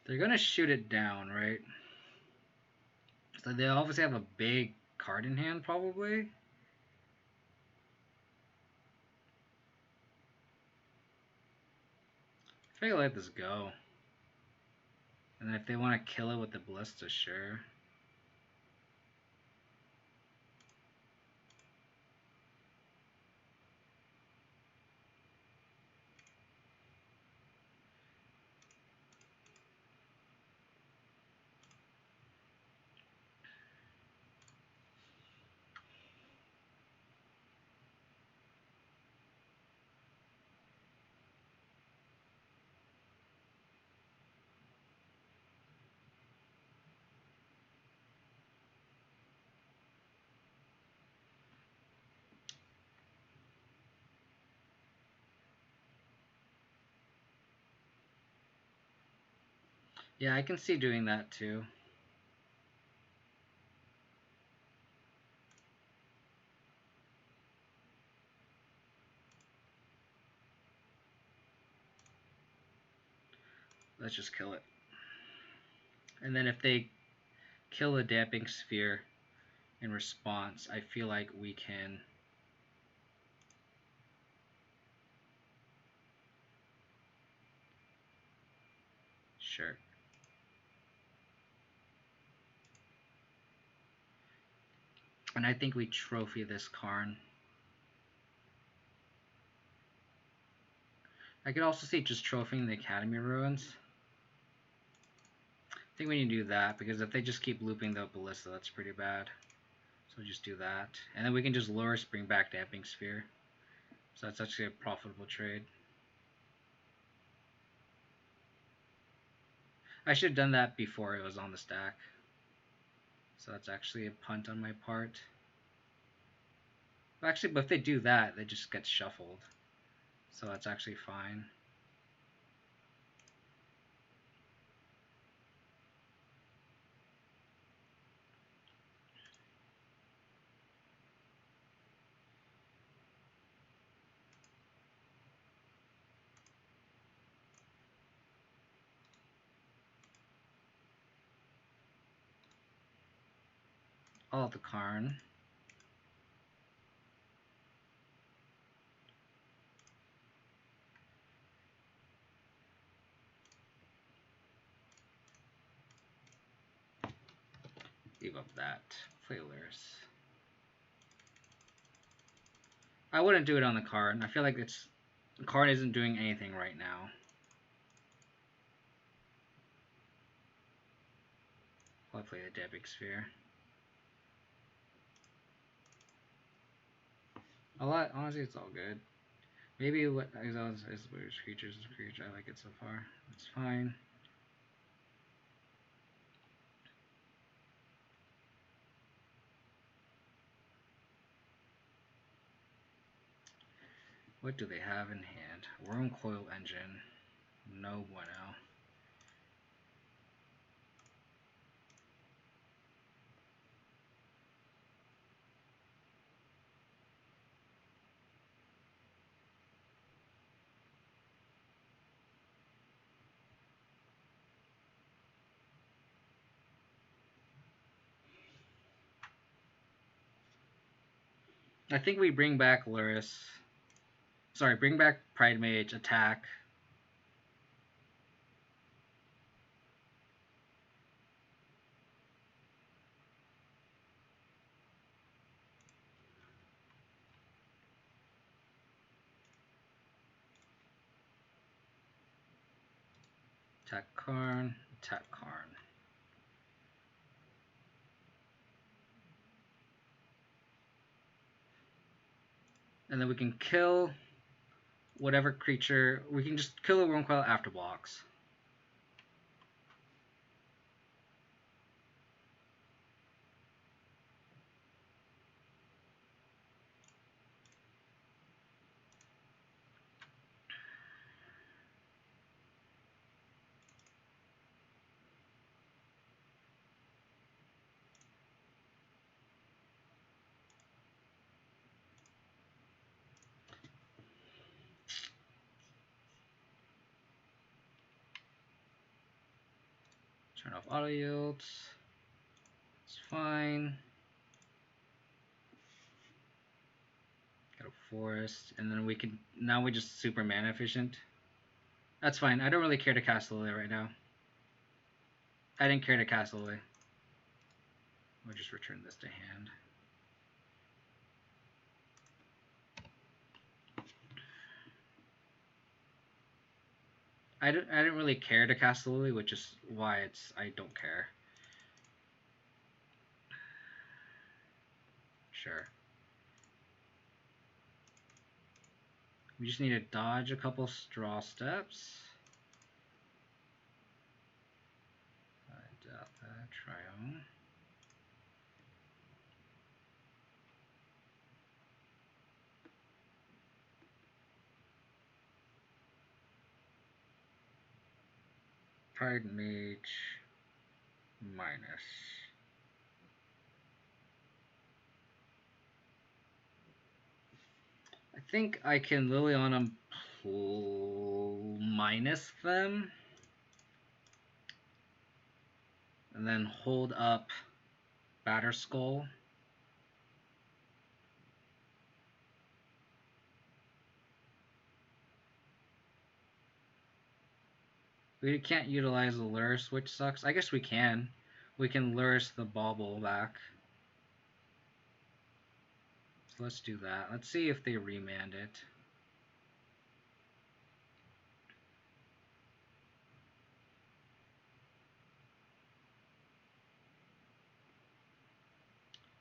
They're gonna shoot it down, right? So they obviously have a big card in hand, probably. I think I'll let this go. And if they want to kill it with the ballista, sure. Yeah, I can see doing that too. Let's just kill it. And then if they kill the damping sphere in response, I feel like we can sure. And I think we trophy this Karn. I could also see just trophying the Academy ruins. I think we need to do that because if they just keep looping the ballista, that's pretty bad. So we'll just do that. And then we can just Lurrus, bring back Damping Sphere. So that's actually a profitable trade. I should have done that before it was on the stack. So that's actually a punt on my part. Actually, but if they do that, they just get shuffled. So that's actually fine. All of the Karn. Leave up that. Play Lurrus. I wouldn't do it on the Karn. I feel like the Karn isn't doing anything right now. I'll play the Damping Sphere. Honestly, it's all good. Maybe what exiles is weird creatures is a creature. I like it so far. It's fine. What do they have in hand? Worm Coil Engine. No bueno. I think we bring back Lurrus. Sorry, bring back Pride Mage, attack. Attack Karn, attack Karn. And then we can kill whatever creature. We can just kill a Worm Coil after blocks. Turn off auto yields. It's fine. Got a forest, and then we can now we just super mana efficient. That's fine. I don't really care to cast Lily right now. I didn't care to cast Lily. We'll just return this to hand. I didn't really care to cast Lily, which is why I don't care. Sure. We just need to dodge a couple straw steps. Triome. Pride Mage minus. I think I can Liliana minus them. and then hold up Batter Skull. We can't utilize the Lurrus, which sucks. I guess we can. We can Lurrus the Bauble back. So let's do that. Let's see if they remand it.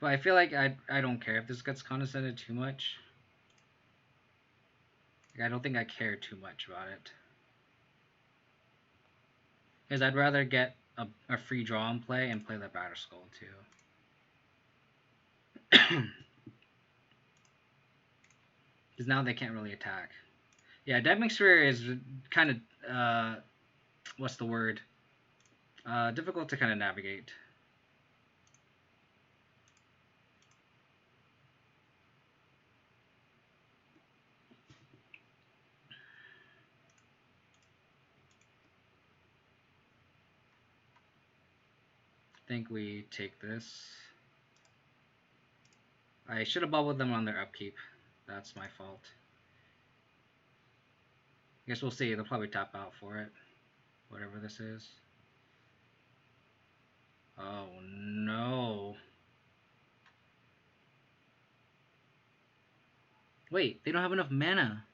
But I feel like I don't care if this gets condescended too much. Like, I don't think I care too much about it. Because I'd rather get a free draw and play the Batter Skull too. Because now they can't really attack. Yeah, Deadming Sphere is kind of, what's the word? Difficult to kind of navigate. I think we take this. I should have bubbled them on their upkeep. That's my fault. I guess we'll see. They'll probably tap out for it. Whatever this is. Oh no. Wait, they don't have enough mana.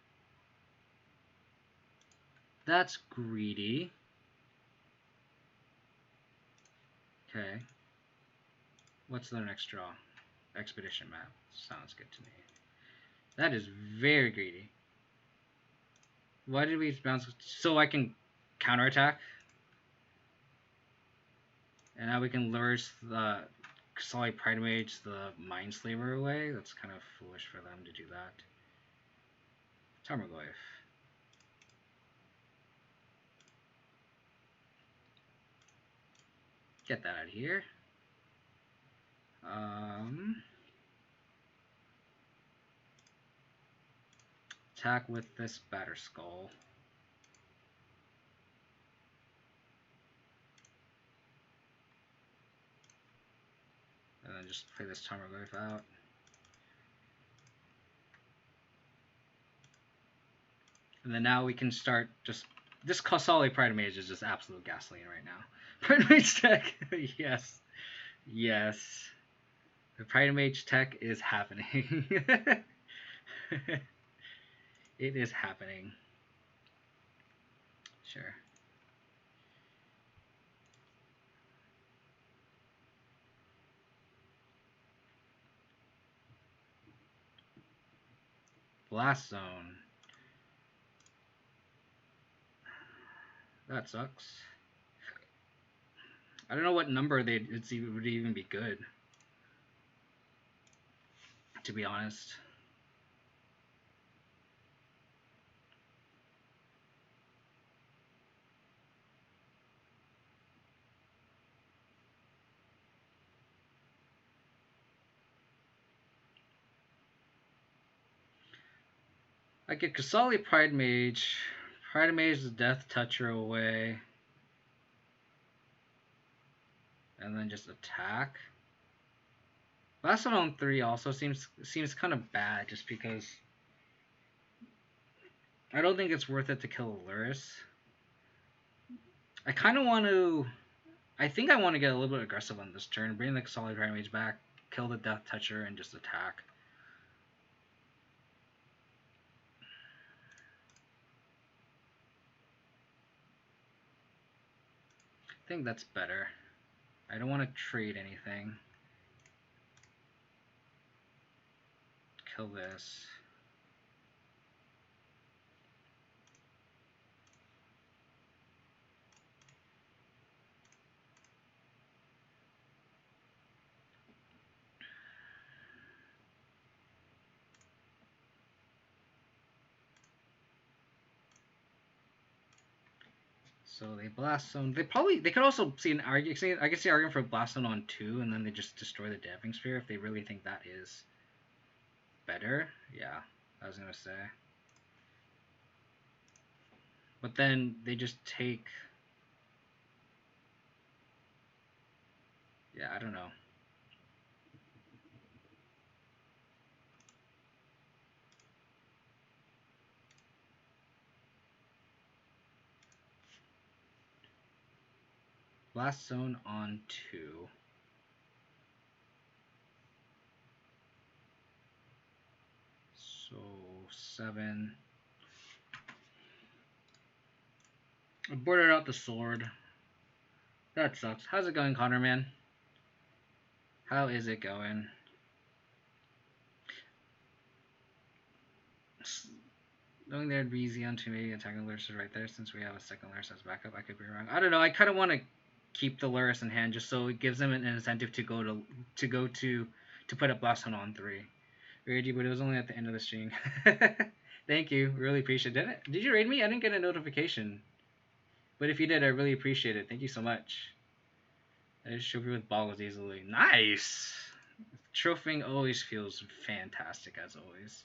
That's greedy. Okay. What's their next draw? Expedition map. Sounds good to me. That is very greedy. Why did we bounce? So I can counterattack? And now we can lure the Kasali Pride Mage, the Mindslaver away. That's kind of foolish for them to do that. Tarmogoyf. Get that out of here. Attack with this Batter Skull. And then just play this Tarmogoyf out. And then now we can start just... This Kasali Pride Mage is just absolute gasoline right now. Pride Mage tech, yes. Yes. The Pride Mage tech is happening. It is happening. Sure. Blast Zone. That sucks. I don't know what number would even be good, to be honest. I get Kasali Pride Mage. Pride Mage the Death Toucher away. And then just attack. Last one on 3 also seems kind of bad just because I don't think it's worth it to kill Lurrus. I kind of want to... I think I want to get a little bit aggressive on this turn. Bring the Kasali Pride Mage back. Kill the Death Toucher and just attack. I think that's better. I don't want to trade anything. Kill this. So they Blast Zone. They could also see an argument. I could see an argument for Blast Zone on 2, and then they just destroy the Damping Sphere if they really think that is better. Yeah, I was gonna say. But then they just take Yeah, I don't know. Blast Zone on 2. So 7. I boarded out the sword. That sucks. How's it going, Connor, man? How is it going? Knowing there'd be easy onto me, attacking Lurrus is right there since we have a second Lurrus as backup. I could be wrong. I don't know. I kind of want to keep the Lurrus in hand just so it gives them an incentive to put up Blast Zone on 3. Raid you, but it was only at the end of the stream. Thank you. Really appreciate it. Did you raid me? I didn't get a notification. But if you did, I really appreciate it. Thank you so much. I just trophy with boggles easily. Nice! Trophying always feels fantastic, as always.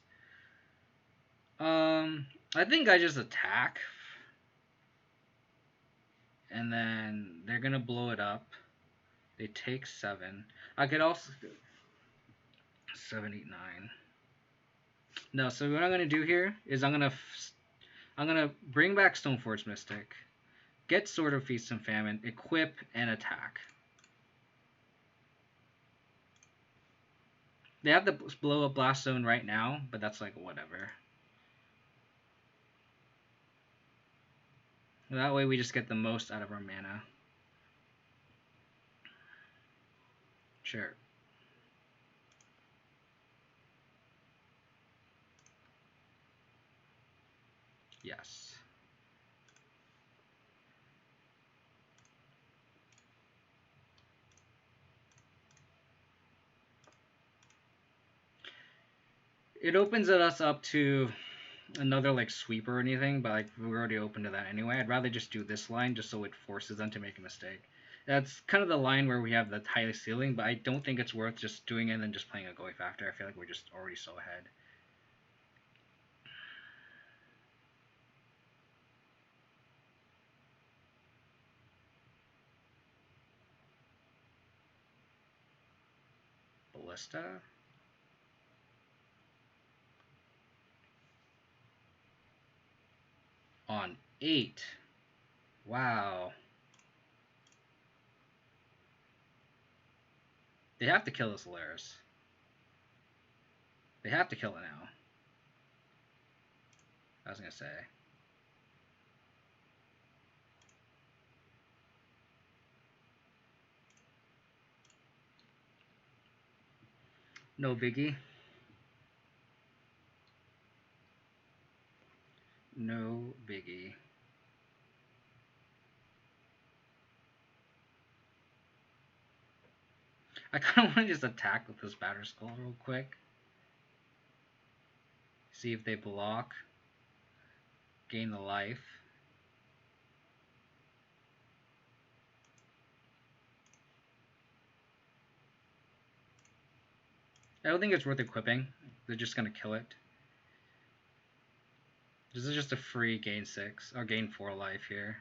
I think I just attack. And then they're going to blow it up. They take 7. I could also... 7, 8, 9. No, so what I'm going to do here is I'm going to bring back Stoneforge Mystic, get Sword of Feast and Famine, equip, and attack. They have the blow up Blast Zone right now, but that's like whatever. That way we just get the most out of our mana. Sure. Yes. It opens us up to another like sweeper or anything, but like we're already open to that anyway. I'd rather just do this line just so it forces them to make a mistake. That's kind of the line where we have the highest ceiling, but I don't think it's worth just doing it and then just playing a Goy Factor. I feel like we're just already so ahead. Ballista? On 8. Wow. They have to kill this Lurrus. They have to kill it now. I was going to say. No biggie. No biggie. I kind of want to just attack with this Batter Skull real quick. See if they block. Gain the life. I don't think it's worth equipping. They're just going to kill it. This is just a free gain 6, or gain 4 life here.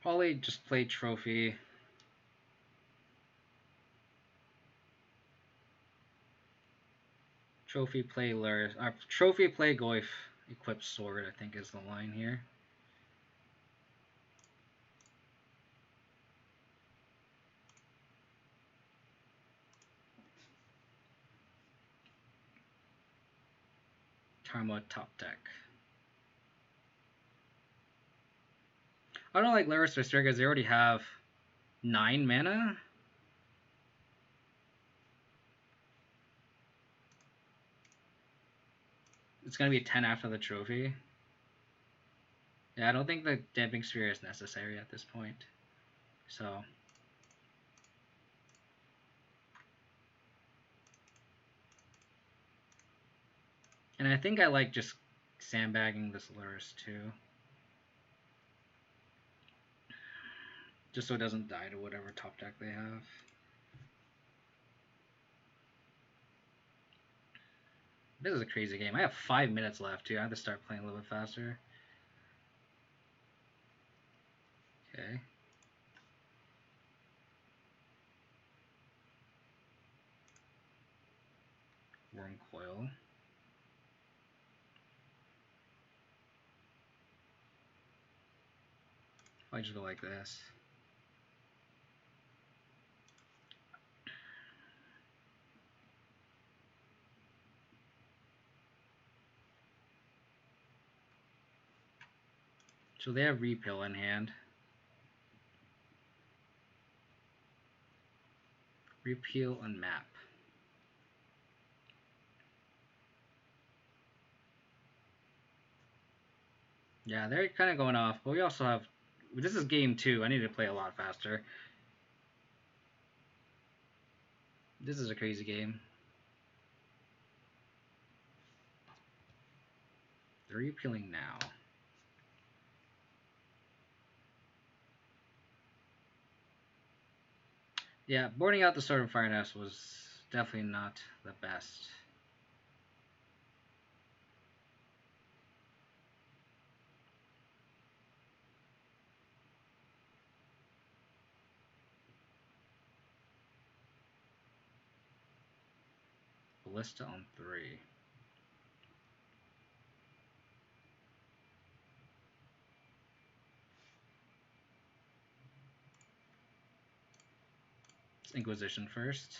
Probably just play Trophy. Trophy, play Lurrus. Trophy, play Goyf. Equip Sword, I think is the line here. Karma top deck. I don't like Lurrus or because they already have 9 mana. It's going to be 10 after the Trophy. Yeah, I don't think the Damping Sphere is necessary at this point. So... And I think I like just sandbagging this Lurrus too. Just so it doesn't die to whatever top deck they have. This is a crazy game. I have 5 minutes left too. I have to start playing a little bit faster. Okay. Worm coil. I just go like this. So they have repill in hand. Repeal and map. Yeah, they're kind of going off, but we also have. This is game 2. I need to play a lot faster. This is a crazy game. They're repealing now. Yeah, boarding out the Sword of Fire Nest was definitely not the best. Ballista on 3. It's Inquisition first.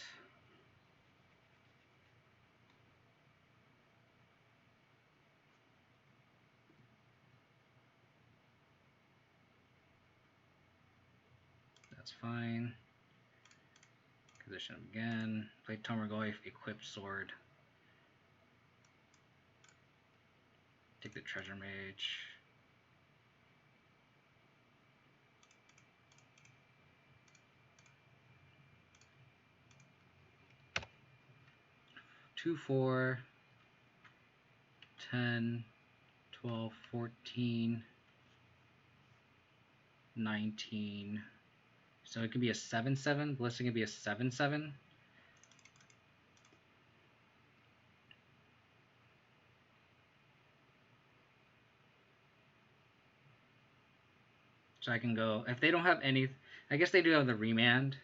That's fine. Inquisition again. Play Tomergoyf, equipped sword. Take the Treasure Mage. Two, 4, 10, 12, 14, 19. So it could be a 7/7. Ballista could be a 7/7. So I can go, if they don't have any, I guess they do have the remand.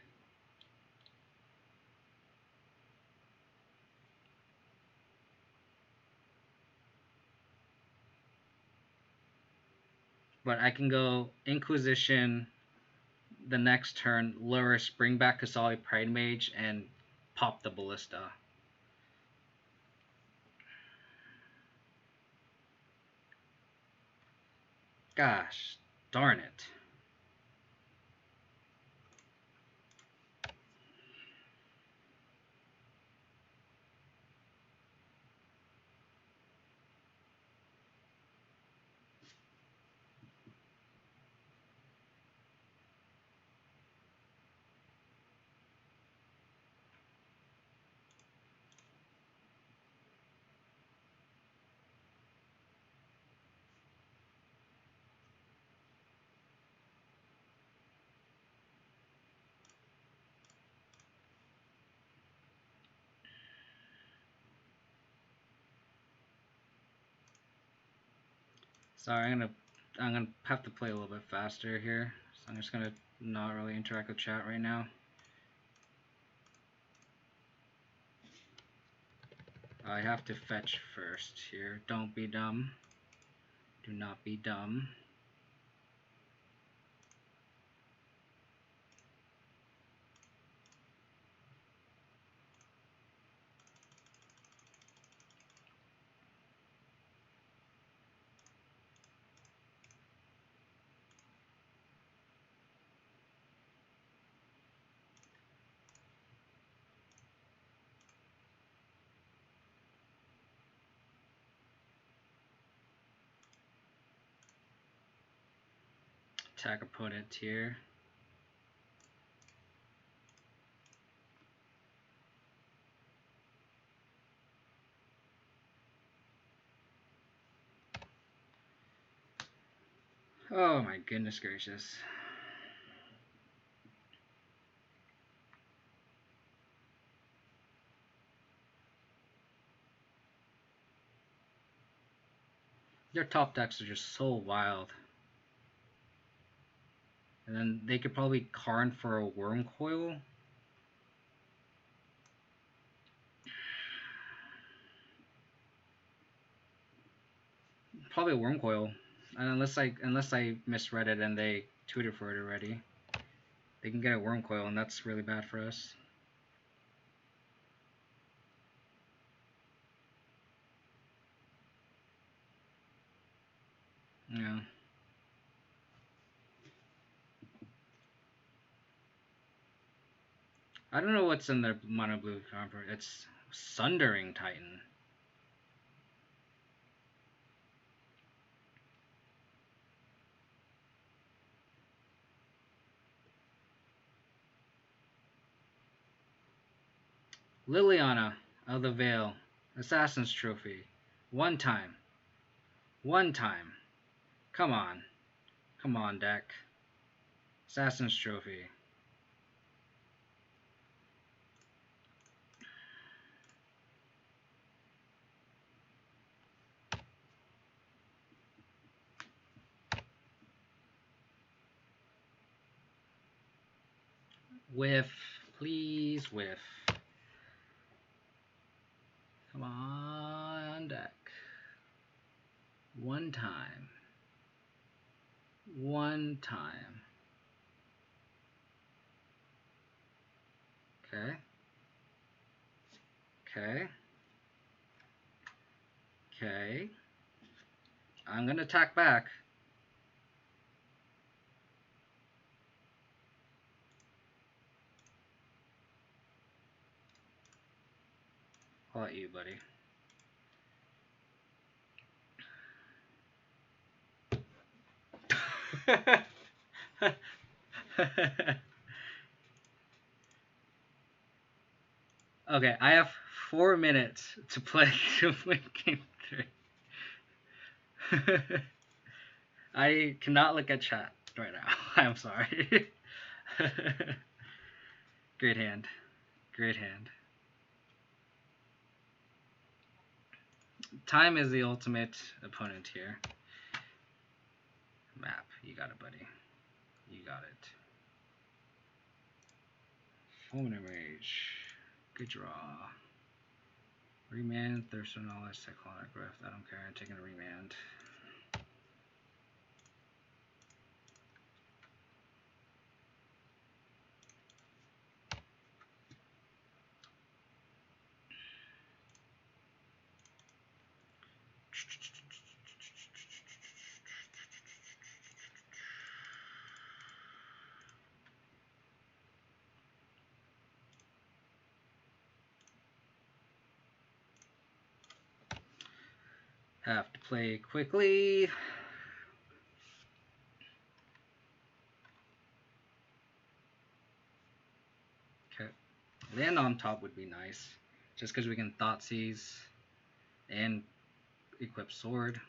But I can go Inquisition the next turn, Lurrus, bring back Kasali Pride Mage, and pop the Ballista. Gosh, darn it. Sorry, I'm gonna have to play a little bit faster here. So I'm just gonna not really interact with chat right now. I have to fetch first here. Don't be dumb. Do not be dumb. Attack opponent here. Oh my goodness gracious. Their top decks are just so wild. And then they could probably Karn for a Worm Coil. Probably a Worm Coil. And unless I misread it and they tweeted for it already. They can get a Worm Coil, and that's really bad for us. Yeah. I don't know what's in their mono blue convert. It's Sundering Titan. Liliana of the Veil. Assassin's Trophy. One time. One time. Come on. Come on, deck. Assassin's Trophy. Whiff. Please whiff. Come on, deck. One time. One time. Okay. Okay. Okay. I'm going to attack back. I'll let you, buddy. Okay, I have 4 minutes to play game 3. I cannot look at chat right now. I'm sorry. Great hand. Great hand. Time is the ultimate opponent here. Map. You got it, buddy. You got it. Fulminant Rage. Good draw. Remand, Thirst and all that Cyclonic Rift. I don't care. I'm taking a remand. Have to play quickly. Okay. Land on top would be nice. Just because we can Thoughtseize and equip sword.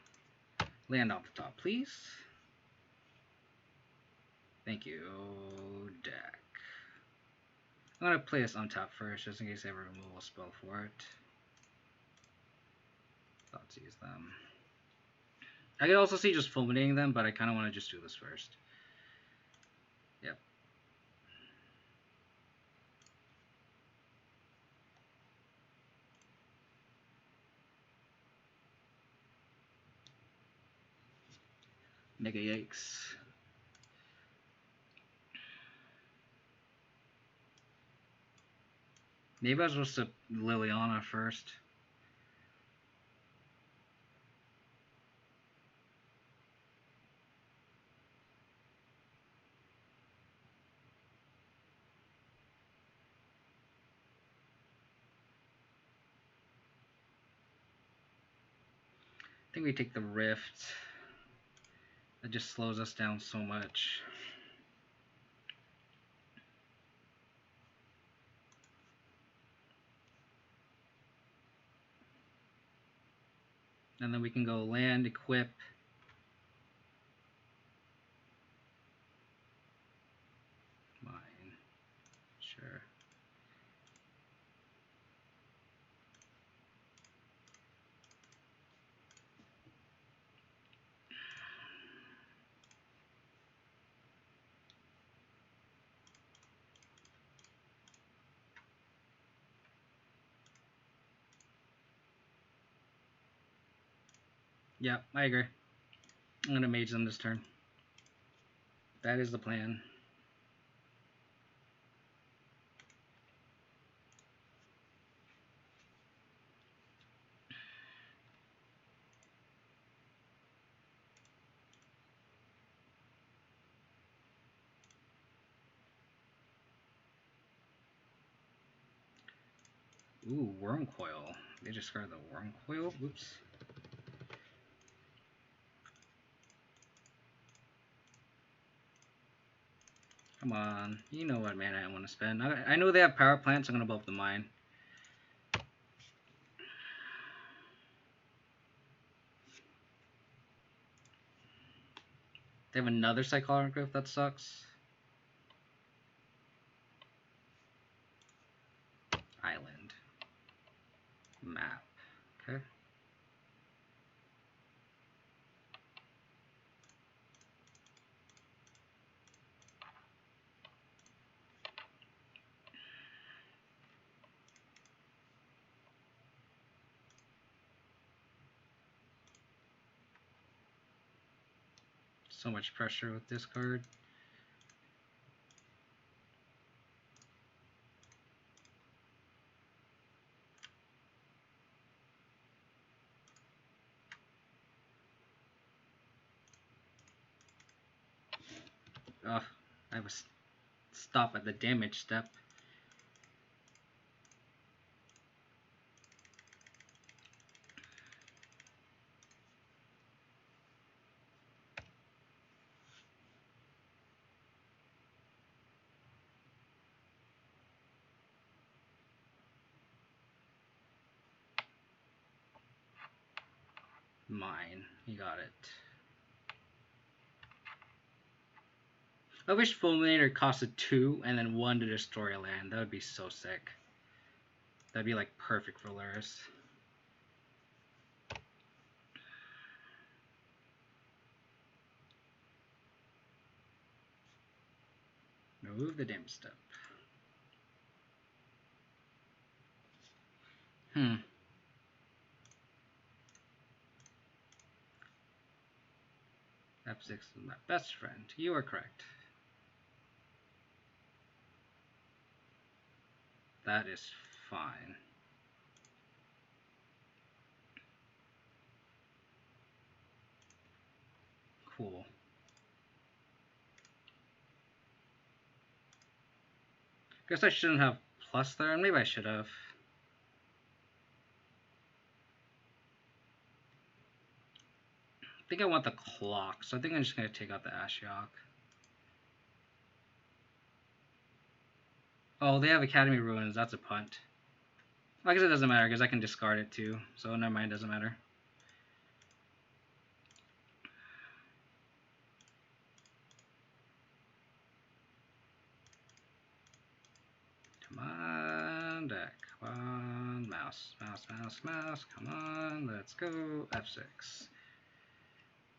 Land off the top, please. Thank you, deck. I'm going to play this on top first, just in case I have a removal spell for it. Thoughtseize them. I could also see just fulminating them, but I kind of want to just do this first. Yep. Mega yikes. Maybe I was supposed to Liliana first. I think we take the Rift. It just slows us down so much. And then we can go land, equip. Mine. Sure. Yeah, I agree. I'm gonna mage them this turn. That is the plan. Ooh, worm coil. They discard the worm coil. Oops. Come on. You know what mana I want to spend. I know they have power plants. So I'm gonna blow up the mine. They have another Cyclonic Rift. That sucks. Island. Map. Okay. So much pressure with this card. Ugh. I was stop at the damage step. Mine. You got it. I wish Fulminator costed 2 and then 1 to destroy a land. That would be so sick. That'd be like perfect for Lurrus. Remove the damage step. F6 is my best friend. You are correct. That is fine. Cool. Guess I shouldn't have plus there, and maybe I should have. I think I want the clock, so I think I'm just going to take out the Ashiok. Oh, they have Academy Ruins. That's a punt. I guess it doesn't matter because I can discard it too. So never mind, doesn't matter. Come on, deck. Come on, mouse. Mouse, mouse, mouse. Come on, let's go. F6.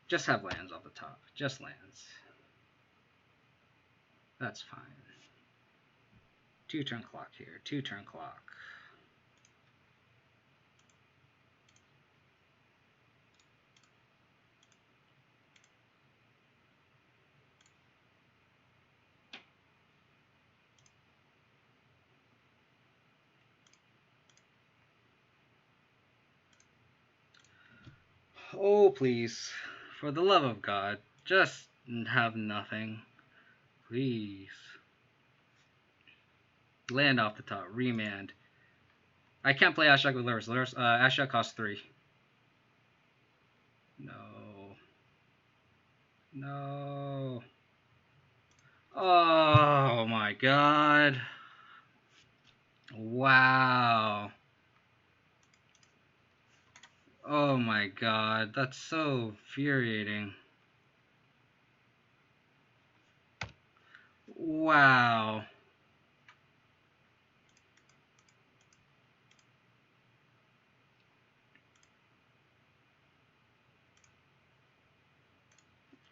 Just have lands off the top. Just lands. That's fine. 2-turn clock here. 2-turn clock. Oh, please. For the love of God. Just have nothing. Please. Land off the top. Remand. I can't play Ashok with Lurrus. Ashok costs 3. No. No. Oh my god. Wow. Oh my god. That's so infuriating. Wow.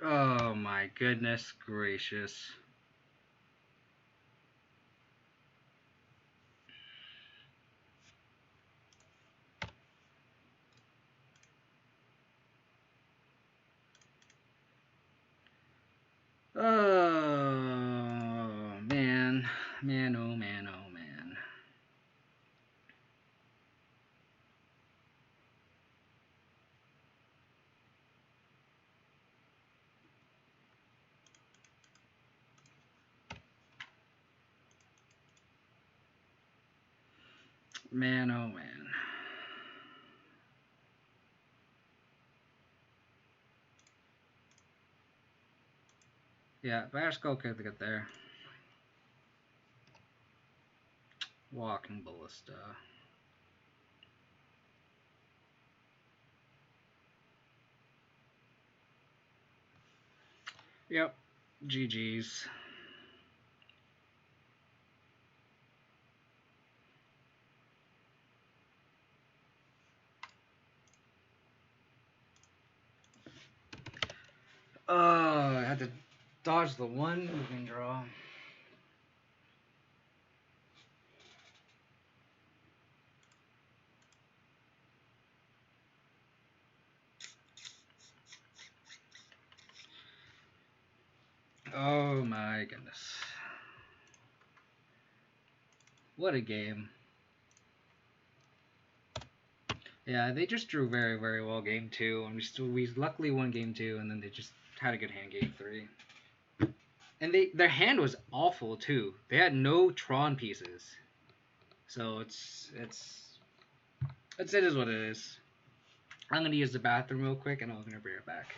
Oh my goodness gracious. Man, oh man, oh man. Man, oh man. Yeah, Vasco could get there. Walking Ballista. Yep. GG's. I had to dodge the one moving draw. Oh my goodness. What a game. Yeah, they just drew very, very well game 2, and we luckily won game 2, and then they just had a good hand game 3. And their hand was awful too. They had no Tron pieces, so it is what it is. I'm gonna use the bathroom real quick, and I'm gonna bring it back.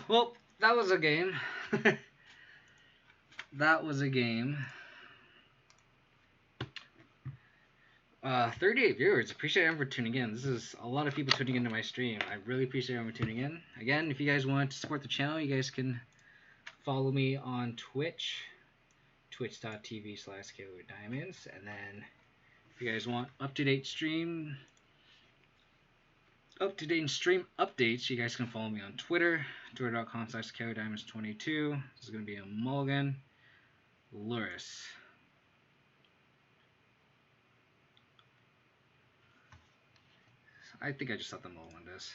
Well, that was a game. That was a game. 38 viewers. Appreciate everyone for tuning in. This is a lot of people tuning into my stream. I really appreciate everyone tuning in. Again, if you guys want to support the channel, you guys can follow me on Twitch, twitch.tv/KODiamonds. And then if you guys want up-to-date stream updates, you guys can follow me on Twitter, twitter.com/KODiamonds22. This is going to be a mulligan. Lurrus. I think I just let them all win this.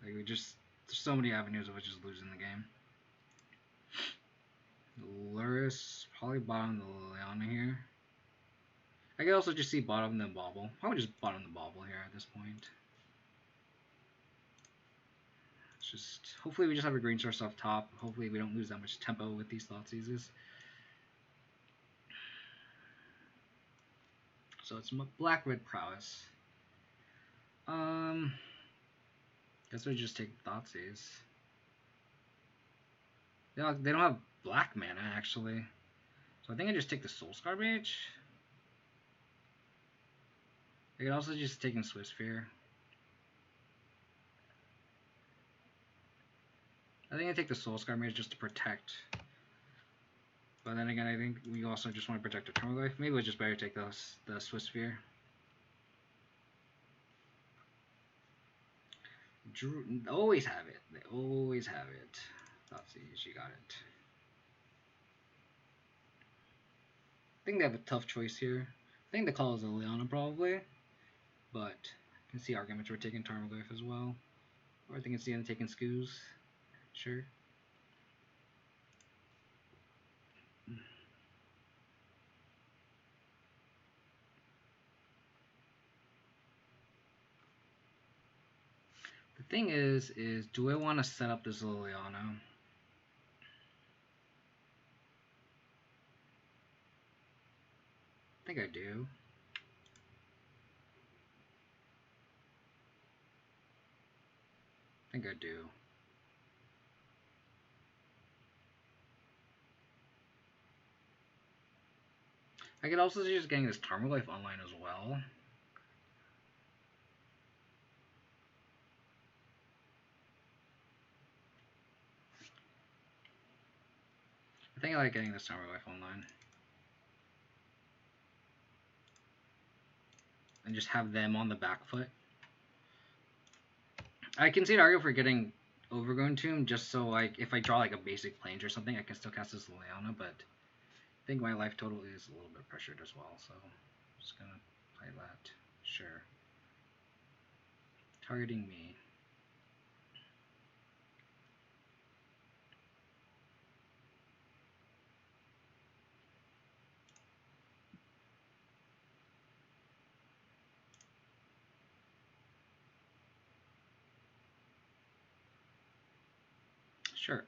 Like, there's so many avenues of just losing the game. Lurrus, probably bottom the Liliana here. I could also just see bottom then bobble. Probably just bottom the bobble here at this point. It's just, hopefully we just have a green source off top. Hopefully we don't lose that much tempo with these Thoughtseizes. So it's black-red prowess. Guess we just take Thoughtseize. They don't have black mana actually, so I think I just take the Soulscar Mage. I could also just take in Swift Sphere. I think I take the Soulscar Mage just to protect. But then again, I think we also just want to protect our Turmoil. Maybe it's just better to take the Swift Sphere. Always have it. They always have it. Thoughtseize, you got it. I think they have a tough choice here. I think the call is a Liliana probably, but I can see arguments for taking Tarmogoyf as well. Or I think it's the end taking Skoos. Sure. The thing is do I want to set up this Liliana? think I do. I think I do. I could also just getting this Tarmogoyf online as well. I think I like getting this Tarmogoyf online. And just have them on the back foot. I can see an argument for getting Overgrown Tomb just so like if I draw like a basic plains or something, I can still cast this Liliana, but I think my life total is a little bit pressured as well, so I'm just gonna play that. Sure. Targeting me. Sure.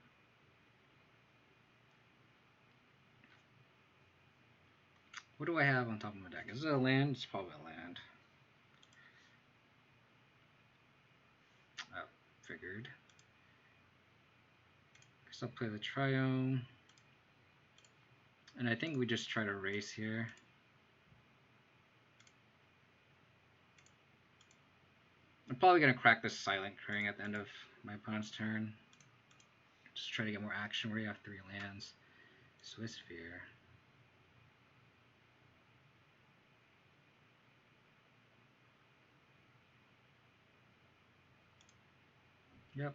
What do I have on top of my deck? Is it a land? It's probably a land. Oh, figured. Guess I'll play the Triome. And I think we just try to race here. I'm probably going to crack this Silent Clearing at the end of my opponent's turn. Just try to get more action where you have 3 lands. Swiss Sphere. Yep.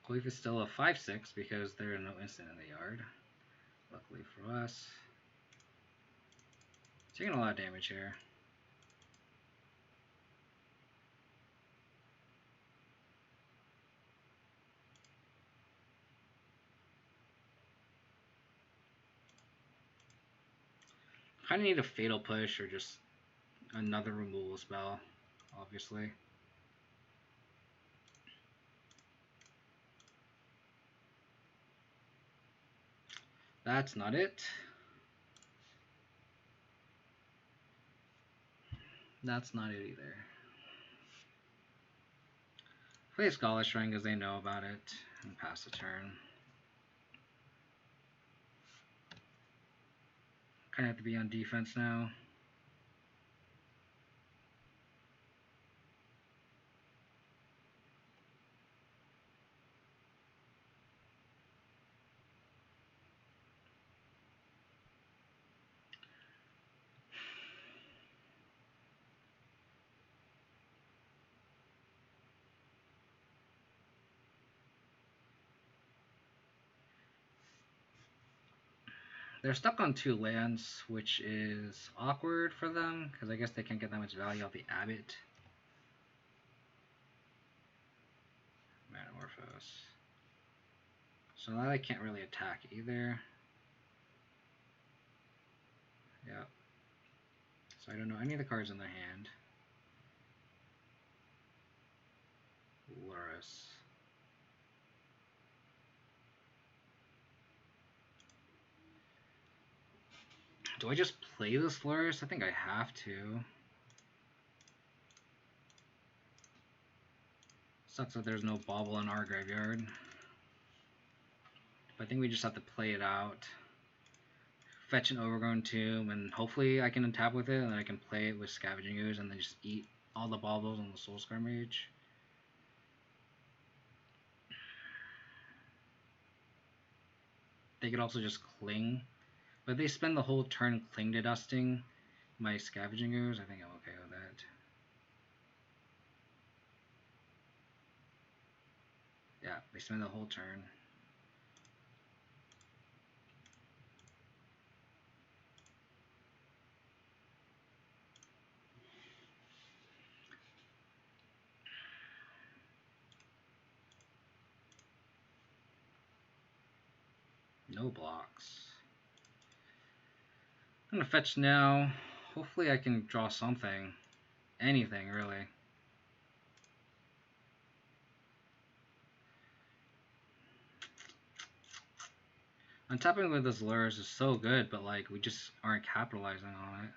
Queef is still a 5/6 because there are no instant in the yard. Luckily for us. Taking a lot of damage here. Kind of need a Fatal Push or just another removal spell, obviously. That's not it. That's not it either. Play Scholar Shrine because they know about it and pass the turn. Kind of have to be on defense now. They're stuck on 2 lands, which is awkward for them, because I guess they can't get that much value out the Abbot. Metamorphose. So now I can't really attack either. Yep. So I don't know any of the cards in their hand. Lurrus. Do I just play this Lurrus? I think I have to. Sucks that there's no Bauble in our graveyard. But I think we just have to play it out. Fetch an Overgrown Tomb, and hopefully I can untap with it, and then I can play it with Scavenging Ooze, and then just eat all the Baubles on the Soulscar Mage. They could also just Cling. But if they spend the whole turn Cling to Dusting my Scavenging Ooze, I think I'm okay with that. Yeah, they spend the whole turn. No blocks. I'm gonna fetch now. Hopefully I can draw something. Anything, really. Untapping with this Lurrus is so good, but like we just aren't capitalizing on it.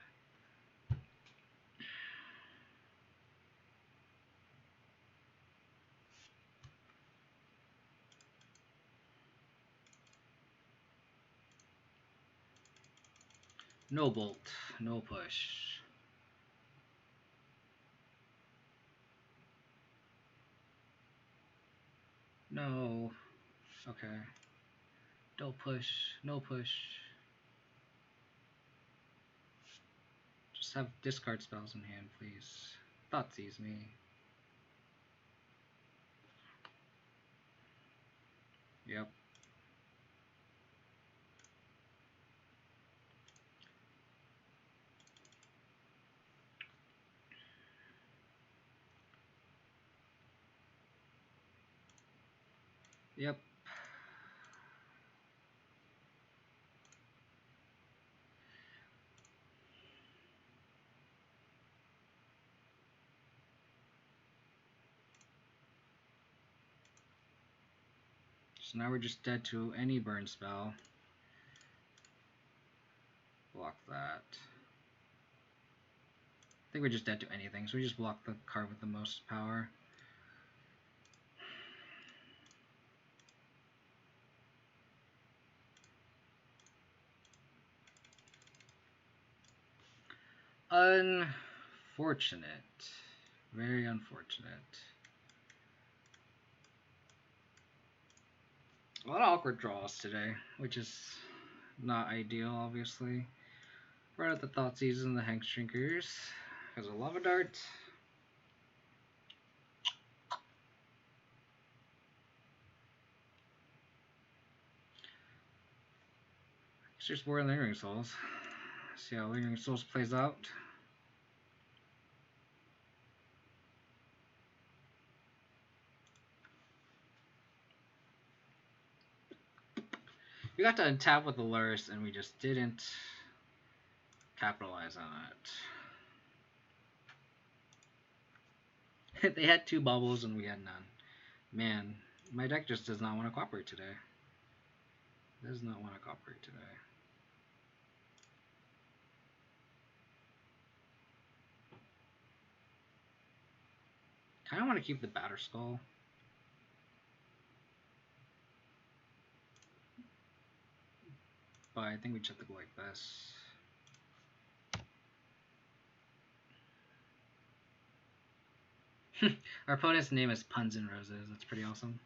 No bolt, no push. No. Okay. Don't push, no push. Just have discard spells in hand, please. Thought sees me. Yep. Yep. So now we're just dead to any burn spell. Block that. I think we're just dead to anything, so we just block the card with the most power. Unfortunate. Very unfortunate. A lot of awkward draws today, which is not ideal, obviously. Right at the Thoughtseize and the Hank Drinkers. Because of Lava Dart. It's just more Lingering Souls. See how Lingering Souls plays out. We got to untap with the Lurrus and we just didn't capitalize on it. They had 2 bubbles and we had none. Man, my deck just does not want to cooperate today. Does not want to cooperate today. Kind of want to keep the Batter Skull. But I think we just have to go like this. Our opponent's name is Puns and Roses. That's pretty awesome.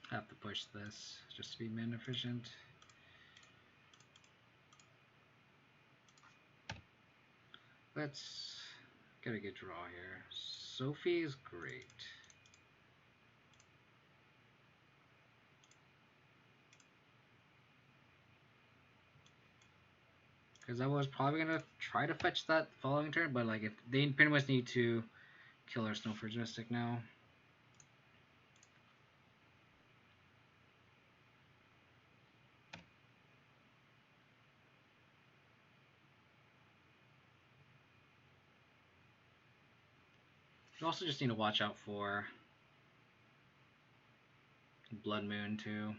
Have to push this just to be mana efficient. Let's get a good draw here. Sophie is great. Because I was probably going to try to fetch that following turn, but like if they pretty much need to kill our Snowforge Mystic now. You also just need to watch out for Blood Moon too.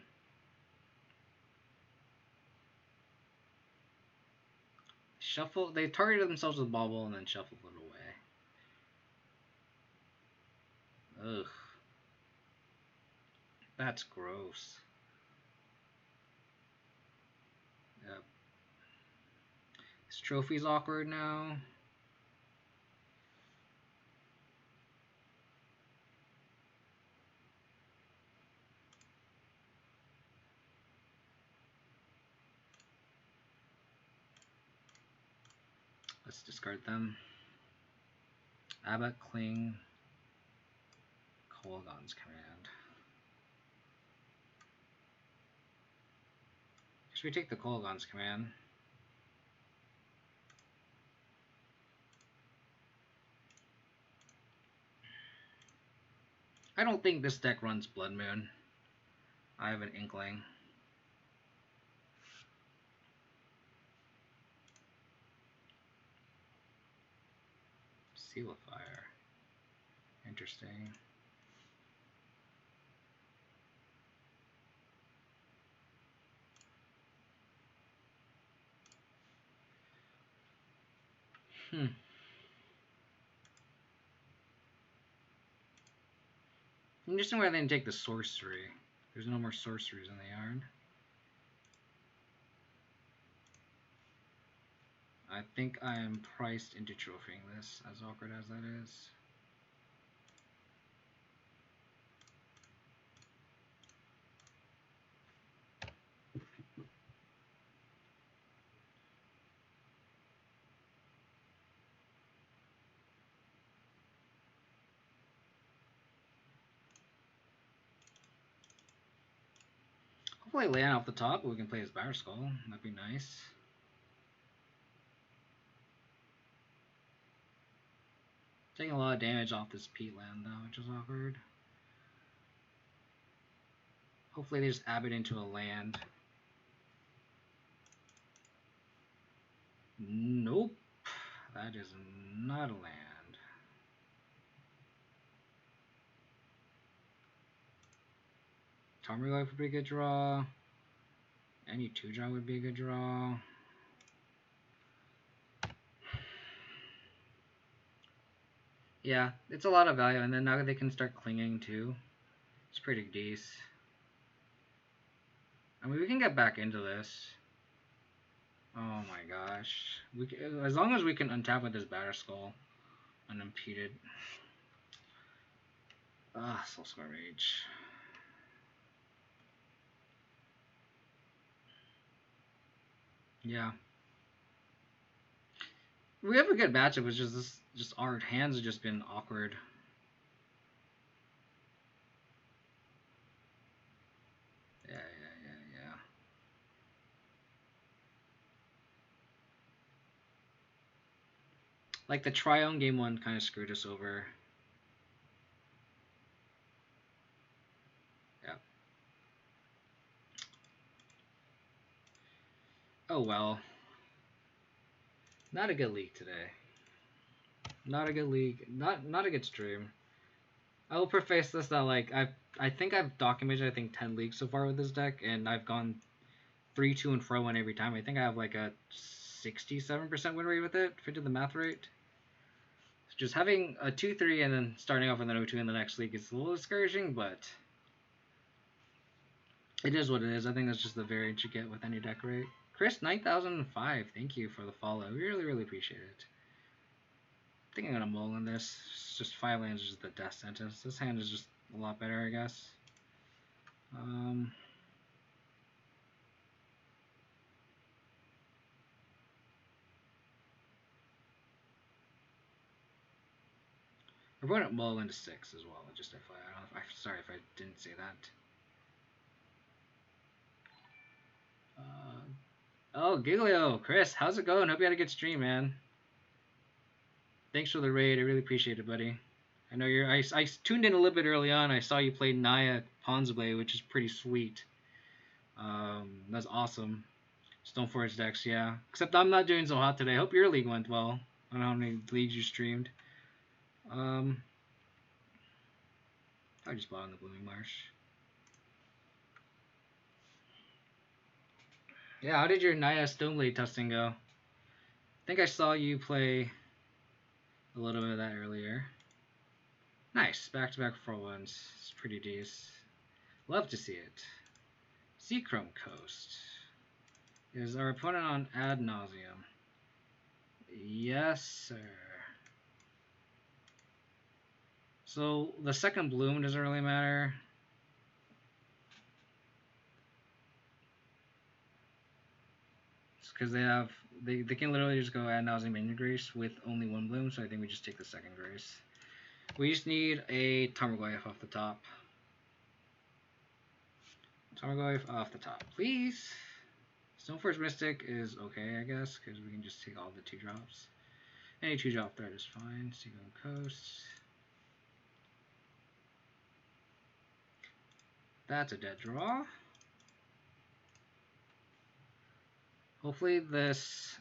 Shuffle. They targeted themselves with Bauble and then shuffled it away. Ugh. That's gross. Yep. This trophy's awkward now. Let's discard them. Abbott, Kling, Kolaghan's Command. Should we take the Kolaghan's Command? I don't think this deck runs Blood Moon. I have an inkling. Seal of Fire. Interesting. Interesting why they didn't take the sorcery. There's no more sorceries in the yard. I think I am priced into trophying this, as awkward as that is. Hopefully land off the top, we can play his Batterskull. Skull. That'd be nice. Taking a lot of damage off this Pete land though, which is awkward. Hopefully they just abbot into a land. Nope. That is not a land. Tarmogoyf would be a good draw. Any 2-draw would be a good draw. Yeah, it's a lot of value, and then now they can start clinging too. It's pretty decent. I mean, we can get back into this. Oh my gosh. As long as we can untap with this Batterskull unimpeded. Soul Scar Mage. Yeah. We have a good matchup, it's just our hands have just been awkward. Yeah. Like the Triome game one kind of screwed us over. Yeah. Oh well. Not a good league today. Not a good league. Not a good stream. I will preface this that like I think I've documented 10 leagues so far with this deck, and I've gone 3-2 and 4-1 every time. I think I have like a 67% win rate with it, if I did the math right. Just having a 2-3 and then starting off with an 0-2 in the next league is a little discouraging, but it is what it is. I think that's just the variance you get with any deck, right? Chris 9005, thank you for the follow. We really appreciate it. I think I'm gonna mull in this. It's just 5 lands is just the death sentence. This hand is just a lot better, I guess. We're going to mull into 6 as well, just FYI. Sorry if I didn't say that. Oh, Giglio, Chris, how's it going? Hope you had a good stream, man. Thanks for the raid. I really appreciate it, buddy. I know I tuned in a little bit early on. I saw you play Naya Ponzblade, which is pretty sweet. That's awesome. Stoneforge decks, yeah. Except I'm not doing so hot today. Hope your league went well. I don't know how many leagues you streamed. I just bought on the Blooming Marsh. Yeah, how did your Naya Stoneblade testing go? I think I saw you play a little bit of that earlier. Nice, back-to-back 4-1s. It's pretty decent. Love to see it. Seachrome Coast. Is our opponent on ad nauseum? Yes, sir. So the second bloom doesn't really matter. It's because they can literally just go ad nauseum and grace with only 1 bloom, so I think we just take the second grace. We just need a Tarmogoyf off the top. Tarmogoyf off the top, please. Stoneforge Mystic is okay, I guess, because we can just take all the 2-drops. Any 2-drop threat is fine. Seachrome Coast. That's a dead draw. Hopefully this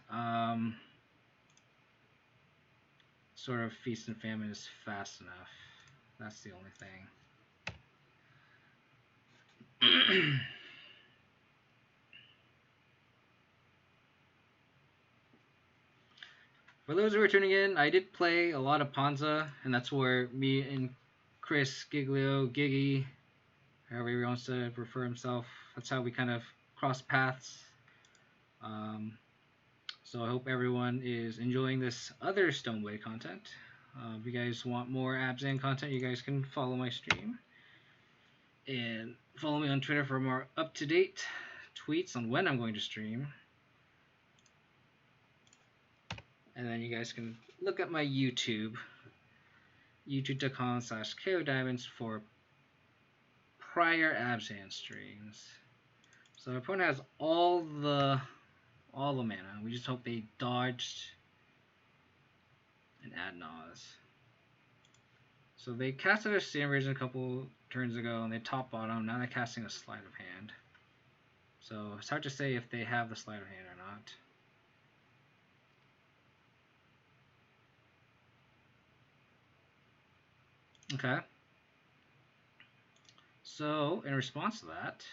sort of feast and famine is fast enough. That's the only thing. For those who are tuning in, I did play a lot of Panza, and that's where me and Chris Giglio, Giggy, however he wants to refer himself, that's how we kind of cross paths. So I hope everyone is enjoying this other Stoneblade content. If you guys want more Abzan content, you guys can follow my stream. And follow me on Twitter for more up-to-date tweets on when I'm going to stream. And then you guys can look at my YouTube, youtube.com/KODiamonds for prior Abzan streams. So our opponent has all the mana. We just hope they dodged an Adnaz. So they casted a Stand Rage a couple turns ago, and they top bottom. Now they're casting a Sleight of Hand. So it's hard to say if they have the Sleight of Hand or not. Okay. So in response to that,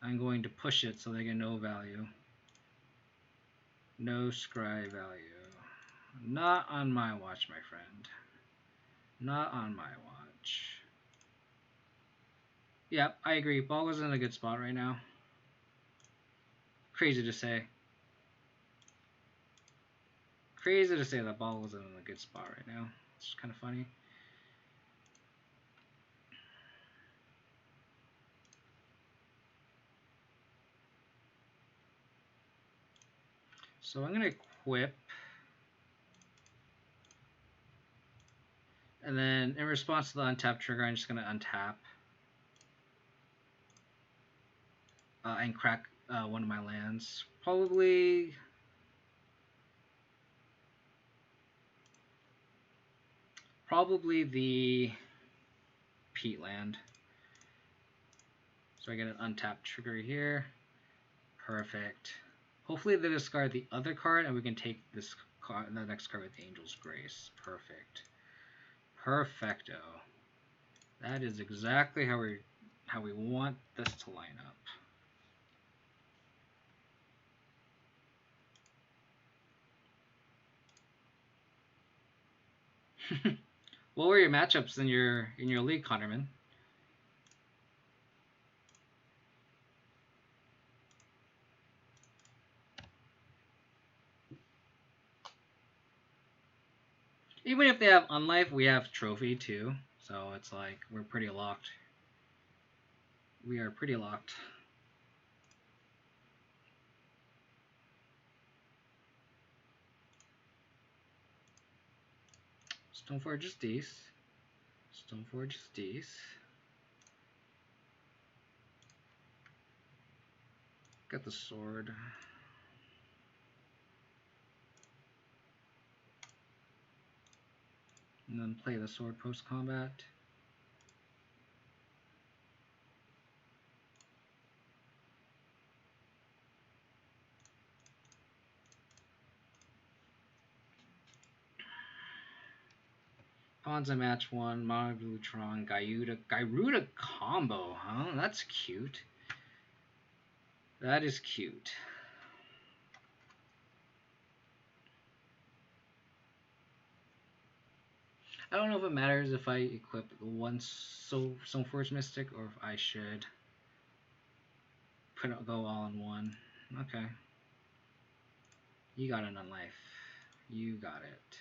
I'm going to push it so they get no value. No scry value. Not on my watch, my friend. Not on my watch. Yep, I agree. Ball is in a good spot right now. Crazy to say. Crazy to say that Ball was in a good spot right now. It's kind of funny. So I'm going to equip. And then in response to the untap trigger, I'm just going to untap. And crack one of my lands. Probably the Peat land. So I get an untapped trigger here. Perfect. Hopefully they discard the other card and we can take this card, the next card with the Angel's Grace. Perfect. Perfecto. That is exactly how we want this to line up. What were your matchups in your league, Connorman? Even if they have Unlife, we have Trophy too. So it's like we're pretty locked. We are pretty locked. Stoneforge is decent. Stoneforge is decent. Got the sword. And then play the sword post-combat. Pawns in match 1, Monoglutron, Gyruda combo, huh? That's cute. That is cute. I don't know if it matters if I equip one Stoneforge Mystic or if I should go all in one. Okay. You got an Unlife. You got it.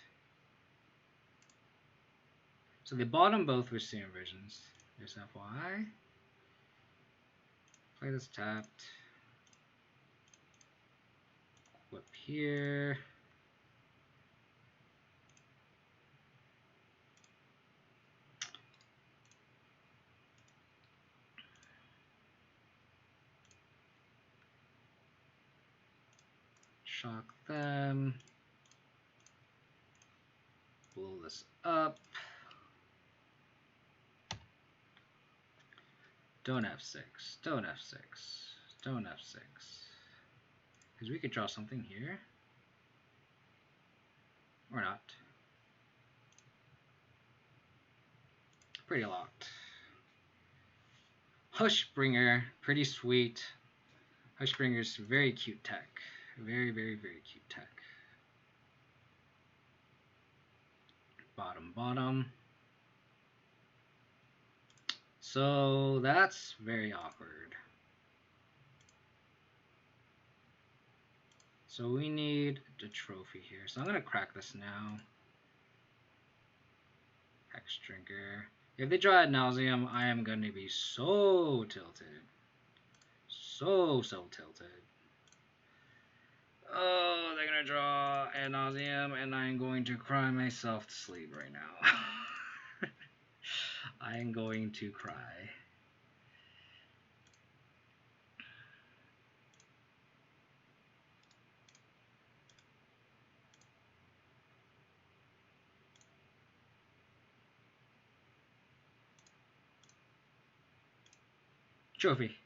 So they bottom both with Serum Visions. There's FYI. Play this tapped. Whip here. Shock them. Blow this up. Don't F6. Don't F6. Don't F6. Because we could draw something here. Or not. Pretty locked. Hushbringer, pretty sweet. Hushbringer's very cute tech. Very, very, very cute tech. Bottom, bottom. So that's very awkward. So we need the trophy here. So I'm going to crack this now. Hex Drinker. If they draw ad nauseum, I am going to be so tilted. So tilted. Oh, they're going to draw ad nauseum, and I'm going to cry myself to sleep right now. I am going to cry. Trophy.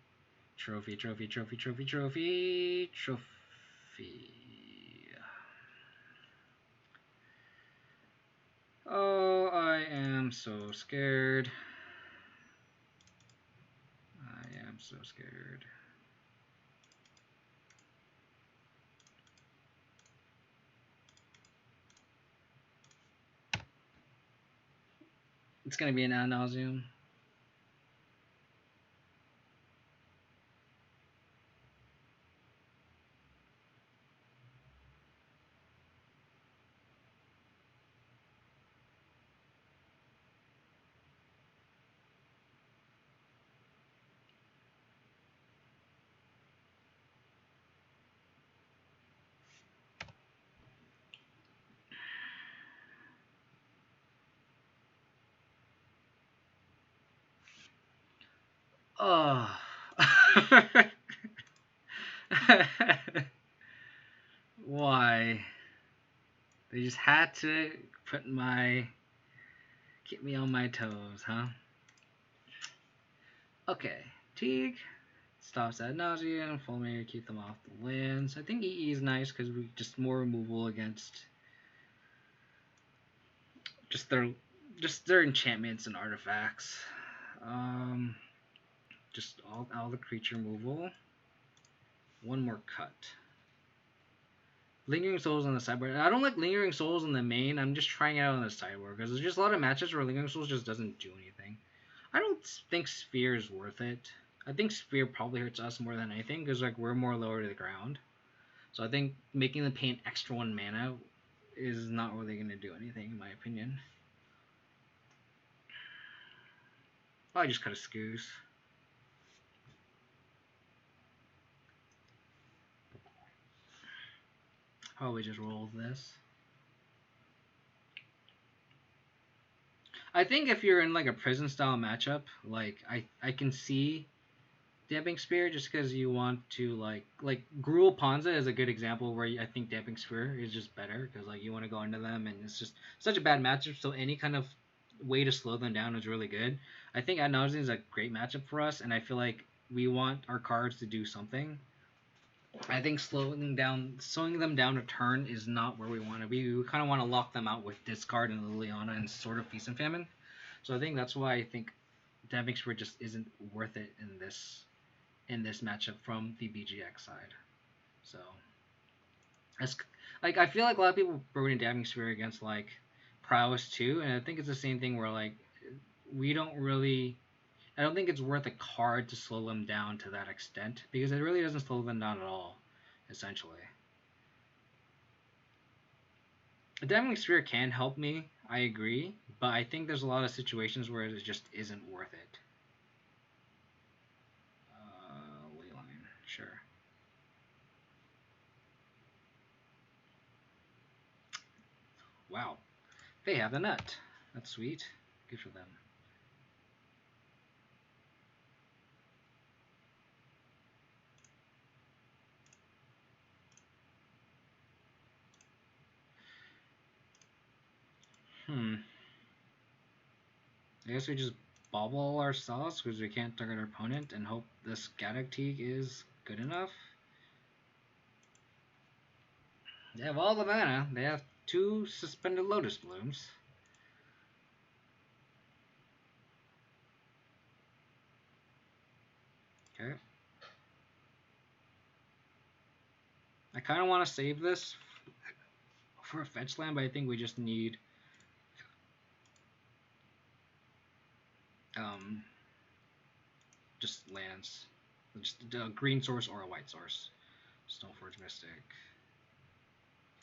Trophy, trophy, trophy, trophy, trophy, trophy. Oh, I am so scared. I am so scared. It's gonna be an ad nauseum. Oh. Why? They just had to keep me on my toes, huh? Okay, Teague stops ad nauseum. Fulminator, keep them off the lands. I think EE is nice because we just more removal against just their enchantments and artifacts. Just all the creature removal. One more cut. Lingering Souls on the sideboard. I don't like Lingering Souls in the main. I'm just trying it out on the sideboard because there's just a lot of matches where Lingering Souls just doesn't do anything. I don't think Sphere is worth it. I think Sphere probably hurts us more than anything because like we're more lower to the ground. So I think making the paint extra 1 mana is not really going to do anything in my opinion. I just cut a Scoos. Probably just roll this. I think if you're in like a prison style matchup, like I can see Damping Spear just because you want to like Gruul Ponza is a good example where I think Damping Spear is just better because like you want to go into them and it's just such a bad matchup. So any kind of way to slow them down is really good. I think Ad Nauseam is a great matchup for us, and I feel like we want our cards to do something. I think slowing them down a turn is not where we want to be. We kind of want to lock them out with discard and Liliana and sort of Feast and Famine. So I think that's why I think Damping Spear just isn't worth it in this matchup from the BGX side. So that's like I feel like a lot of people bring in Damping Spear against like Prowess too, and I think it's the same thing where like I don't think it's worth a card to slow them down to that extent because it really doesn't slow them down at all, essentially. A Damping Spear can help me, I agree, but I think there's a lot of situations where it just isn't worth it. Leyline, sure. Wow, they have the nut. That's sweet. Good for them. I guess we just bobble ourselves because we can't target our opponent and hope this Gaddock Teague is good enough. They have all the mana. They have 2 Suspended Lotus Blooms. Okay. I kind of want to save this for a fetch land, but I think we just need just lands. Just a green source or a white source. Stoneforge Mystic.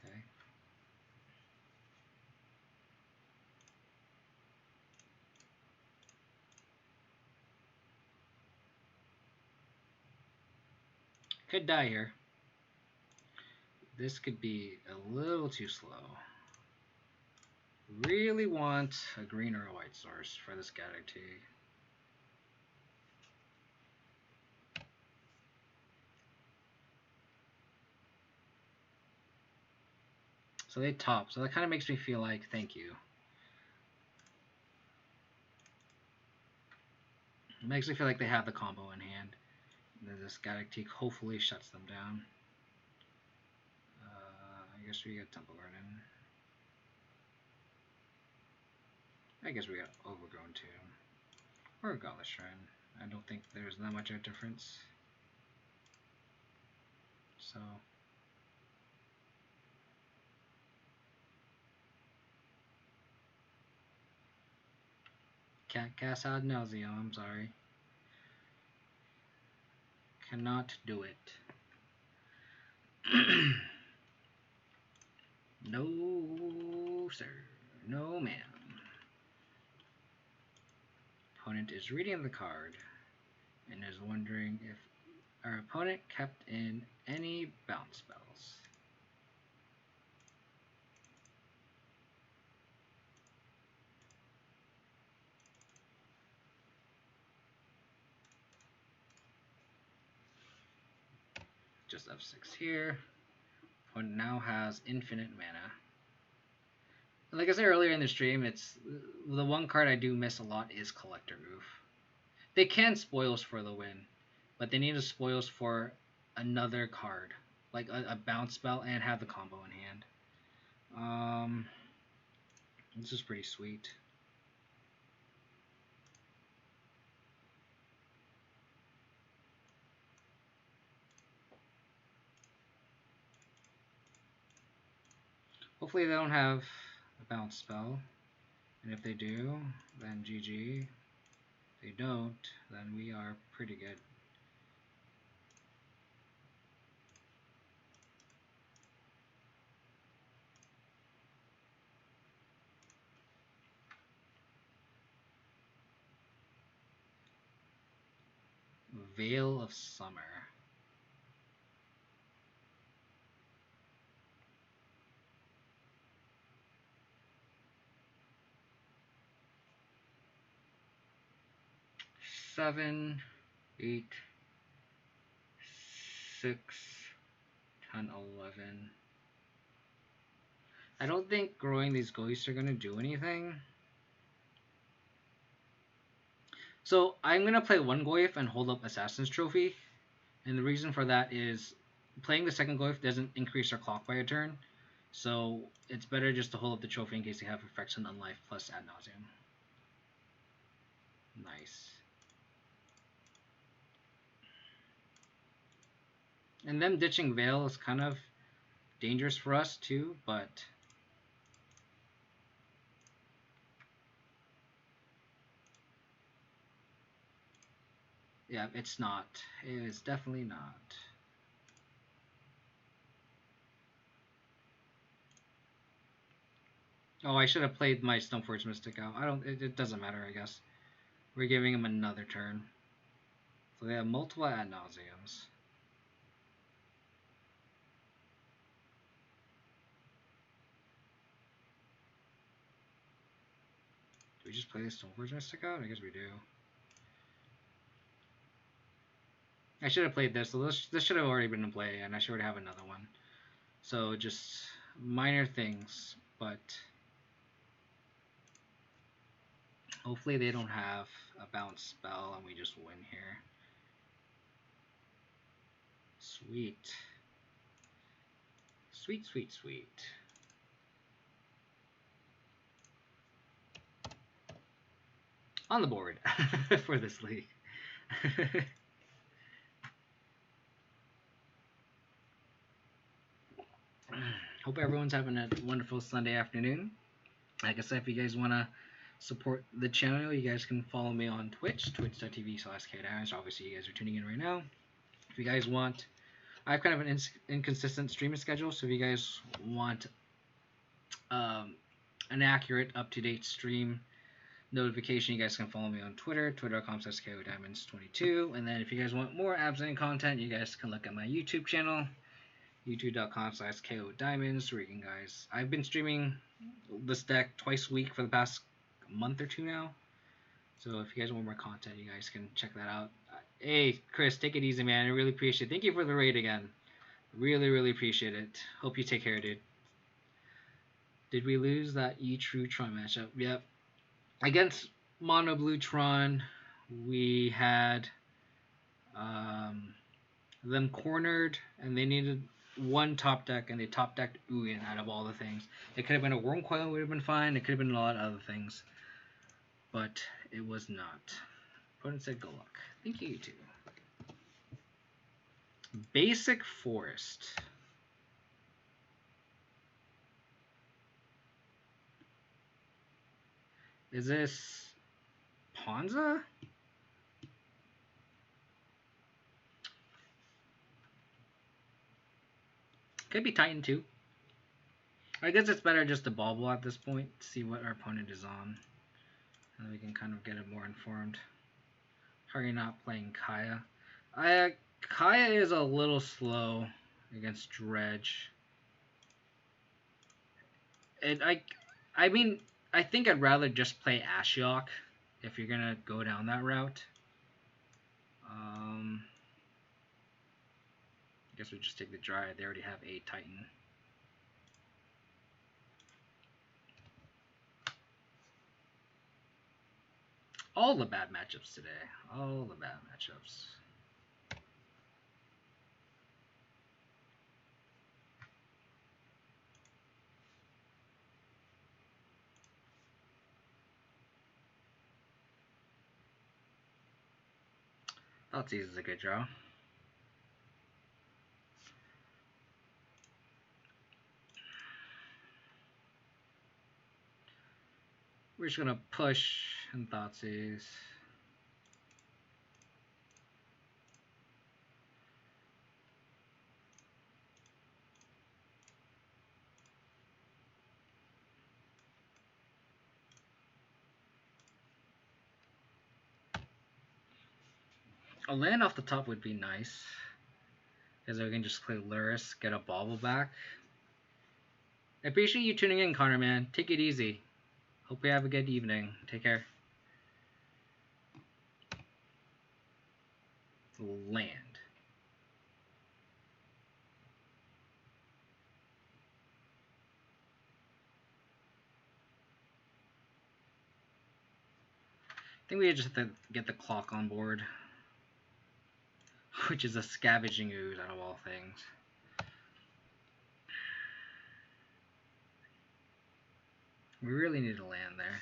Okay. Could die here. This could be a little too slow. Really want a green or a white source for this Gaddock. So they top, so that kind of makes me feel like thank you. It makes me feel like they have the combo in hand. And then this Gaddock hopefully shuts them down. I guess we got Temple Garden. I guess we got Overgrown Tomb. Or a Godless Shrine. I don't think there's that much of a difference. So can't cast Ad Nauseam, I'm sorry. Cannot do it. No, sir. No, ma'am. Opponent is reading the card and is wondering if our opponent kept in any bounce spells. Just F6 here. Opponent now has infinite mana. Like I said earlier in the stream, it's the one card I do miss a lot is Collector Oof. They can spoils for the win, but they need a spoils for another card, like a bounce spell, and have the combo in hand. This is pretty sweet. Hopefully they don't have a bounce spell, and if they do, then GG. If they don't, then we are pretty good. Veil of Summer. Seven, 8, 6, 10, 11. I don't think growing these ghosts are going to do anything. So I'm going to play one Goyf and hold up Assassin's Trophy. And the reason for that is playing the second Goyf doesn't increase our clock by a turn. So it's better just to hold up the trophy in case they have effects on Unlife plus Ad Nauseam. Nice. And them ditching Veil is kind of dangerous for us too, but yeah, it's not. It is definitely not. Oh, I should have played my Stoneforge Mystic out. It doesn't matter, I guess. We're giving him another turn. So they have multiple Ad Nauseams. Do we just play the Stoneforge Mystic out? I guess we do. I should have played this. So this should have already been in play, and I should have another one. So just minor things, but hopefully they don't have a bounce spell and we just win here. Sweet. Sweet, sweet, sweet. on the board for this league. Hope everyone's having a wonderful Sunday afternoon. Like I said, if you guys want to support the channel, you guys can follow me on Twitch, twitch.tv/KDimes. Obviously, you guys are tuning in right now. If you guys want, I have kind of an inconsistent streaming schedule, so if you guys want an accurate, up-to-date stream notification, you guys can follow me on Twitter, twitter.com/KODiamonds22. And then if you guys want more Abzan content, you guys can look at my YouTube channel, youtube.com/KODiamonds, where you can guys... I've been streaming this deck twice a week for the past month or two now. So if you guys want more content, you guys can check that out. Hey, Chris, take it easy, man. I really appreciate it. Thank you for the raid again. Really, really appreciate it. Hope you take care, dude. Did we lose that E-True Tron matchup? Yep. Against Mono Blue Tron, we had them cornered, and they needed one top deck, and they top decked Ugin out of all the things. It could have been a Worm Coil, would have been fine. It could have been a lot of other things, but it was not. Opponent said good luck. Thank you, you too. Basic Forest. Is this Ponza? Could be Titan too. I guess it's better just to bobble at this point, see what our opponent is on, and then we can kind of get it more informed. How are you not playing Kaya? Kaya is a little slow against Dredge. I mean, I think I'd rather just play Ashiok if you're gonna go down that route. I guess we just take the Dryad. They already have a Titan. All the bad matchups today. All the bad matchups. Thoughtseize is a good draw. We're just gonna push and Thoughtseize. A land off the top would be nice, because we can just play Lurrus, get a bobble back. I appreciate you tuning in, Connor, man. Take it easy. Hope you have a good evening. Take care. Land. I think we just have to get the clock on board, which is a Scavenging Ooze out of all things. We really need to land there.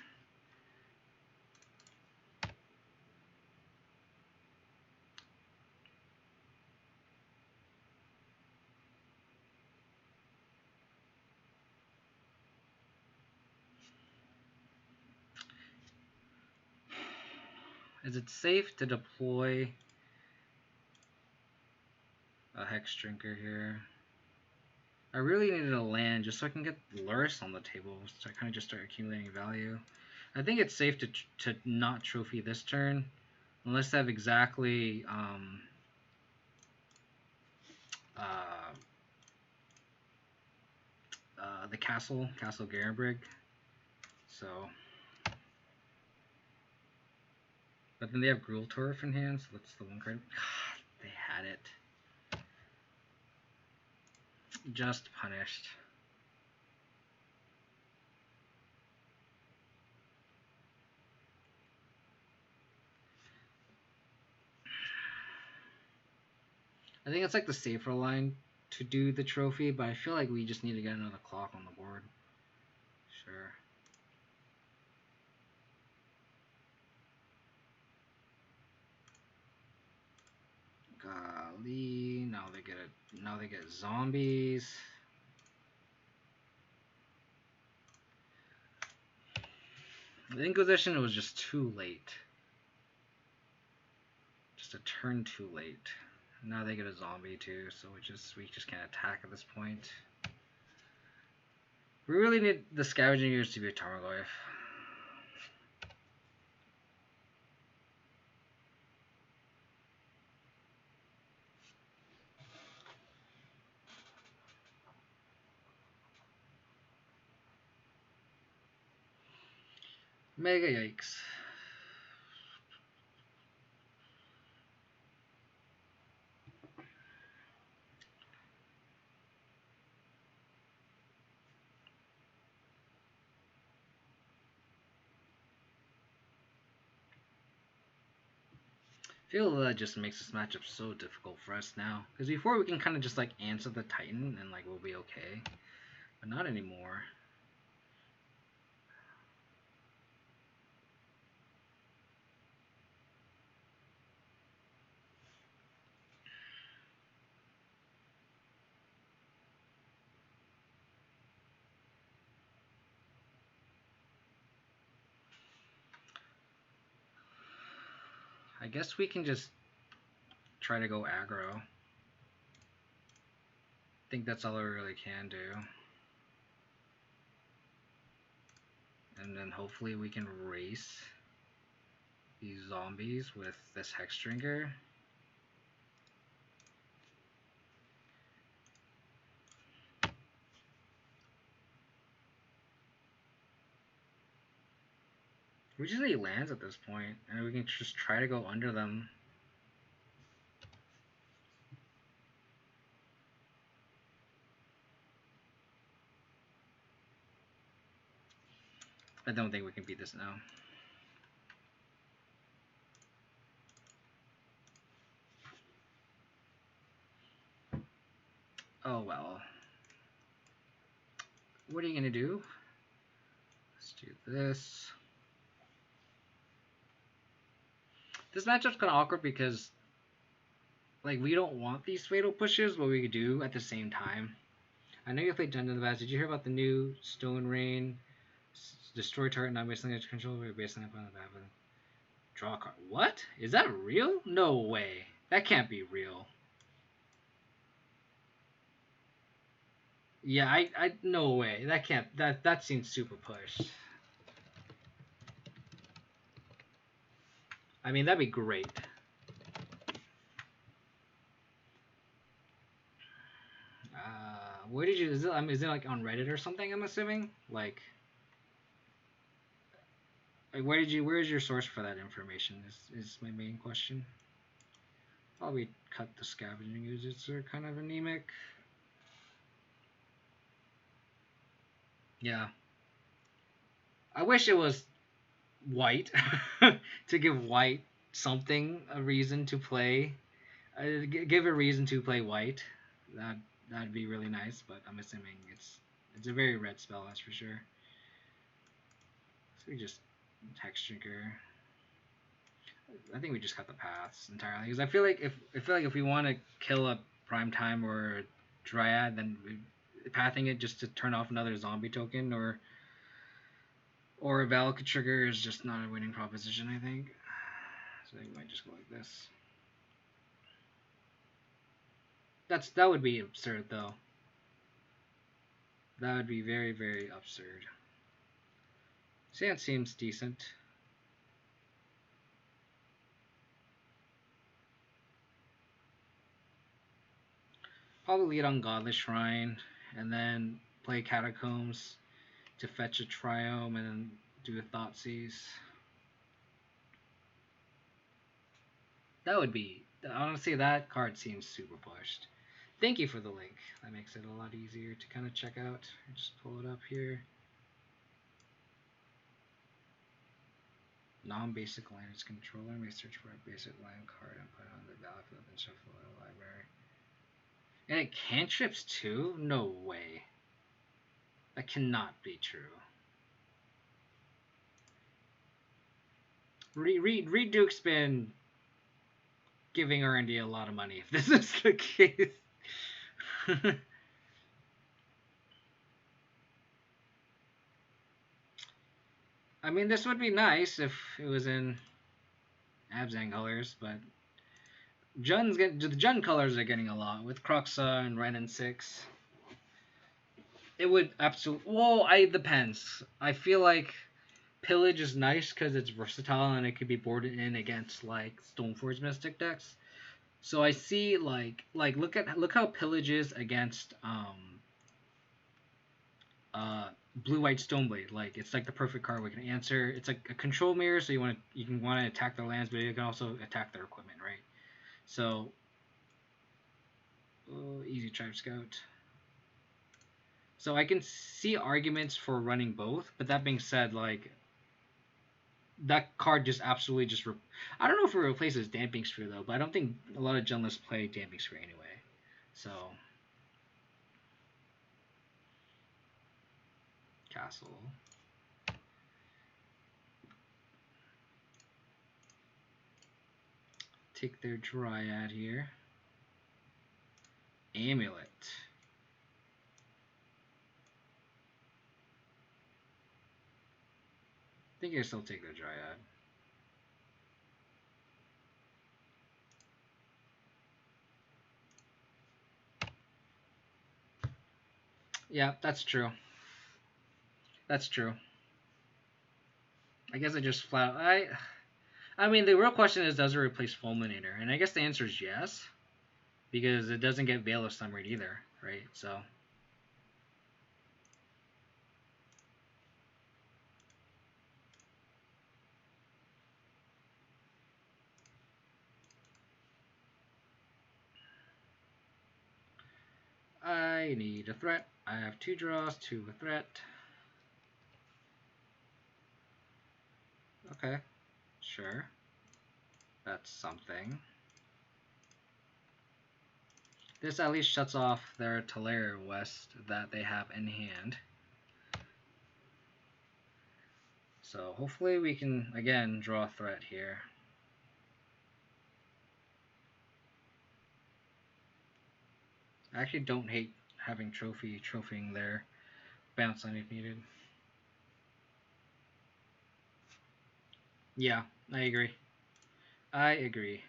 Is it safe to deploy a Hex Drinker here? I really needed a land just so I can get Lurrus on the table, so I kind of just start accumulating value. I think it's safe to not trophy this turn, unless I have exactly the Castle Garenbrig. So, but then they have Gruul Turf in hand, so that's the one card. God, they had it. Just punished. I think it's like the safer line to do the trophy, but I feel like we just need to get another clock on the board. Sure. Now they get zombies. The Inquisition was just too late. Just a turn too late. Now they get a zombie too, so we just can't attack at this point. We really need the Scavenging Ooze to be a Tarmogoyf. Mega yikes. I feel that just makes this matchup so difficult for us now. Because before we can kind of just like answer the Titan and like we'll be okay. But not anymore. I guess we can just try to go aggro. I think that's all I really can do. And then hopefully we can race these zombies with this Hexdrinker. We just need lands at this point, and we can just try to go under them. I don't think we can beat this now. Oh well. What are you gonna do? Let's do this. This matchup's kind of awkward because, like, we don't want these fatal pushes, but we do at the same time. I know you played Dungeon in the past. Did you hear about the new Stone Rain? Destroy target not based on its control, but based on the battlefield. Draw a card. What? Is that real? No way. That can't be real. Yeah, I no way. That can't. That seems super pushed. I mean, that'd be great. Where did you? Is it like on Reddit or something? I'm assuming. Like where did you? Where is your source for that information? Is my main question. Probably cut the Scavenging Oozes are kind of anemic. Yeah. I wish it was white to give white something, a reason to play. Give a reason to play white. That'd be really nice, but I'm assuming it's a very red spell, that's for sure. So we just Hexdrinker. I think we just cut the paths entirely because I feel like if we want to kill a Primetime or a Dryad, then pathing it just to turn off another zombie token or a Valak trigger is just not a winning proposition, I think. So we might just go like this. That would be absurd though. That would be very, very absurd. Sand seems decent. Probably lead on Godless Shrine and then play Catacombs to fetch a Triome and then do a Thoughtseize. That would be, honestly, that card seems super pushed. Thank you for the link. That makes it a lot easier to kind of check out. Just pull it up here. Non-basic land is controller may search for a basic land card and put it on the battlefield and shuffle it in the library. And it cantrips too? No way. That cannot be true. Reed Duke's been giving R&D a lot of money if this is the case. I mean, this would be nice if it was in Abzan colors, but the Jun colors are getting a lot with Croxa and Ren and 6. It would absolutely. Well, it depends. I feel like Pillage is nice because it's versatile and it could be boarded in against like Stoneforge Mystic decks. So I see look how Pillage is against Blue White Stoneblade. Like it's like the perfect card we can answer. It's like a control mirror, so you can want to attack their lands, but you can also attack their equipment, right? So easy Tribe Scout. So I can see arguments for running both, but that being said, like that card just absolutely just I don't know if it replaces Damping Sphere though, but I don't think a lot of Junless play Damping Sphere anyway. So Castle. Take their Dryad here. Amulet. I think I still take their Dryad. Yeah, that's true. That's true. I guess I just flat. I mean, the real question is, does it replace Fulminator? And I guess the answer is yes, because it doesn't get Veil of Sunray either, right? So. I need a threat. I have 2 draws, 2 a threat. Okay, sure. That's something. This at least shuts off their Talaria West that they have in hand. So hopefully we can, again, draw a threat here. I actually don't hate having trophying their bounce line if needed. Yeah, I agree. I agree.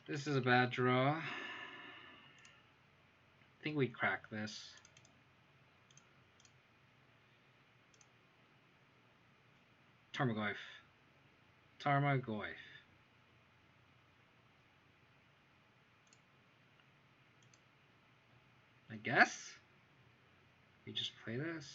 This is a bad draw. I think we crack this. Tarmogoyf. Tarmogoyf. I guess we just play this.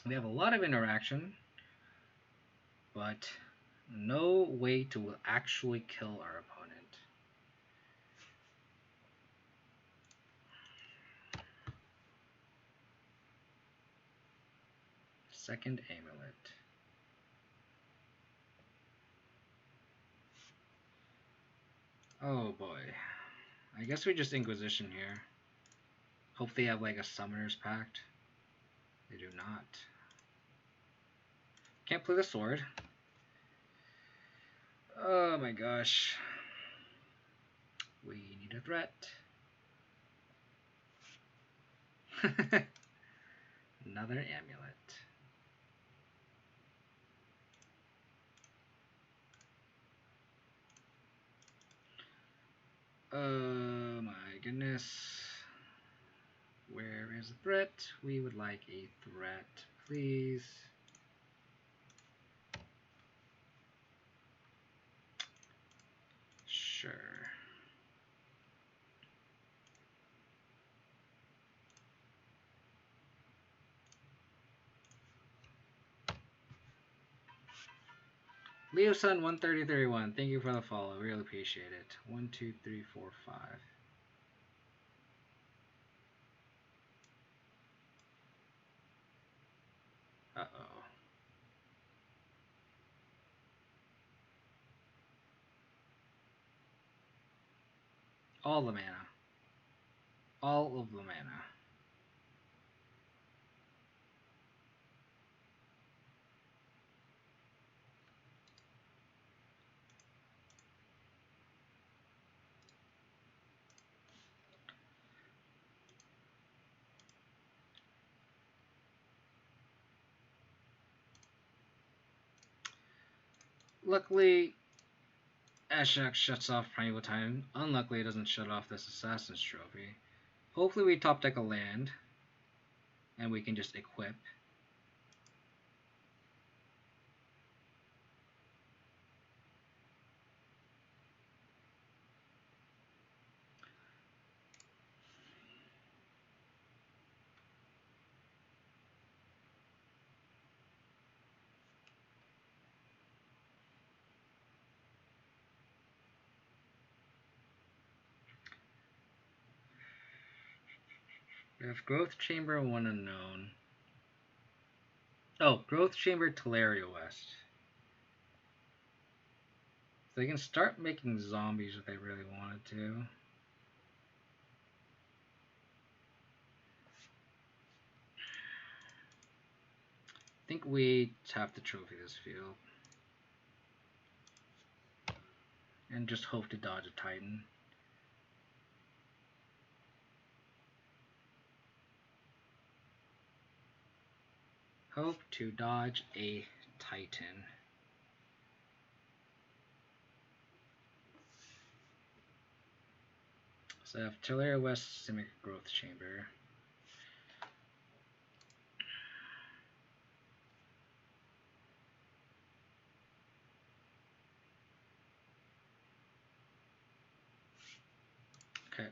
We have a lot of interaction, but no way to actually kill our opponent. Second Amulet. Oh boy. I guess we just Inquisition here. Hope they have like a Summoner's Pact. They do not. Can't play the sword. Oh my gosh. We need a threat. Another amulet. Oh my goodness. Where is the threat? We would like a threat, please. Sure. Leo Sun 13031, thank you for the follow. Really appreciate it. 1, 2, 3, 4, 5. Uh-oh. All the mana. All of the mana. Luckily, Ashok shuts off Primeval Titan. Unluckily, it doesn't shut off this Assassin's Trophy. Hopefully we top deck a land, and we can just equip. We have Growth Chamber, one unknown. Oh, Growth Chamber, Teleria West. So they can start making zombies if they really wanted to. I think we tap the trophy this field. And just hope to dodge a Titan. Hope to dodge a Titan. So I have Teleria West, Simic Growth Chamber. Okay.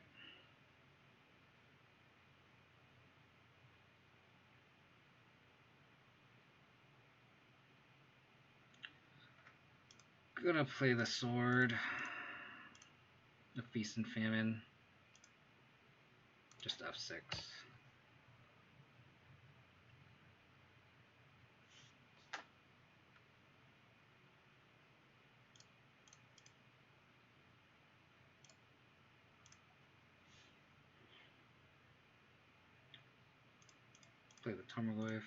Gonna play the sword. The Feast and Famine. Just F6. Play the Tarmogoyf.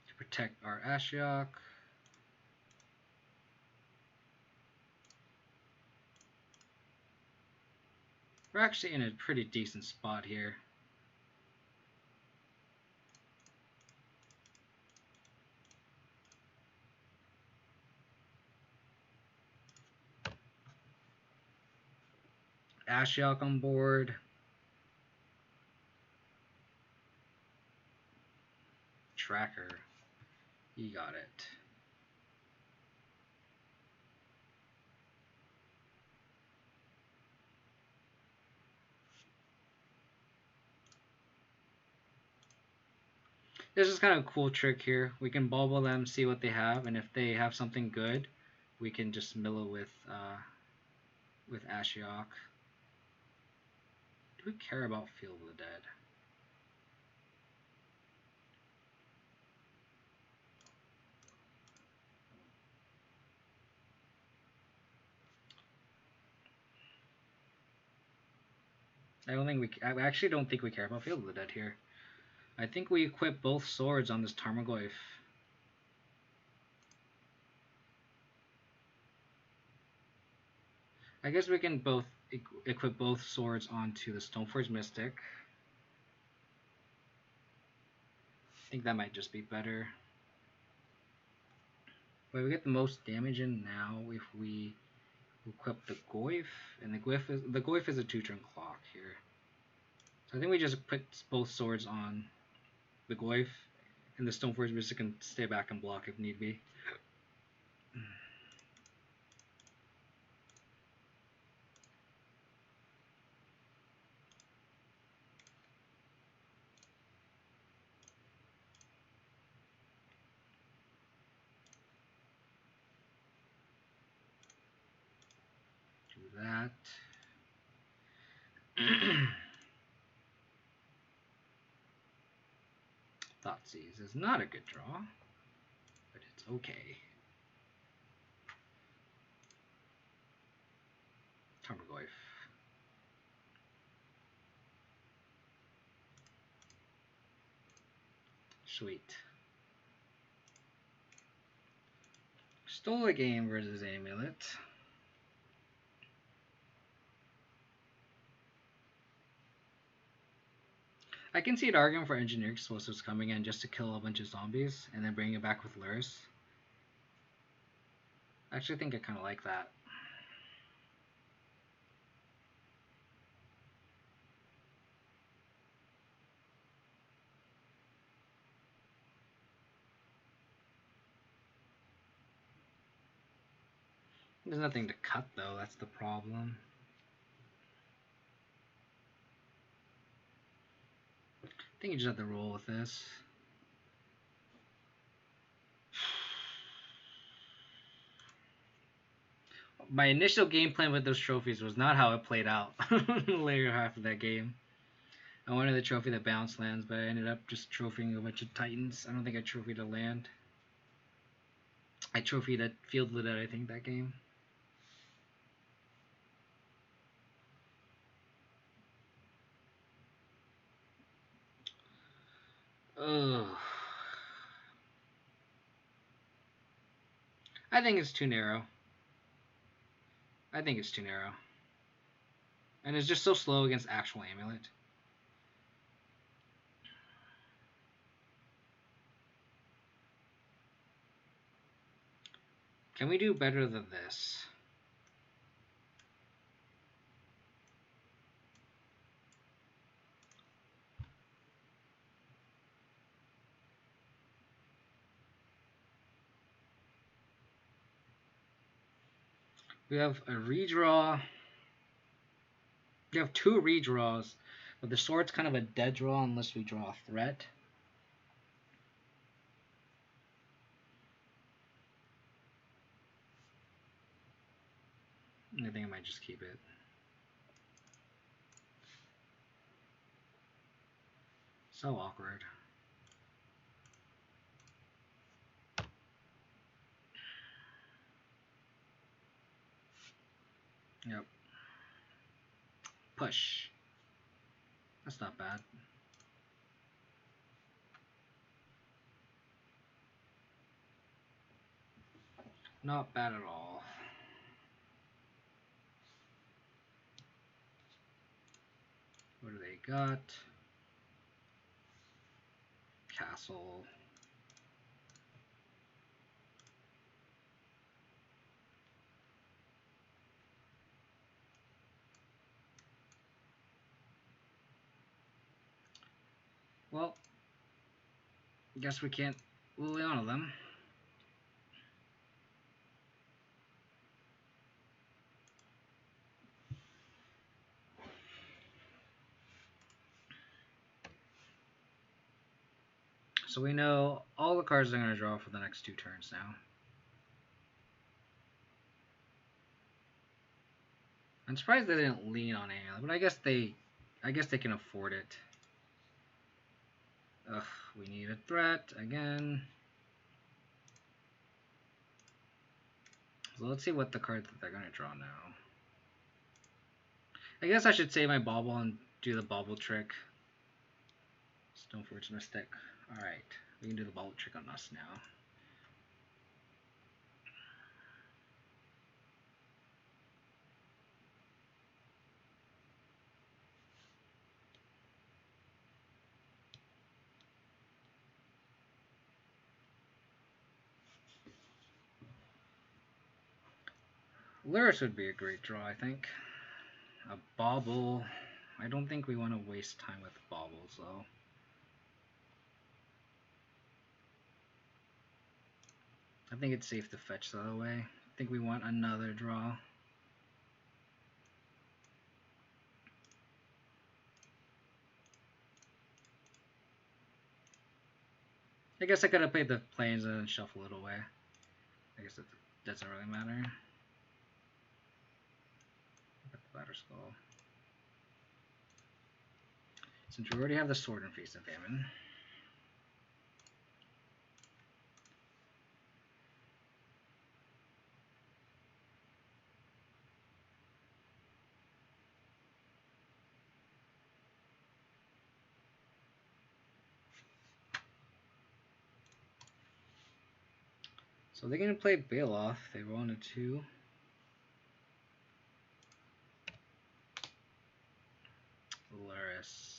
To protect our Ashiok. We're actually in a pretty decent spot here. Ashiok on board. Tracker. You got it. This is kind of a cool trick here. We can bubble them, see what they have, and if they have something good, we can just mill it with Ashiok. Do we care about Field of the Dead? I actually don't think we care about Field of the Dead here. I think we equip both swords on this Tarmogoyf. I guess we can both equip both swords onto the Stoneforge Mystic. I think that might just be better. But we get the most damage in now if we equip the Goyf, and the Goyf is a 2-turn clock here. So I think we just put both swords on the Goyf, and the Stoneforge Mystic can stay back and block if need be. Do that. Thoughtseize is not a good draw, but it's okay. Tarmogoyf. Sweet. Stole a game versus Amulet. I can see an argument for Engineered Explosives coming in just to kill a bunch of zombies and then bring it back with Lurrus. I actually think I kind of like that. There's nothing to cut though, that's the problem. I think you just have to roll with this. My initial game plan with those trophies was not how it played out in the later half of that game. I wanted the trophy that bounced lands, but I ended up just trophying a bunch of Titans. I don't think I trophied a land. I trophied it, fielded it, I think, that game. Ugh. I think it's too narrow. I think it's too narrow. And it's just so slow against actual Amulet. Can we do better than this? We have a redraw. We have two redraws, but the sword's kind of a dead draw unless we draw a threat. I think I might just keep it. So awkward. Yep. Push. That's not bad. Not bad at all. What do they got? Castle. Well, guess we can't Liliana them. So we know all the cards I'm going to draw for the next 2 turns now. I'm surprised they didn't lean on Amulet, but I guess they can afford it. Ugh, we need a threat again. So let's see what the cards that they're going to draw now. I guess I should save my bauble and do the bauble trick. Stoneforge Mystic. Alright, we can do the bauble trick on us now. Lurrus would be a great draw, I think. A bauble. I don't think we want to waste time with baubles, though. I think it's safe to fetch the other way. I think we want another draw. I guess I could have played the planes and then shuffle it away. I guess that doesn't really matter. Batter Skull. Since we already have the sword in Feast and Famine. So they're going to play Bailoff. They wanted to. Lurrus.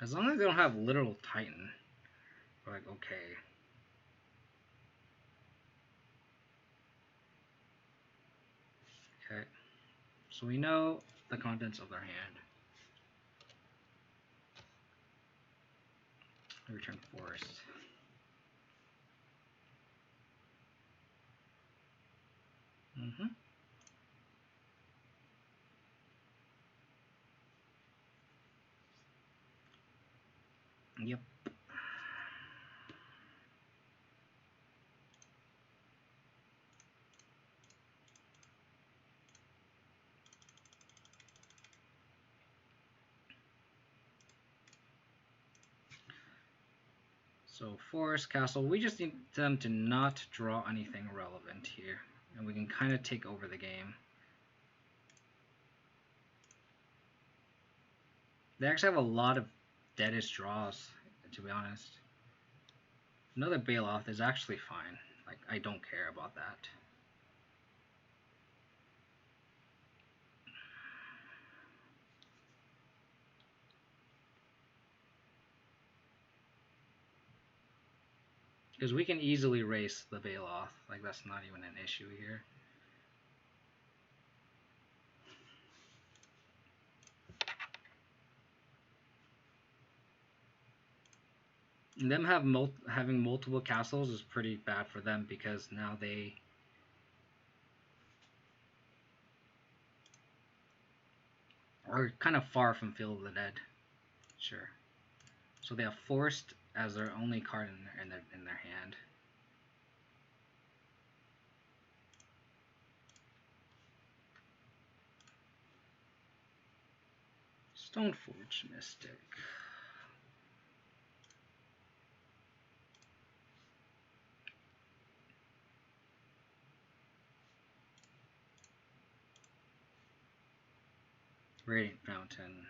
As long as they don't have literal Titan, we're like, okay. Okay. So we know the contents of their hand. Return Forest. Yep. So Forest Castle, we just need them to not draw anything relevant here, and we can kind of take over the game. They actually have a lot of deadish draws, to be honest. Another Bailoff is actually fine. Like, I don't care about that. Because we can easily race the Bailoff. Like, that's not even an issue here. And them having multiple castles is pretty bad for them because now they are kind of far from Field of the Dead. Sure. So they have Forest as their only card in their hand. Stoneforge Mystic. Radiant Fountain.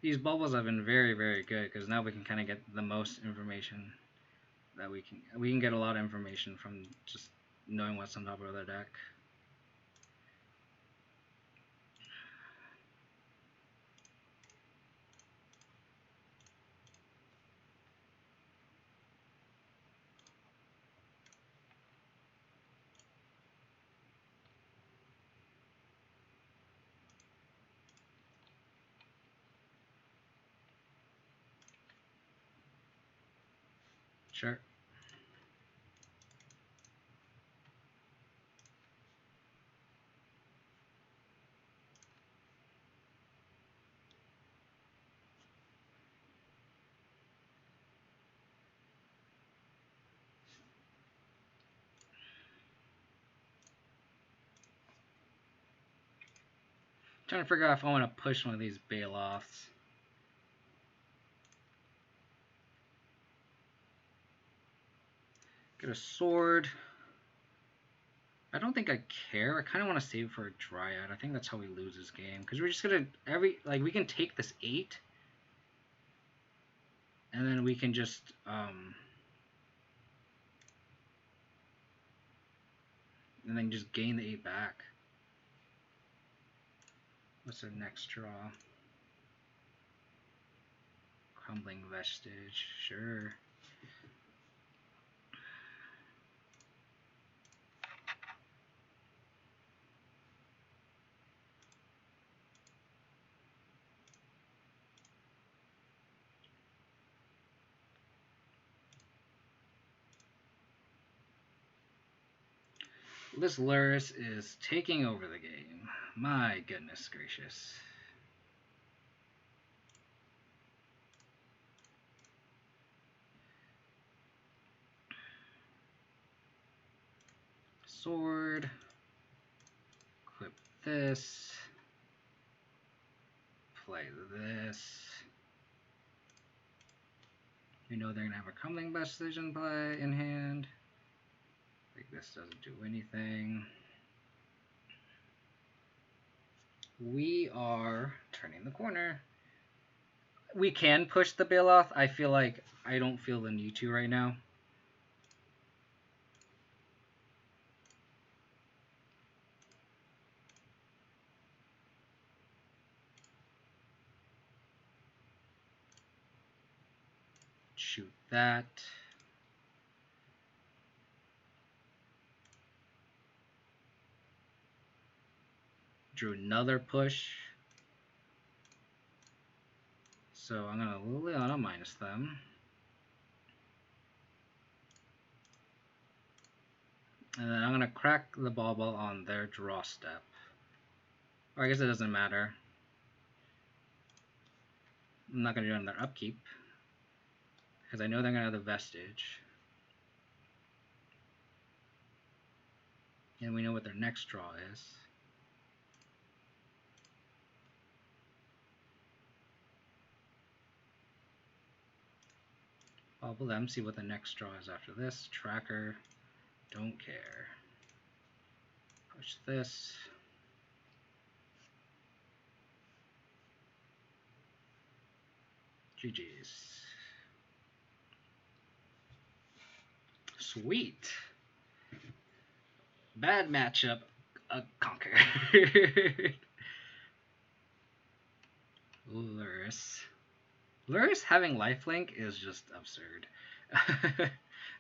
These bubbles have been very, very good because now we can kind of get the most information that we can. We can get a lot of information from just knowing what's on top of their deck. Sure. Trying to figure out if I want to push one of these Bailoffs. Get a sword. I don't think I care. I kind of want to save for a Dryad. I think that's how we lose this game. Because we're just going to... we can take this 8. And then we can just... and then just gain the 8 back. What's our next draw? Crumbling Vestige. Sure. This Lurrus is taking over the game. My goodness gracious. Sword. Equip this. Play this. We know they're going to have a Crumbling Vestige in play in hand. Like this doesn't do anything. We are turning the corner. We can push the Bailoff. I feel like I don't feel the need to right now. Shoot that. Drew another push. So I'm going to Liliana minus them. And then I'm going to crack the bauble on their draw step. Or I guess it doesn't matter. I'm not going to do it on their upkeep. Because I know they're going to have the Vestige. And we know what their next draw is. Bubble them, see what the next draw is after this. Tracker, don't care. Push this. GG's. Sweet. Bad matchup, conquer. Lurrus. Lurrus having lifelink is just absurd.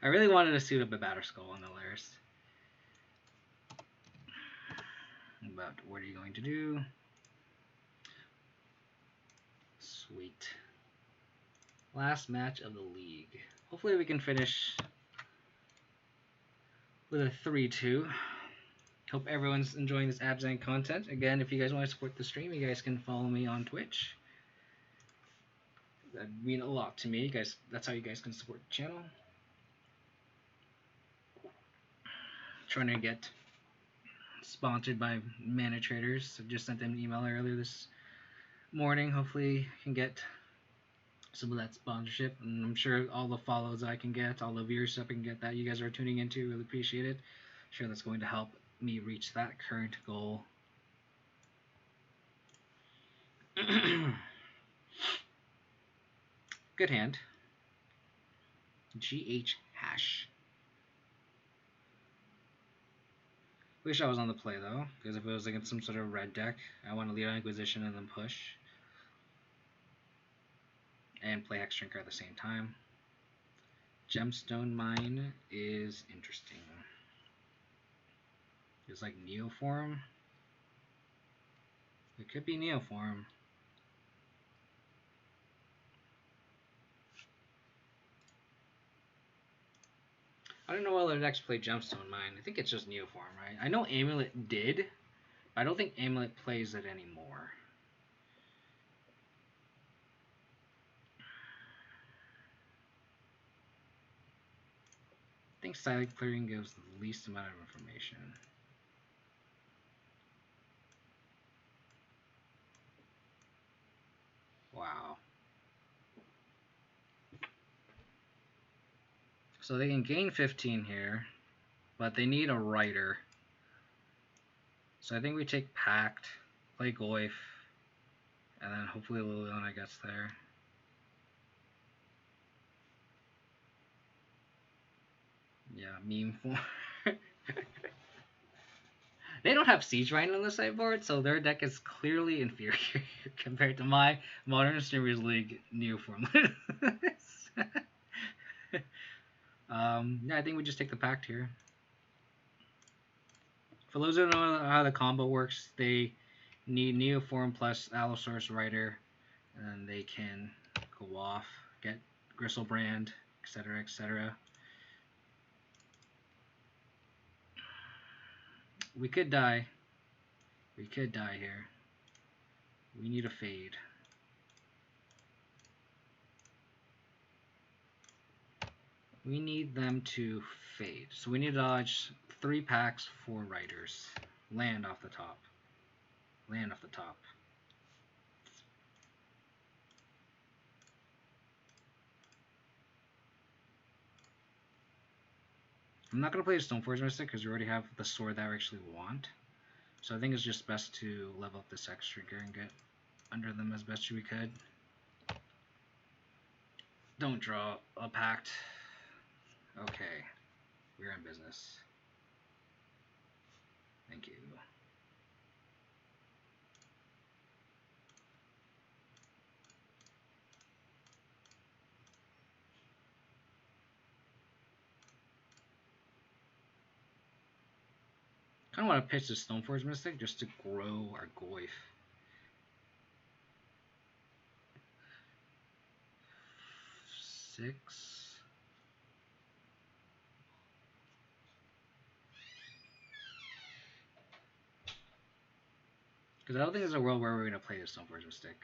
I really wanted to suit up a Batterskull on the Lurrus. But what are you going to do? Sweet. Last match of the league. Hopefully we can finish with a 3-2. Hope everyone's enjoying this Abzan content. Again, if you guys want to support the stream, you guys can follow me on Twitch. That'd mean a lot to me. You guys, that's how you guys can support the channel. Trying to get sponsored by Mana Traders. I just sent them an email earlier this morning. Hopefully I can get some of that sponsorship, and I'm sure all the follows I can get, all the viewership I can get that you guys are tuning into, really appreciate it. I'm sure that's going to help me reach that current goal. Good hand. GH hash. Wish I was on the play though, because if it was against some sort of red deck, I want to lead on Inquisition and then push. And play Hex Drinker at the same time. Gemstone Mine is interesting. It's like Neoform. It could be Neoform. I don't know whether the decks play Gemstone Mine. I think it's just Neoform, right? I know Amulet did, but I don't think Amulet plays it anymore. I think Silent Clearing gives the least amount of information. Wow. So they can gain 15 here, but they need a writer. So I think we take Pact, play Goyf, and then hopefully Liliana gets there. Yeah, meme form. They don't have Siege Rhino on the sideboard, so their deck is clearly inferior compared to my Modern Streamers League new form. Yeah, I think we just take the Pact here. For those who don't know how the combo works, they need Neoform plus Allosaurus Rider, and then they can go off, get Gristlebrand, etc., etc. We could die. We could die here. We need a fade. We need them to fade. So we need to dodge 3 packs, 4 riders. Land off the top. Land off the top. I'm not going to play a Stoneforge Mystic because we already have the sword that we actually want. So I think it's just best to level up this X-Trigger and get under them as best we could. Don't draw a pact. Okay, we're in business. Thank you. Kind of want to pitch the Stoneforge Mystic just to grow our Goyf. Six. Because I don't think there's a world where we're gonna play the Stoneforge Mystic.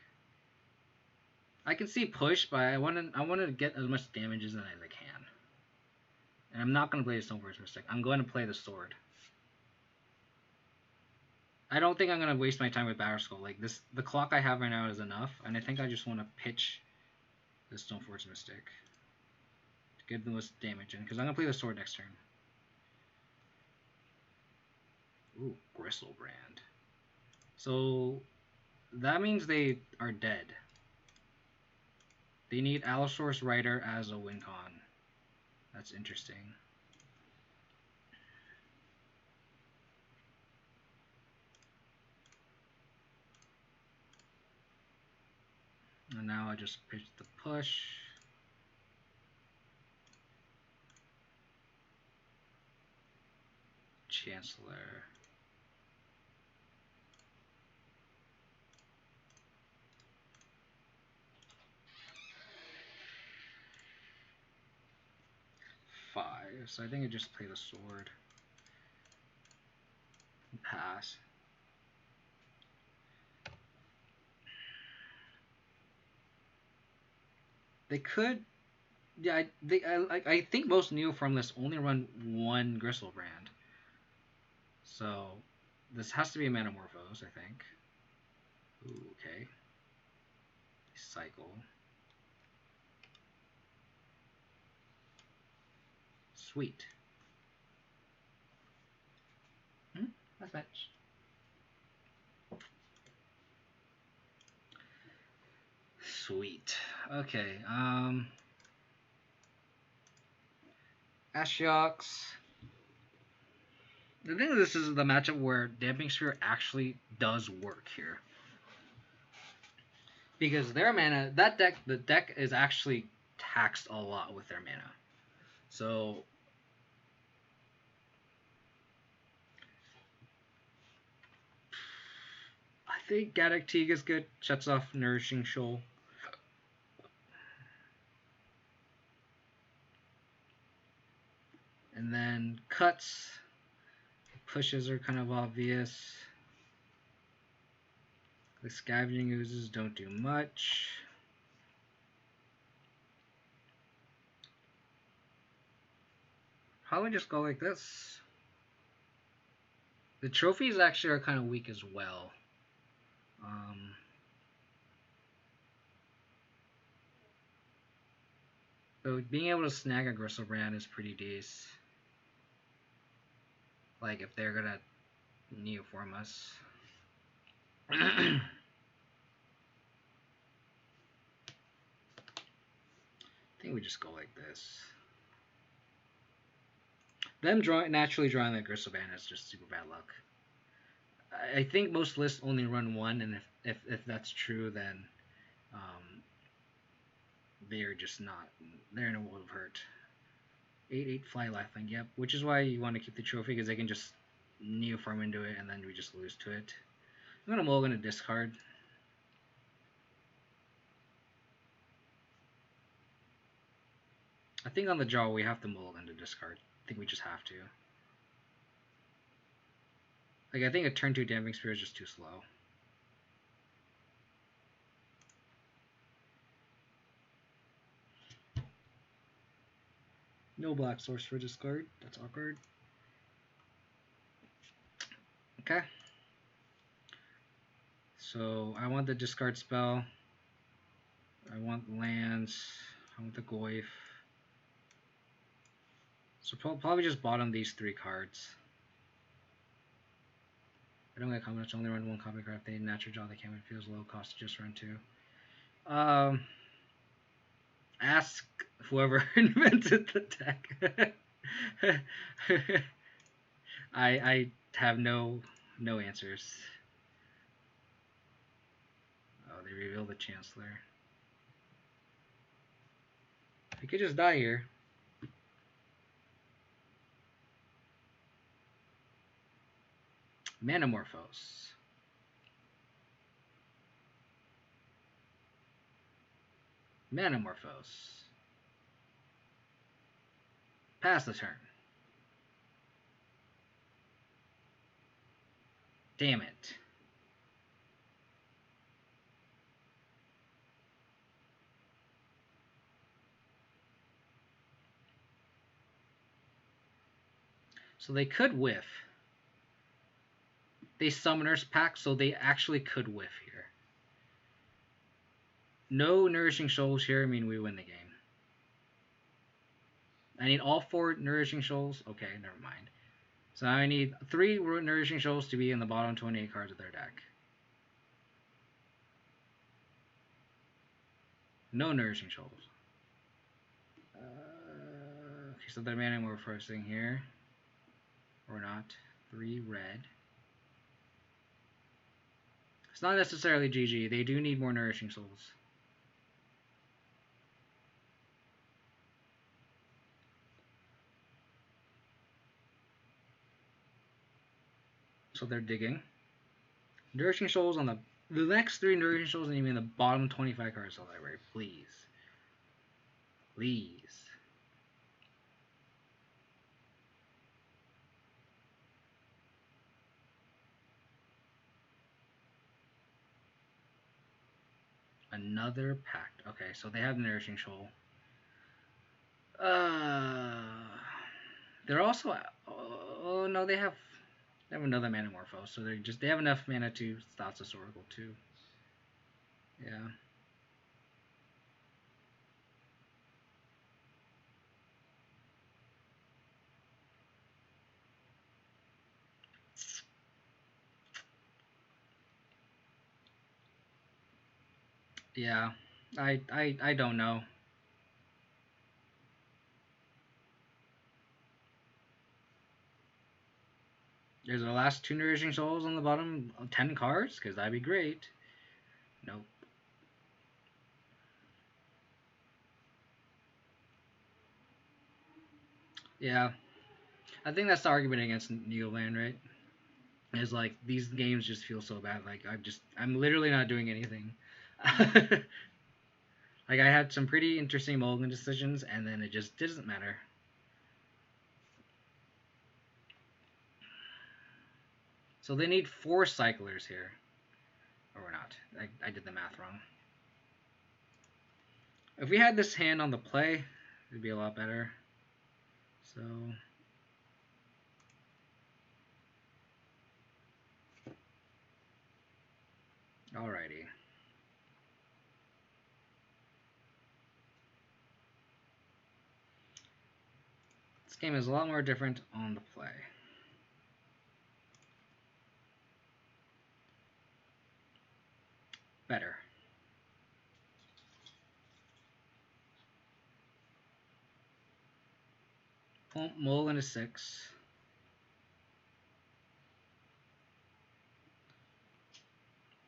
I can see push, but I want to get as much damage as I can. And I'm not gonna play the Stoneforge Mystic. I'm going to play the sword. I don't think I'm gonna waste my time with Battle Skull. Like this, the clock I have right now is enough, and I think I just want to pitch the Stoneforge Mystic to get the most damage in, because I'm gonna play the sword next turn. Ooh, Gristlebrand. So that means they are dead. They need Allosaurus Rider as a win con. That's interesting. And now I just pitch the push. Chancellor. Five. So I think I just play the sword. Pass. They could. Yeah, I think most Neo-Formless only run one Gristlebrand. So this has to be a Metamorphose, I think. Ooh, okay. Cycle. Sweet. That's match. Sweet. Okay. Ashiok. I think this is the matchup where Damping Sphere actually does work here. Because their mana, the deck is actually taxed a lot with their mana. So I think Gaddock Teague is good. Shuts off Nourishing Shoal. And then cuts. Pushes are kind of obvious. The Scavenging Oozes don't do much. Probably just go like this. The trophies actually are kind of weak as well. So being able to snag a Gristlebrand is pretty decent. Like if they're gonna Neoform us. I think we just go like this. Them naturally drawing that Gristlebrand is just super bad luck. I think most lists only run one, and if that's true, then they're just not. They're in a world of hurt. 8/8 fly lifeline, yep. Which is why you want to keep the trophy, because they can just Neoform into it, and then we just lose to it. I'm gonna mulligan a discard. I think on the draw we have to mulligan to discard. I think we just have to. Like I think a turn 2 Damping Spear is just too slow. No black source for discard. That's awkward. Okay. So I want the discard spell. I want lands. I want the Goyf. So probably just bottom these 3 cards. I Put away comments, only run one copy card. If they naturally draw the can, it feels low cost to just run two. Ask whoever invented the deck. I have no answers. Oh, they reveal the Chancellor. He could just die here. Manamorphose. Manamorphose. Pass the turn. Damn it. So they could whiff. They Summoner's Pact, so they actually could whiff here. No Nourishing Souls here, I mean we win the game. I need all 4 Nourishing Souls. Okay, never mind. So I need 3 Nourishing Souls to be in the bottom 28 cards of their deck. No Nourishing Souls. Okay, so they're Manamorphosing here. Or not. 3 red. It's not necessarily GG. They do need more Nourishing Souls. So they're digging. Nourishing Souls on the next 3 Nourishing Souls need to be in the bottom 25 cards of the library. Please. Please. Another pact. Okay, so they have Nourishing Soul. They're also. Oh no, they have another Manamorphose, so they have enough mana to stop Historical too. Yeah. Yeah. I don't know. There's the last 2 Nourishing Souls on the bottom 10 cards? Because that'd be great. Nope. Yeah. I think that's the argument against Neoland, right? Is like, these games just feel so bad. Like, I'm literally not doing anything. Like, I had some pretty interesting mulligan decisions, and then it just doesn't matter. So they need 4 cyclers here. Or not. I did the math wrong. If we had this hand on the play, it'd be a lot better. So... Alrighty. This game is a lot more different on the play. Better. Mulligan is 6.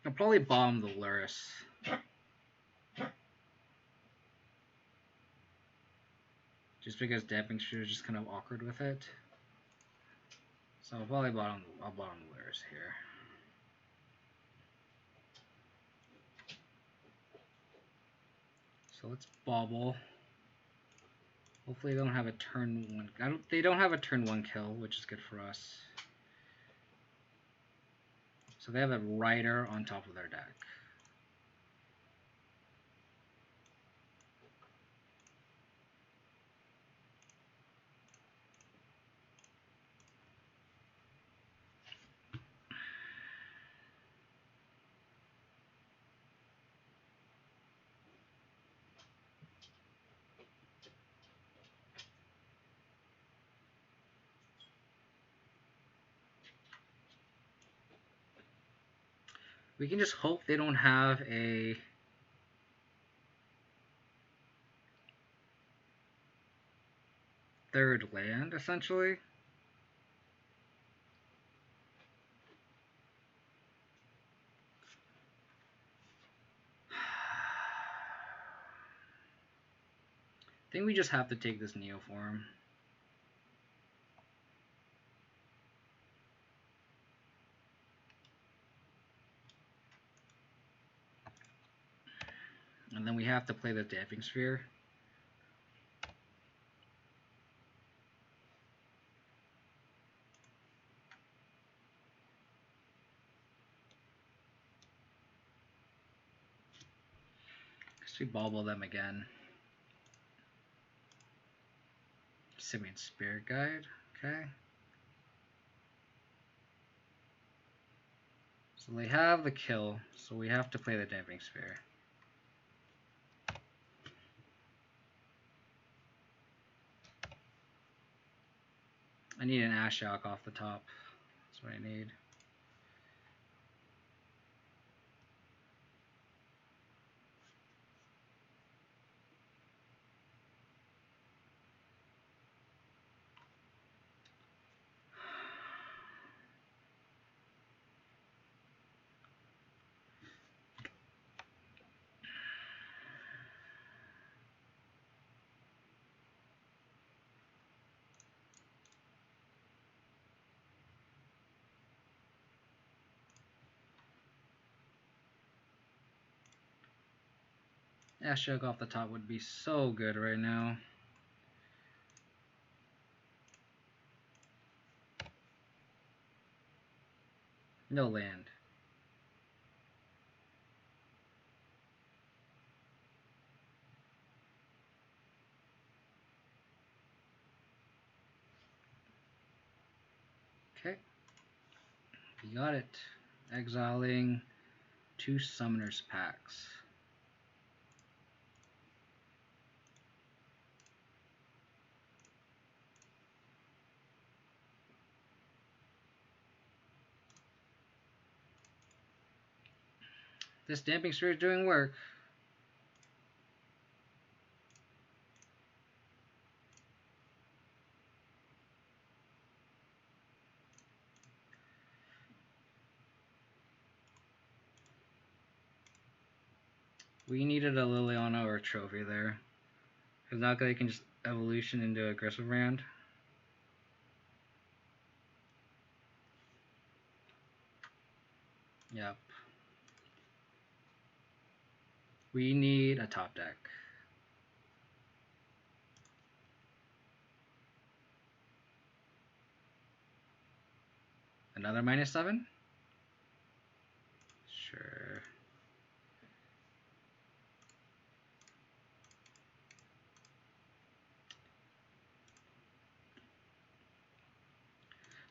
I'll probably bomb the Lurrus. Just because Damping Shooter is just kind of awkward with it. So I'll probably bottom the Lurrus here. So let's bobble. Hopefully they don't have a turn 1. They don't have a turn 1 kill, which is good for us. So they have a Rider on top of their deck. We can just hope they don't have a third land, essentially. I think we just have to take this Neoform. And then we have to play the Damping Sphere. Let's we bobble them again. Simian Spirit Guide, okay. So they have the kill, so we have to play the Damping Sphere. I need an Ashiok off the top. That's what I need. Ashiok off the top would be so good right now. No land. Okay. You got it. Exiling 2 Summoners packs. This Damping Sphere is doing work. We needed a Liliana or a trophy there. Because now they can just evolution into aggressive brand. Yep. We need a top deck. Another -7? Sure.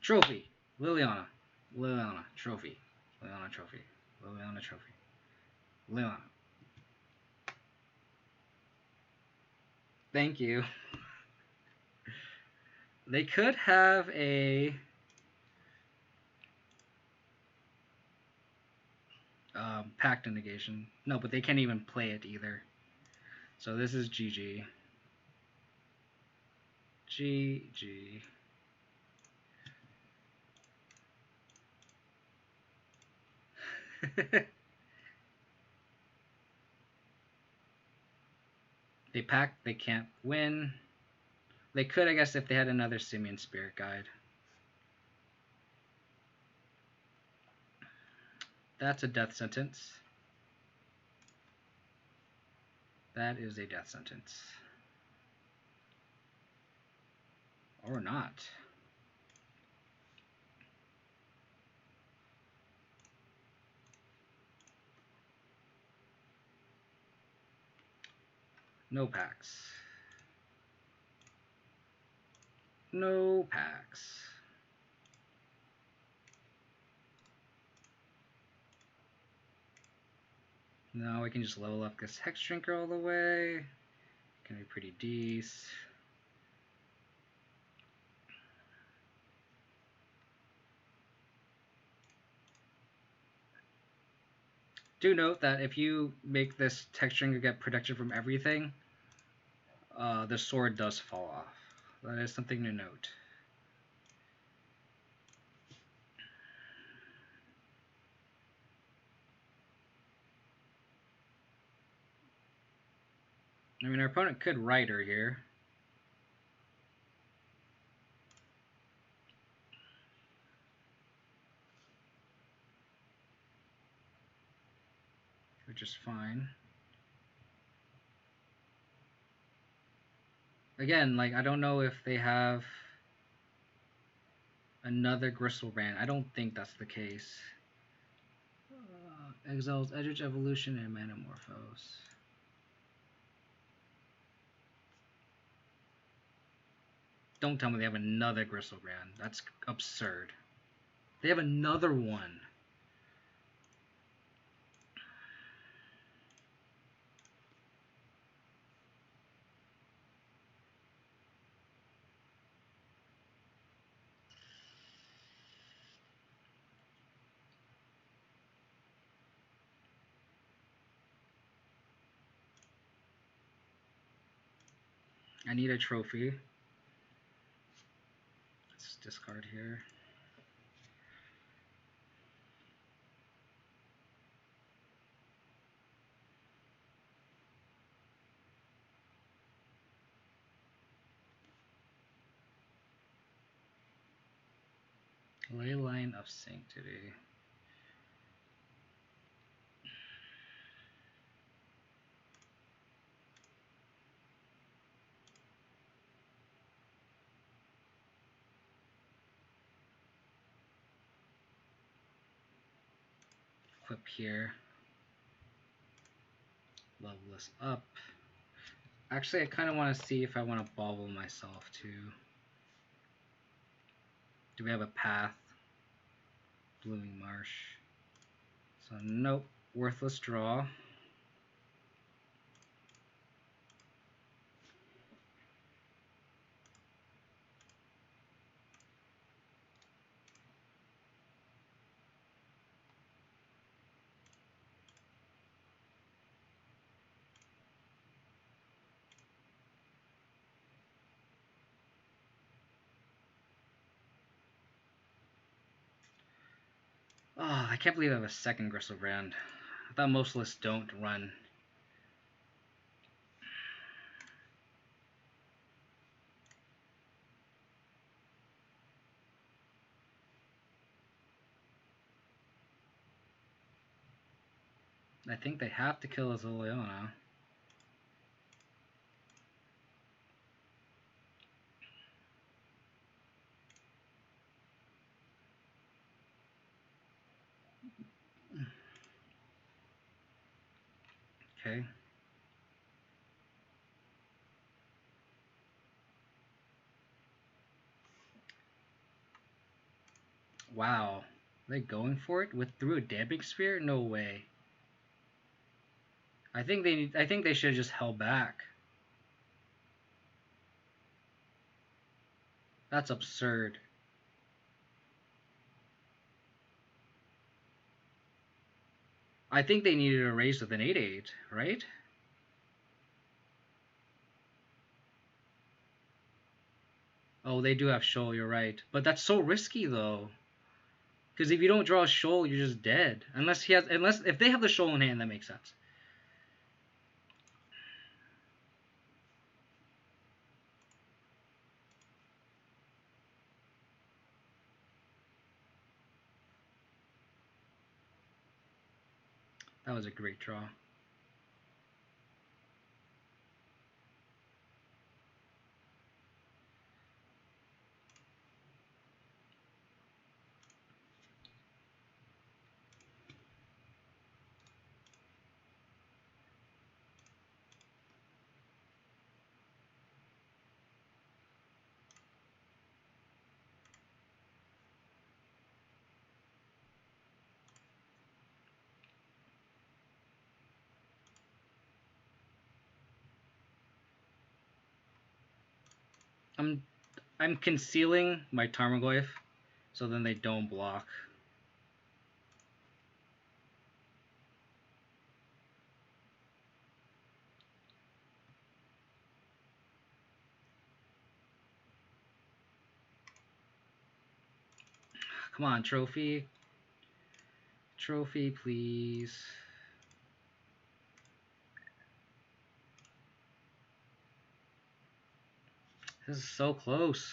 Trophy. Liliana. Liliana. Trophy. Liliana trophy. Liliana trophy. Liliana. Thank you. They could have a pact negation. No, but they can't even play it either. So this is GG. GG. They pack, they can't win. They could, I guess, if they had another Simian Spirit Guide. That's a death sentence. That is a death sentence. Or not. No packs. No packs. Now we can just level up this Hex Drinker all the way. Gonna be pretty decent. Do note that if you make this texturing to get protection from everything, the sword does fall off. That is something to note. I mean, our opponent could Rider here. Which is fine. Again, like, I don't know if they have another Gristlebrand. I don't think that's the case. Exiles Edge Evolution and Manamorphose. Don't tell me they have another Gristlebrand. That's absurd. They have another one. I need a trophy. Let's discard here. Leyline of Sanctity. Equip here. Level this up. Actually, I kind of want to see if I want to bobble myself too. Do we have a path? Blooming Marsh. So nope. Worthless draw. Oh, I can't believe I have a second Gristlebrand. I thought most lists don't run. I think they have to kill Azaleona. Okay. Wow. Are they going for it with through a damping sphere? No way. I think they should have just held back. That's absurd. I think they needed a raise with an 8/8, right? Oh, they do have Shoal, you're right. But that's so risky though. Because if you don't draw a Shoal, you're just dead. Unless if they have the Shoal in hand, that makes sense. That was a great draw. I'm concealing my Tarmogoyf so then they don't block. Come on, trophy. Trophy, please. This is so close.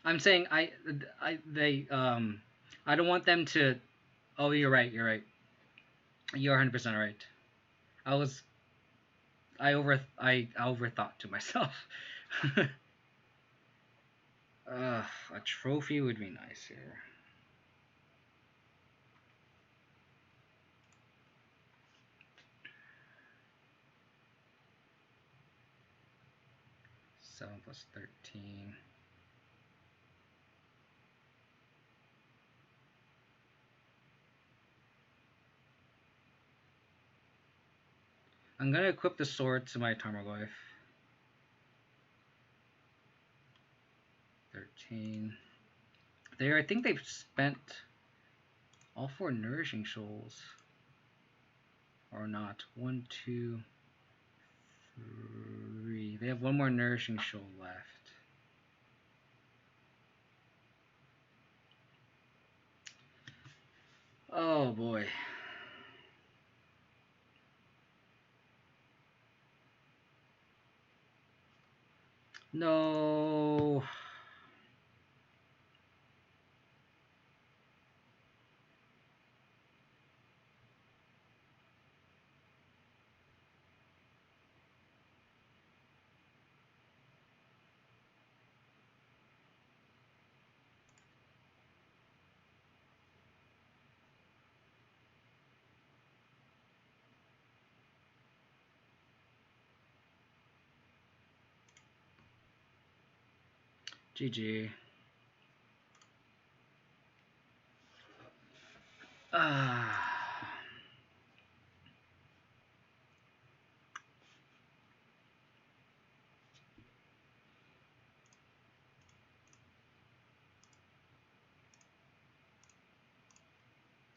I'm saying I don't want them to. Oh, you're right. You're right. You're 100% right. I was I overthought to myself. A trophy would be nice here. Seven plus 13. I'm gonna equip the sword to my Tarmogoyf. 13. There, I think they've spent all 4 nourishing shoals. Or not. 1, 2, 3. They have 1 more nourishing shoal left. Oh boy. No. GG. Ah.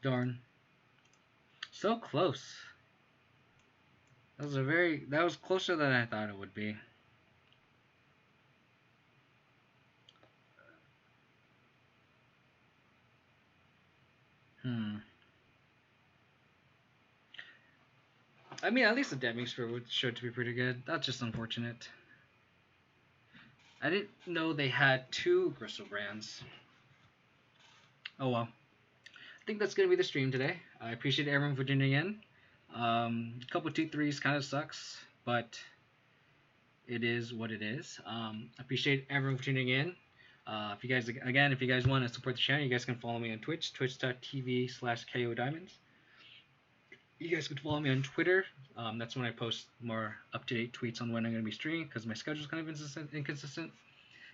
Darn. So close. That was closer than I thought it would be. I mean, at least the Demi Sphere showed to be pretty good. That's just unfortunate. I didn't know they had 2 Gristlebrand's. Oh well. I think that's going to be the stream today. I appreciate everyone for tuning in. A couple 2-3s kind of sucks, but it is what it is. Appreciate everyone for tuning in. If you guys want to support the channel, you guys can follow me on Twitch, twitch.tv/KODiamonds. You guys can follow me on Twitter. That's when I post more up-to-date tweets on when I'm going to be streaming, because my schedule's kind of inconsistent.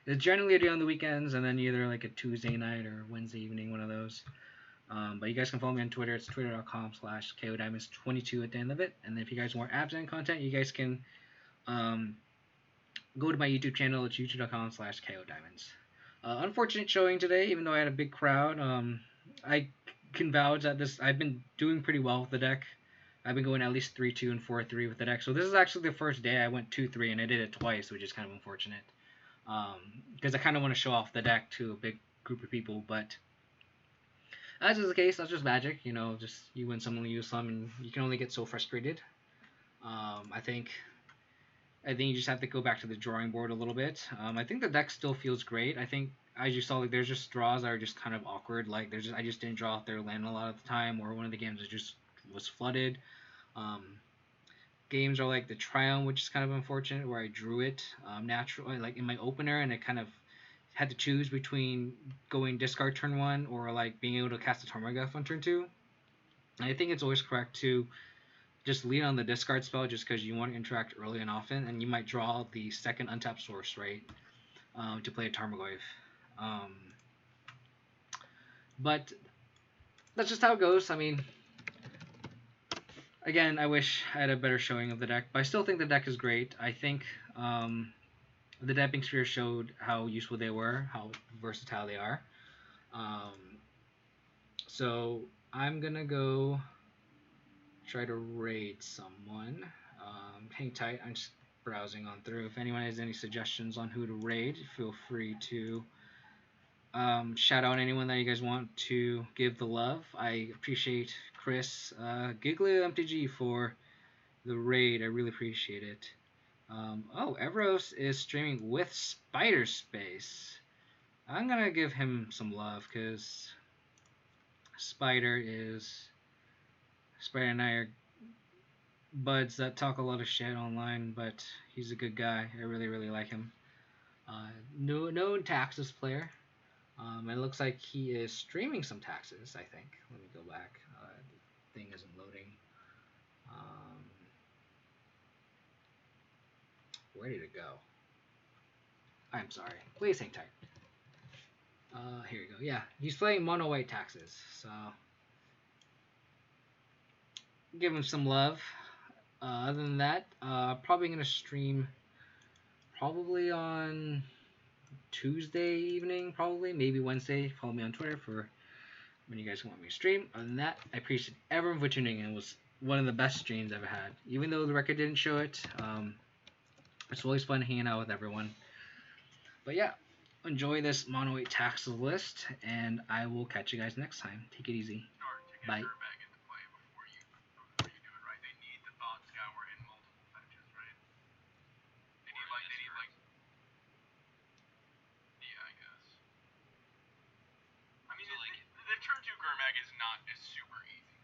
It's generally on the weekends, and then either like a Tuesday night or Wednesday evening, one of those. But you guys can follow me on Twitter. It's twitter.com/KODiamonds22 at the end of it. And if you guys want Abzan content, you guys can go to my YouTube channel. It's youtube.com/KODiamonds. Unfortunate showing today, even though I had a big crowd. I can vouch that I've been doing pretty well with the deck. I've been going at least 3-2 and 4-3 with the deck. So this is actually the first day I went 2-3, and I did it twice, which is kind of unfortunate. Because I kind of want to show off the deck to a big group of people, but as is the case, that's just magic. Just you win some, lose some, and you can only get so frustrated. I think you just have to go back to the drawing board a little bit. I think the deck still feels great. I think, as you saw, like there's just draws that are just kind of awkward. Like I just didn't draw out their land a lot of the time, or one of the games was flooded. Games are like the Triumph, which is kind of unfortunate, where I drew it naturally, like in my opener, and it kind of had to choose between going discard turn 1 or like being able to cast a Tarmogoyf on turn 2. And I think it's always correct to just lead on the discard spell, just because you want to interact early and often, and you might draw the second untapped source, right, to play a Tarmogoyf. But that's just how it goes. I mean, again, I wish I had a better showing of the deck, but I still think the deck is great. I think the Damping Sphere showed how useful they were, how versatile they are. So I'm going to go try to raid someone. Hang tight. I'm just browsing on through. If anyone has any suggestions on who to raid, feel free to shout out anyone that you guys want to give the love. I appreciate Chris Giglio MTG for the raid. I really appreciate it. Oh, Evros is streaming with Spider Space. I'm gonna give him some love because Spider and I are buds that talk a lot of shit online, but he's a good guy. I really, really like him. Known Taxes player. It looks like he is streaming some taxes, I think. Let me go back. The thing isn't loading. Where did it go? I'm sorry. Please hang tight. Here we go. Yeah, he's playing mono white taxes, so give him some love. Other than that, probably gonna stream probably on Tuesday evening, probably maybe Wednesday. Follow me on Twitter for when you guys want me to stream. Other than that, I appreciate everyone for tuning in. It was one of the best streams I've ever had. Even though the record didn't show it, it's always fun hanging out with everyone. But yeah, enjoy this mono 8 taxes list, and I will catch you guys next time. Take it easy. Bye.
The turn 2 Gurmag is not super easy.